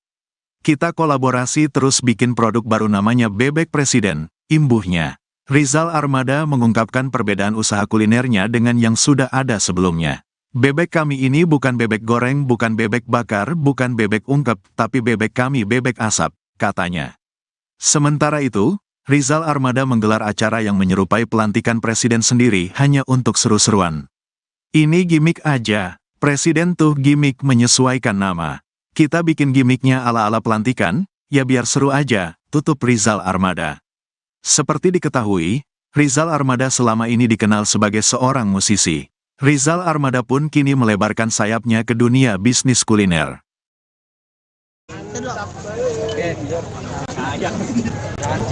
Kita kolaborasi terus bikin produk baru namanya Bebek Presiden, imbuhnya. Rizal Armada mengungkapkan perbedaan usaha kulinernya dengan yang sudah ada sebelumnya. Bebek kami ini bukan bebek goreng, bukan bebek bakar, bukan bebek ungkep, tapi bebek kami bebek asap, katanya. Sementara itu, Rizal Armada menggelar acara yang menyerupai pelantikan presiden sendiri hanya untuk seru-seruan. Ini gimmick aja, presiden tuh gimmick menyesuaikan nama. Kita bikin gimmicknya ala-ala pelantikan, ya biar seru aja, tutup Rizal Armada. Seperti diketahui, Rizal Armada selama ini dikenal sebagai seorang musisi. Rizal Armada pun kini melebarkan sayapnya ke dunia bisnis kuliner.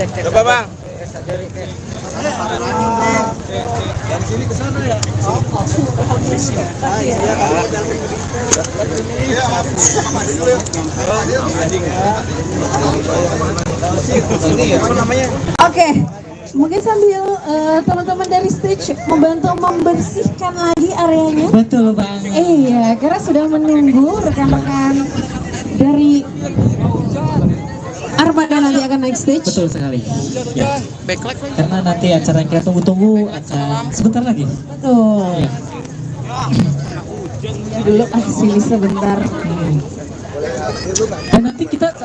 Coba bang. Dari sini ke sana ya. Oke, mungkin sambil teman-teman dari stage membantu membersihkan lagi areanya. Betul Bang. Iya, karena sudah menunggu rekan-rekan dari Armada nanti akan naik stage. Betul sekali. Ya. Karena nanti acara yang kita tunggu-tunggu akan sebentar lagi. Betul. Ya. Dulu sini sebentar. Dan nanti kita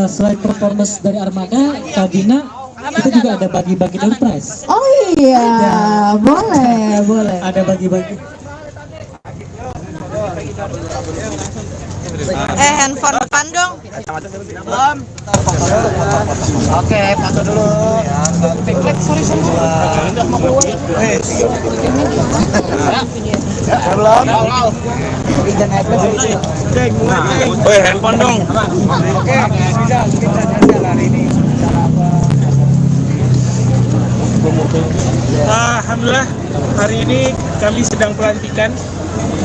selain performance dari Armada, Kabina, kita juga ada bagi-bagi door prize. Oh iya, boleh. Ada bagi-bagi. Handphone depan dong. Belum. Oke, foto dulu. Backlight, sorry. Udah mau keluar. Belum. Izin naik ke sini. Woi, handphone dong. Oke, bisa hari ini. Alhamdulillah, hari ini kami sedang pelantikan.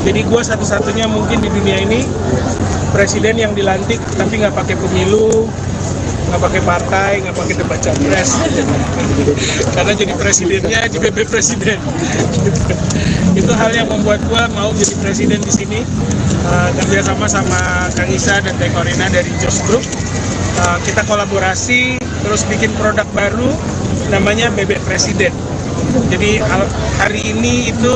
Jadi gue satu-satunya mungkin di dunia ini presiden yang dilantik tapi nggak pakai pemilu, nggak pakai partai, nggak pakai debat capres. Karena jadi presidennya di BB Presiden. Itu hal yang membuat gue mau jadi presiden di sini. Kerjasama sama Kang Isa dan Teh Korina dari Jos Group. Kita kolaborasi terus bikin produk baru namanya Bebek Presiden. Jadi hari ini itu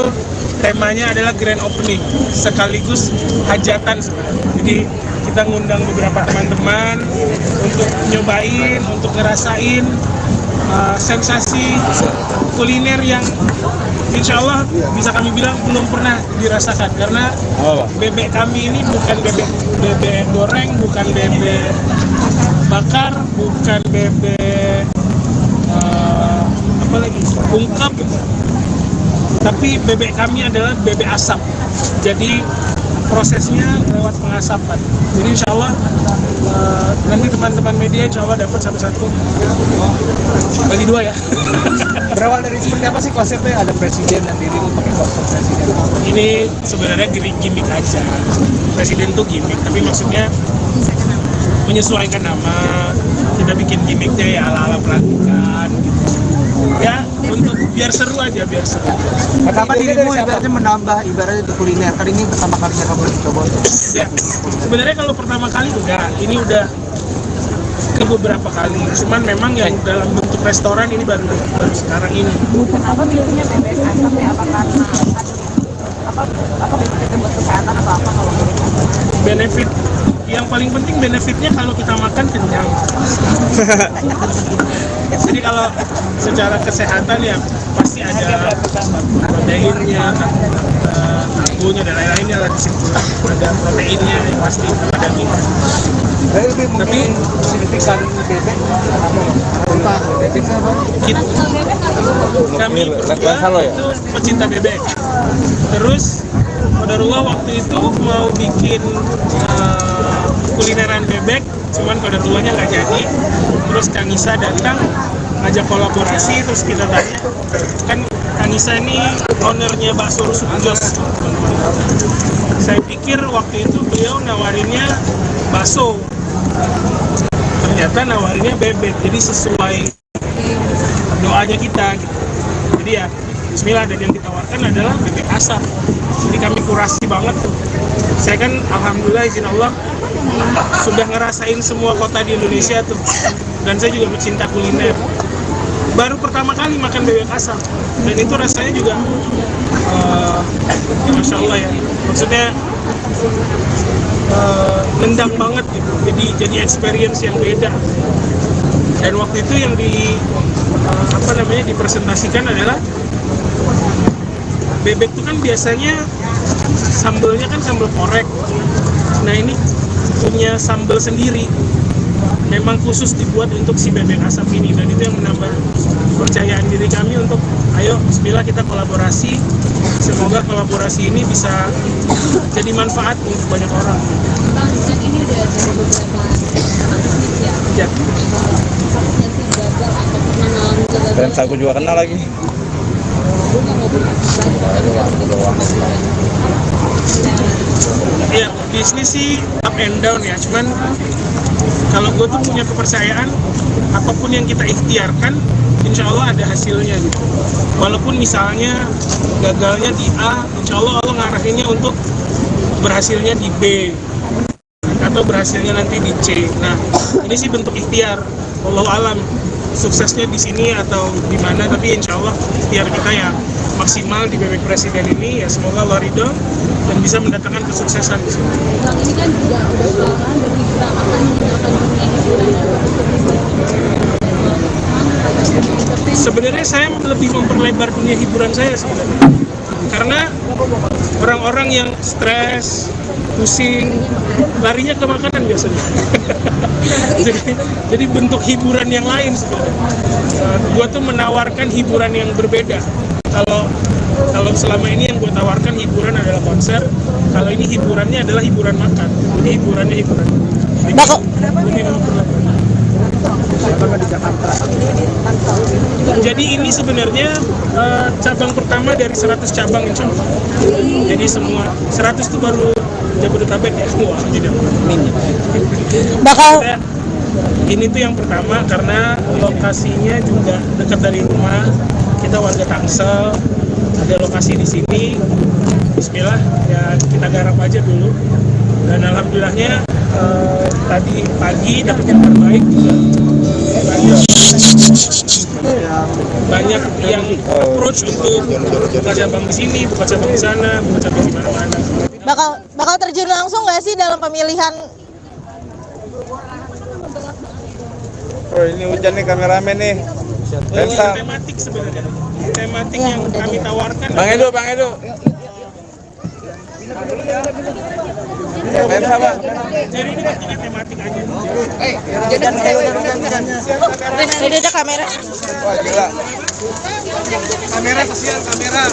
temanya adalah grand opening sekaligus hajatan. Jadi kita ngundang beberapa teman-teman untuk nyobain, untuk ngerasain sensasi kuliner yang insya Allah bisa kami bilang belum pernah dirasakan, karena bebek kami ini bukan bebek goreng, bukan bebek bakar, bukan bebek ungkep, tapi bebek kami adalah bebek asap. Jadi prosesnya lewat pengasapan. Jadi insya Allah nanti teman-teman media insya Allah dapat satu-satu, bagi dua ya. Berawal dari seperti apa sih konsepnya? Ada presiden dan diri pakai konsep presiden. Ini sebenarnya gimmick aja. Presiden tuh gimmick, tapi maksudnya menyesuaikan nama. Kita bikin gimmicknya ya ala-ala pelantikan gitu. Ya untuk biar seru aja, biar seru. Kenapa dirimu ibaratnya menambah ibaratnya di kuliner? Kan ini pertama kalinya kamu coba. Ya, sebenarnya kalau pertama kali enggak, ini udah ke beberapa kali. Cuman memang yang dalam bentuk restoran ini baru sekarang ini. Apa biasanya bebek asap ya? Apa karena apa benefitnya buat kesehatan atau apa kalau Benefit yang paling penting benefitnya kalau kita makan kenyang. Jadi kalau secara kesehatan ya pasti ada proteinnya, karbonya dan lain-lainnya lah di situ. Ada proteinnya yang pasti sama daging. Tapi signifikan bebek apa? Bebek apa? Kami berdua itu pecinta bebek. Terus Qadarullah waktu itu mau bikin kulineran bebek, cuman Qadarullahnya nggak jadi. Terus Kang Isa datang ngajak kolaborasi, terus kita tanya, kan Kang Isa ini ownernya bakso rusuk Jos. Saya pikir waktu itu beliau nawarinnya bakso, ternyata nawarinnya bebek, jadi sesuai doanya kita gitu. Jadi ya bismillah, dan yang ditawarkan adalah bebek asap. Jadi kami kurasi banget tuh. Saya kan alhamdulillah izin Allah sudah ngerasain semua kota di Indonesia tuh, dan saya juga pecinta kuliner. Baru pertama kali makan bebek asap, dan itu rasanya juga ya Masya Allah ya, maksudnya nendang banget gitu. Jadi experience yang beda. Dan waktu itu yang dipresentasikan adalah bebek itu kan biasanya sambelnya kan sambal korek. Nah ini punya sambal sendiri, memang khusus dibuat untuk si bebek asap ini, dan itu yang menambah kepercayaan diri kami untuk ayo bismillah kita kolaborasi. Semoga kolaborasi ini bisa jadi manfaat untuk banyak orang. Bang, kan ini udah dari beberapa bisnis ya. Ya. Pernah sih gagal atau pernah ngalamin gagal? Dan aku juga kenal lagi. Lu nggak mau Ya, bisnis sih up and down ya, cuman kalau gue tuh punya kepercayaan apapun yang kita ikhtiarkan insya Allah ada hasilnya gitu. Walaupun misalnya gagalnya di A, insya Allah Allah ngarahinnya untuk berhasilnya di B atau berhasilnya nanti di C. Nah ini sih bentuk ikhtiar, wallahu alam suksesnya di sini atau di mana, tapi insya Allah ikhtiar kita ya maksimal di bebek presiden ini, ya semoga Allah ridho dan bisa mendatangkan kesuksesan di sini. Bang, ini kan juga udah belakangan dari kita akan menggunakan dunia hiburan. Sebenarnya saya lebih memperlebar dunia hiburan saya sebenarnya, karena orang-orang yang stres, pusing, larinya ke makanan biasanya. jadi bentuk hiburan yang lain sebenarnya. Gua tuh menawarkan hiburan yang berbeda. Kalau selama ini yang gue tawarkan hiburan adalah konser, kalau ini hiburannya adalah hiburan makan. Jadi hiburannya hiburan. Jadi ini sebenarnya cabang pertama dari 100 cabang insya Allah. Jadi semua 100 itu baru Jabodetabek ya semua. Jadi ini tuh yang pertama karena lokasinya juga dekat dari rumah. Kita warga Tangsel, ada lokasi di sini. Bismillah ya kita garap aja dulu. Dan alhamdulillahnya tadi pagi dapat kabar baik juga. Banyak yang approach untuk buka cabang di sini, buka cabang di sana, buka cabang di mana-mana. Bakal terjun langsung nggak sih dalam pemilihan? Oh ini hujan nih kameramen nih. Lensa. Tematik sebenarnya, tematik yang kami tawarkan. Bang Edo. Lensa bang. Jadi ini bentuknya tematik aja. Ini ada kamera. Wah gila. Kamera kasihan kamera.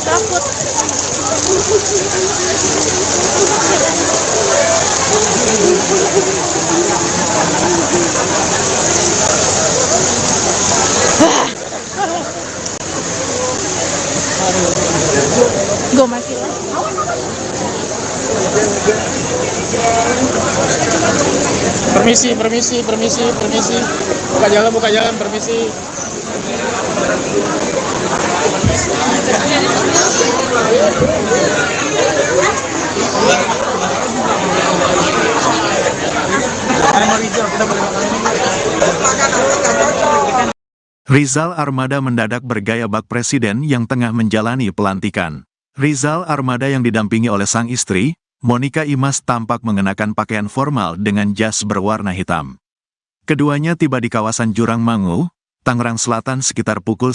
Takut. Gue mati. Permisi. Buka jalan, permisi. Rizal Armada mendadak bergaya bak presiden yang tengah menjalani pelantikan. Rizal Armada yang didampingi oleh sang istri, Monica Imas, tampak mengenakan pakaian formal dengan jas berwarna hitam. Keduanya tiba di kawasan Jurang Mangu, Tangerang Selatan sekitar pukul